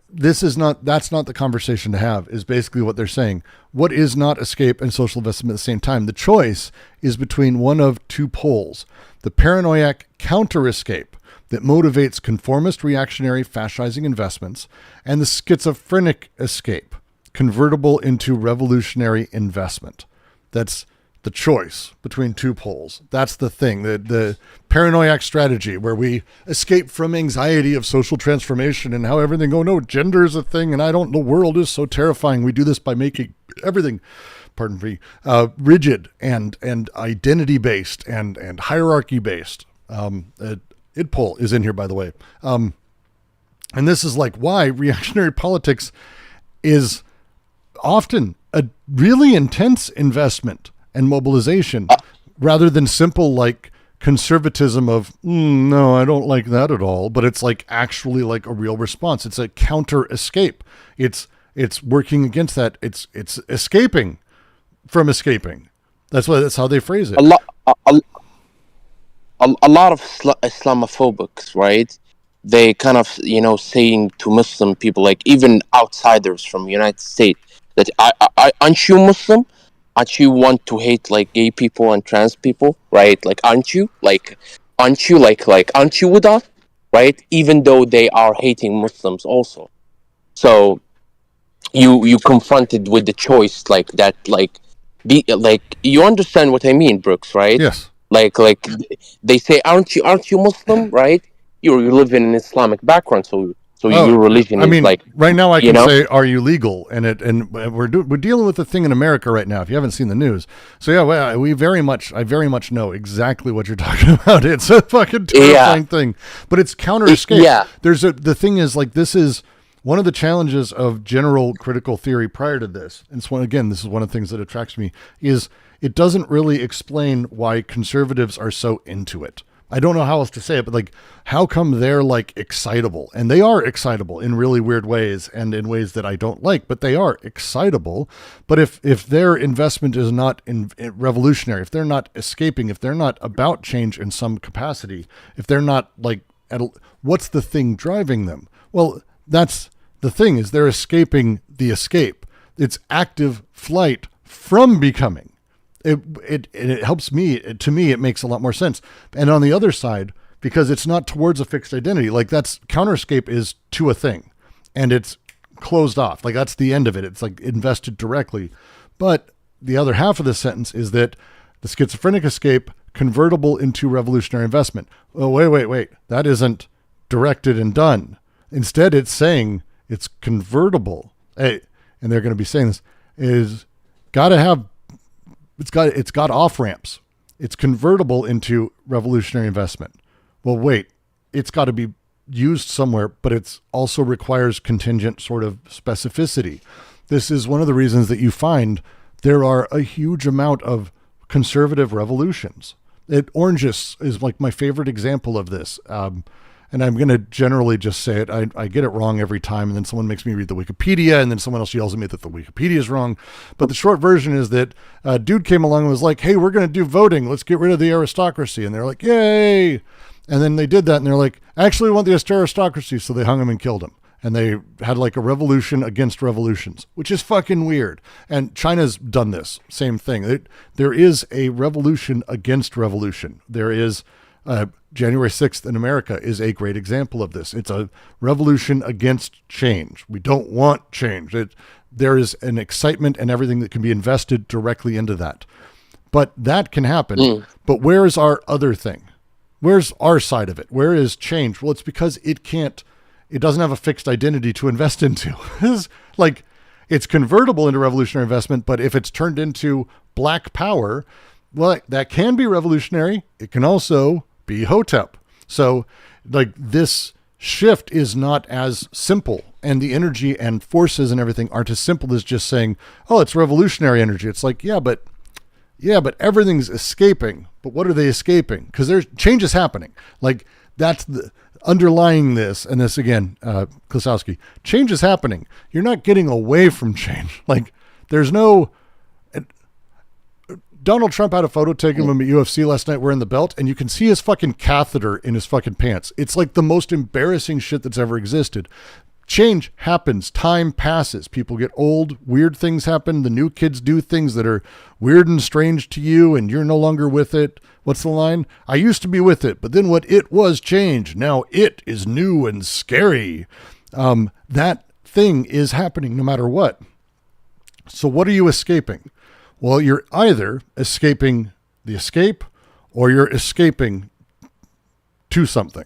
that's not the conversation to have, is basically what they're saying. What is not escape and social investment at the same time? The choice is between one of two poles: the paranoiac counter-escape that motivates conformist reactionary fascising investments, and the schizophrenic escape, convertible into revolutionary investment. That's the choice between two poles. That's the thing, the paranoiac strategy, where we escape from anxiety of social transformation and how everything, oh no, gender is a thing, and the world is so terrifying. We do this by making everything, pardon me, rigid and identity-based and hierarchy-based. Idpol is in here, by the way. And this is like why reactionary politics is often a really intense investment and mobilization, rather than simple like conservatism of no, I don't like that at all. But it's like actually like a real response. It's a counter escape. It's working against that. It's escaping from escaping. That's how they phrase it. A lot of Islamophobics, right? They kind of, saying to Muslim people, like even outsiders from the United States, that aren't you Muslim? Aren't you want to hate like gay people and trans people, right? Like aren't you with us, right? Even though they are hating Muslims also. So you confronted with the choice like that, like you understand what I mean, Brooks, right? Yes. Like they say, aren't you Muslim, right? You live in an Islamic background, so So your religion is like, right now I you can know? say, "Are you legal?" And we're dealing with a thing in America right now. If you haven't seen the news, so yeah, well, I very much know exactly what you're talking about. It's a fucking terrifying thing, but it's counter escape. Yeah. The thing is, like, this is one of the challenges of general critical theory prior to this. And so again, this is one of the things that attracts me, is it doesn't really explain why conservatives are so into it. I don't know how else to say it, but like, how come they're like excitable? And they are excitable in really weird ways and in ways that I don't like, but they are excitable. But if their investment is not in revolutionary, if they're not escaping, if they're not about change in some capacity, if they're not like, what's the thing driving them? Well, that's the thing, is they're escaping the escape. It's active flight from becoming. It helps me. To me, it makes a lot more sense. And on the other side, because it's not towards a fixed identity, like that's counter escape is to a thing, and it's closed off. Like that's the end of it. It's like invested directly. But the other half of the sentence is that the schizophrenic escape convertible into revolutionary investment. Oh, wait. That isn't directed and done. Instead, it's saying it's convertible. Hey, and they're going to be saying this is it's got off ramps. It's convertible into revolutionary investment. Well, wait, it's got to be used somewhere, but it also requires contingent sort of specificity. This is one of the reasons that you find there are a huge amount of conservative revolutions. Oranges is like my favorite example of this. And I'm going to generally just say it. I get it wrong every time, and then someone makes me read the Wikipedia, and then someone else yells at me that the Wikipedia is wrong. But the short version is that a dude came along and was like, hey, we're going to do voting. Let's get rid of the aristocracy. And they're like, yay. And then they did that, and they're like, actually, we want the aristocracy. So they hung him and killed him. And they had like a revolution against revolutions, which is fucking weird. And China's done this. Same thing. There is a revolution against revolution. There is... January 6th in America is a great example of this. It's a revolution against change. We don't want change. There is an excitement and everything that can be invested directly into that. But that can happen. But where is our other thing? Where's our side of it? Where is change? Well, it's because it doesn't have a fixed identity to invest into. Like, it's convertible into revolutionary investment, but if it's turned into black power, well, that can be revolutionary. It can also be Hotep. So like this shift is not as simple, and the energy and forces and everything aren't as simple as just saying, oh, it's revolutionary energy. It's like, yeah, but everything's escaping. But what are they escaping? Because there's change is happening. Like that's the underlying this, and this again, Klosowski, change is happening. You're not getting away from change. Like there's no, Donald Trump had a photo taken of him at UFC last night wearing the belt, and you can see his fucking catheter in his fucking pants. It's like the most embarrassing shit that's ever existed. Change happens. Time passes. People get old. Weird things happen. The new kids do things that are weird and strange to you, and you're no longer with it. What's the line? I used to be with it, but then what it was changed. Now it is new and scary. That thing is happening no matter what. So what are you escaping? Well, you're either escaping the escape or you're escaping to something.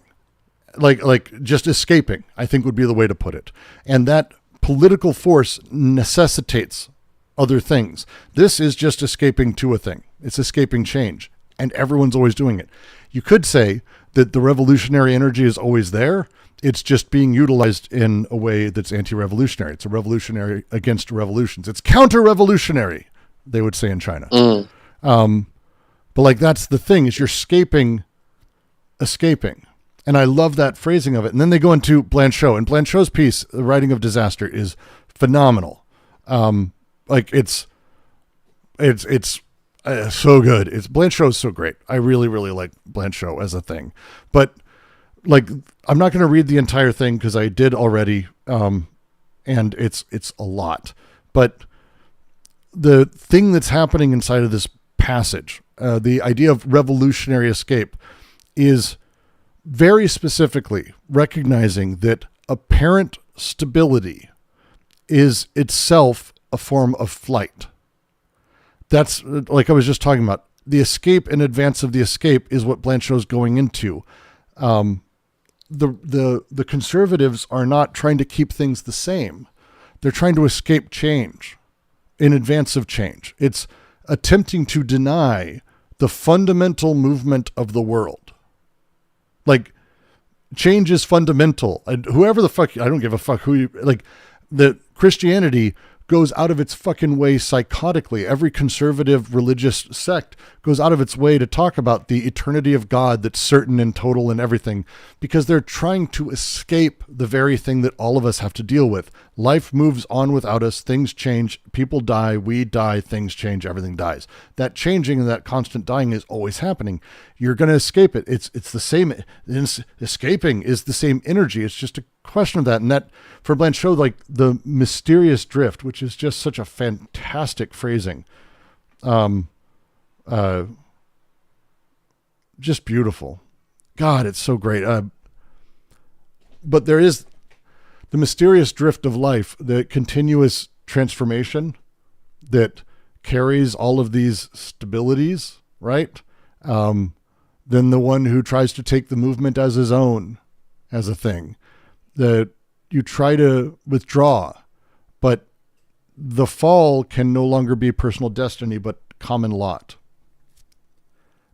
Like just escaping, I think would be the way to put it. And that political force necessitates other things. This is just escaping to a thing. It's escaping change. And everyone's always doing it. You could say that the revolutionary energy is always there. It's just being utilized in a way that's anti-revolutionary. It's a revolutionary against revolutions. It's counter-revolutionary, they would say in China. But like, that's the thing, is you're escaping. And I love that phrasing of it. And then they go into Blanchot, and Blanchot's piece, The Writing of Disaster, is phenomenal. Like it's so good. Blanchot's so great. I really, really like Blanchot as a thing, but like, I'm not going to read the entire thing because I did already. And it's a lot, but the thing that's happening inside of this passage, the idea of revolutionary escape, is very specifically recognizing that apparent stability is itself a form of flight. That's like I was just talking about. The escape in advance of the escape is what Blanchot's going into. the conservatives are not trying to keep things the same. They're trying to escape change in advance of change. It's attempting to deny the fundamental movement of the world. Like, change is fundamental. And whoever the fuck, I don't give a fuck who you, like, the Christianity goes out of its fucking way psychotically. Every conservative religious sect goes out of its way to talk about the eternity of God that's certain and total and everything, because they're trying to escape the very thing that all of us have to deal with. Life moves on without us. Things change. People die. We die. Things change. Everything dies. That changing and that constant dying is always happening. You're going to escape it. It's the same. Escaping is the same energy. It's just a question of that. And that, for Blanchot, like the mysterious drift, which is just such a fantastic phrasing. Just beautiful. God, it's so great. But there is the mysterious drift of life, the continuous transformation that carries all of these stabilities, right? Then the one who tries to take the movement as his own, as a thing, that you try to withdraw, but the fall can no longer be personal destiny, but common lot.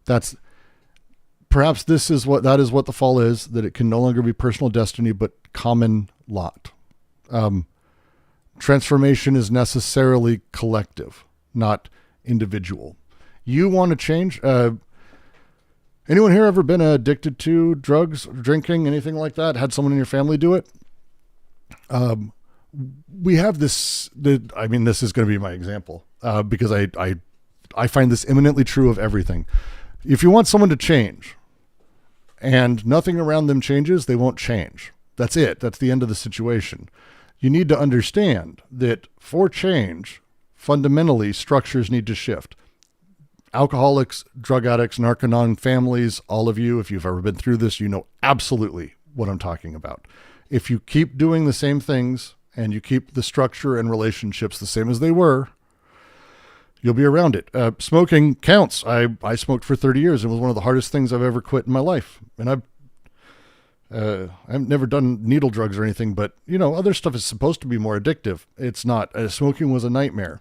That's perhaps that is what the fall is, that it can no longer be personal destiny, but common lot. Transformation is necessarily collective, not individual. You want to change. Anyone here ever been addicted to drugs, drinking, anything like that? Had someone in your family do it? We have this, this is going to be my example, because I find this eminently true of everything. If you want someone to change and nothing around them changes, they won't change. That's it. That's the end of the situation. You need to understand that for change, fundamentally, structures need to shift. Alcoholics, drug addicts, narconon families, all of you, if you've ever been through this, you know absolutely what I'm talking about. If you keep doing the same things and you keep the structure and relationships the same as they were, you'll be around it. Smoking counts. I smoked for 30 years. It was one of the hardest things I've ever quit in my life. And I've never done needle drugs or anything, but other stuff is supposed to be more addictive. It's not. Smoking was a nightmare.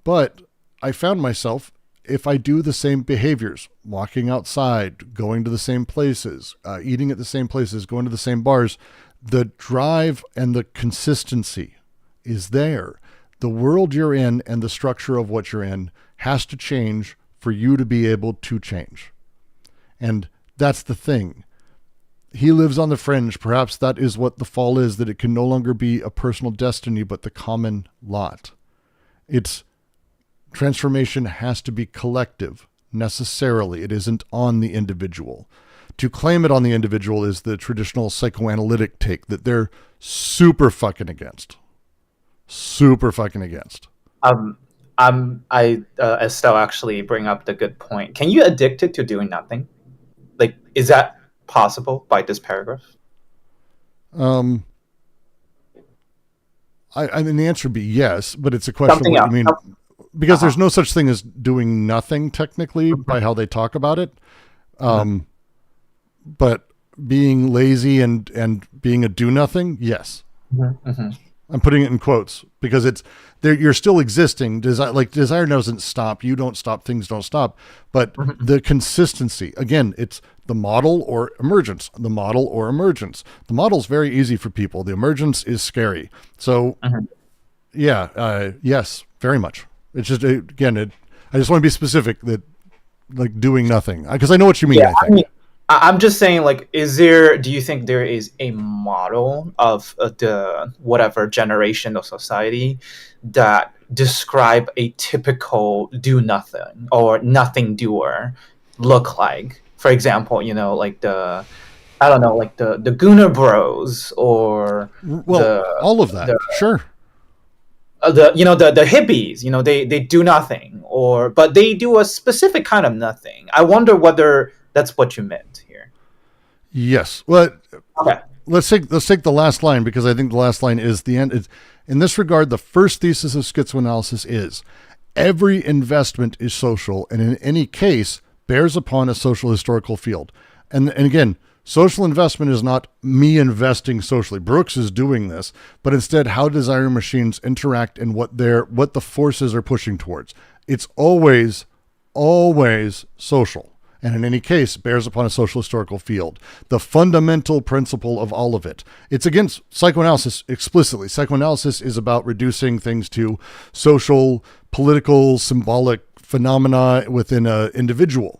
But I found myself, if I do the same behaviors, walking outside, going to the same places, eating at the same places, going to the same bars, the drive and the consistency is there. The world you're in and the structure of what you're in has to change for you to be able to change. And that's the thing. He lives on the fringe. Perhaps that is what the fall is, that it can no longer be a personal destiny, but the common lot. Transformation has to be collective, necessarily. It isn't on the individual. To claim it on the individual is the traditional psychoanalytic take that they're super fucking against. Super fucking against. Estelle actually bring up the good point. Can you addicted to doing nothing? Like, is that possible by this paragraph? I mean, the answer would be yes, but it's a question of what you mean. Because there's no such thing as doing nothing technically by how they talk about it. But being lazy and being a do nothing, yes. I'm putting it in quotes because it's there. You're still existing. Desire doesn't stop. You don't stop. Things don't stop. But the consistency, again, it's the model or emergence. The model or emergence. The model is very easy for people. The emergence is scary. So, yes, very much. It's just I just want to be specific that like doing nothing because I know what you mean. I think. I'm just saying, like, do you think there is a model of the whatever generation of society that describe a typical do nothing or nothing doer look like? For example, like the Gooner Bros or all of that. Sure. The hippies, they do nothing but they do a specific kind of nothing. I wonder whether that's what you meant here. Yes. Well, okay. Let's take the last line because I think the last line is the end. In this regard, the first thesis of schizoanalysis is every investment is social and in any case bears upon a social historical field. And again, Social investment is not me investing socially. Brooks is doing this, but instead how desire machines interact and what the forces are pushing towards. It's always social. And in any case, bears upon a social historical field. The fundamental principle of all of it. It's against psychoanalysis explicitly. Psychoanalysis is about reducing things to social, political, symbolic phenomena within an individual.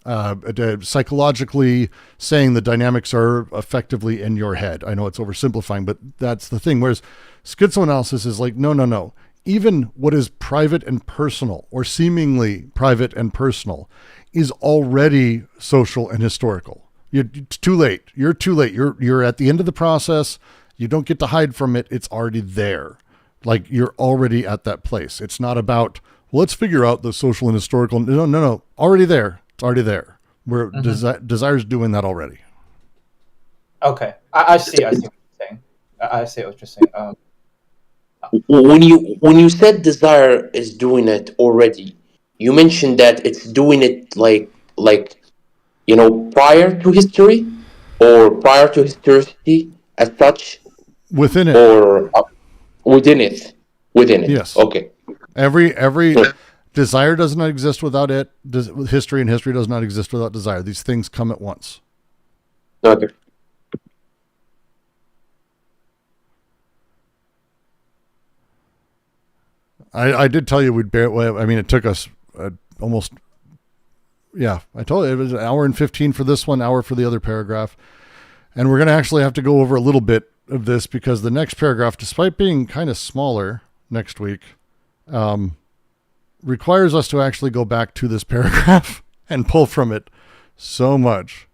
Psychologically saying the dynamics are effectively in your head. I know it's oversimplifying, but that's the thing. Whereas schizoanalysis is like, no. Even what is private and personal, or seemingly private and personal, is already social and historical. It's too late. You're too late. You're at the end of the process. You don't get to hide from it. It's already there. Like, you're already at that place. It's not about, well, let's figure out the social and historical. No. Already there. It's already there. Where Desire's doing that already. Okay. I see what you're saying. I see what you're saying. When you said Desire is doing it already, you mentioned that it's doing it like prior to history, or prior to historicity as such. Within it, or within it. Yes. Okay. Every desire does not exist without it. History, and history does not exist without desire. These things come at once. Okay. I did tell you it took us almost, I told you it was an hour and 15 for this one, hour for the other paragraph. And we're going to actually have to go over a little bit of this because the next paragraph, despite being kind of smaller next week, requires us to actually go back to this paragraph and pull from it so much.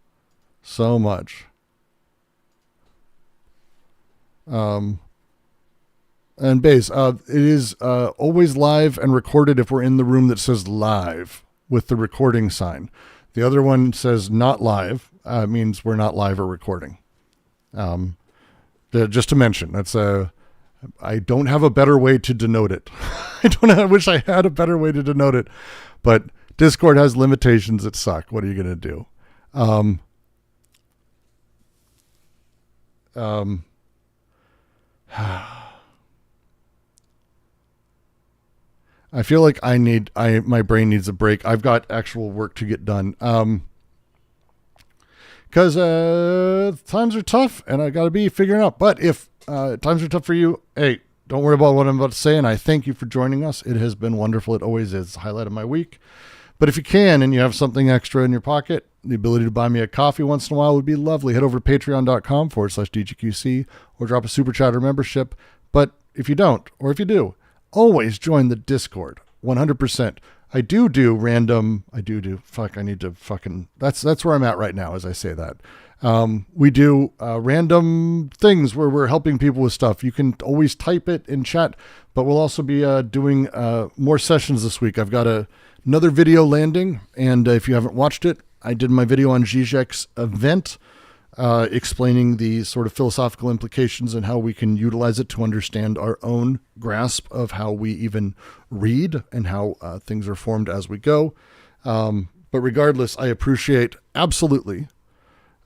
And Baze, it is always live and recorded if we're in the room that says live with the recording sign. The other one says not live, means we're not live or recording. Just to mention, I don't have a better way to denote it. I wish I had a better way to denote it, but Discord has limitations that suck. What are you going to do? I feel like my brain needs a break. I've got actual work to get done. Because times are tough and I got to be figuring out. But if times are tough for you, hey, don't worry about what I'm about to say. And I thank you for joining us. It has been wonderful. It always is. Highlight of my week. But if you can and you have something extra in your pocket, the ability to buy me a coffee once in a while would be lovely. Head over to patreon.com/DGQC or drop a super chat or membership. But if you don't, or if you do, always join the Discord. 100%. I do random. I need to fucking. That's where I'm at right now as I say that. We do random things where we're helping people with stuff. You can always type it in chat, but we'll also be doing more sessions this week. I've got another video landing, and if you haven't watched it, I did my video on Zizek's event, explaining the sort of philosophical implications and how we can utilize it to understand our own grasp of how we even read and how things are formed as we go. But regardless, I appreciate absolutely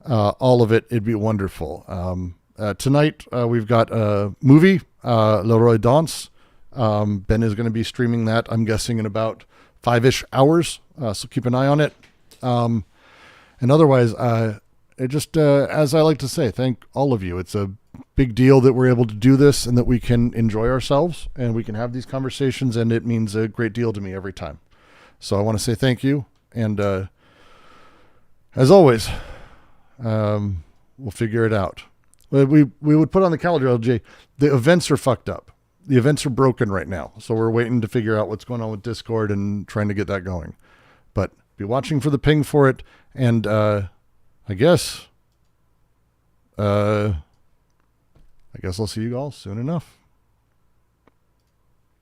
all of it. It'd be wonderful. Tonight, we've got a movie, Le Roi Danse. Ben is going to be streaming that, I'm guessing, in about 5-ish hours. So keep an eye on it. And otherwise, it just, as I like to say, thank all of you. It's a big deal that we're able to do this and that we can enjoy ourselves and we can have these conversations, and it means a great deal to me every time. So I want to say thank you. And as always, we'll figure it out. We would put on the calendar, LJ, the events are fucked up. The events are broken right now. So we're waiting to figure out what's going on with Discord and trying to get that going. But be watching for the ping for it. And I guess I'll see you all soon enough.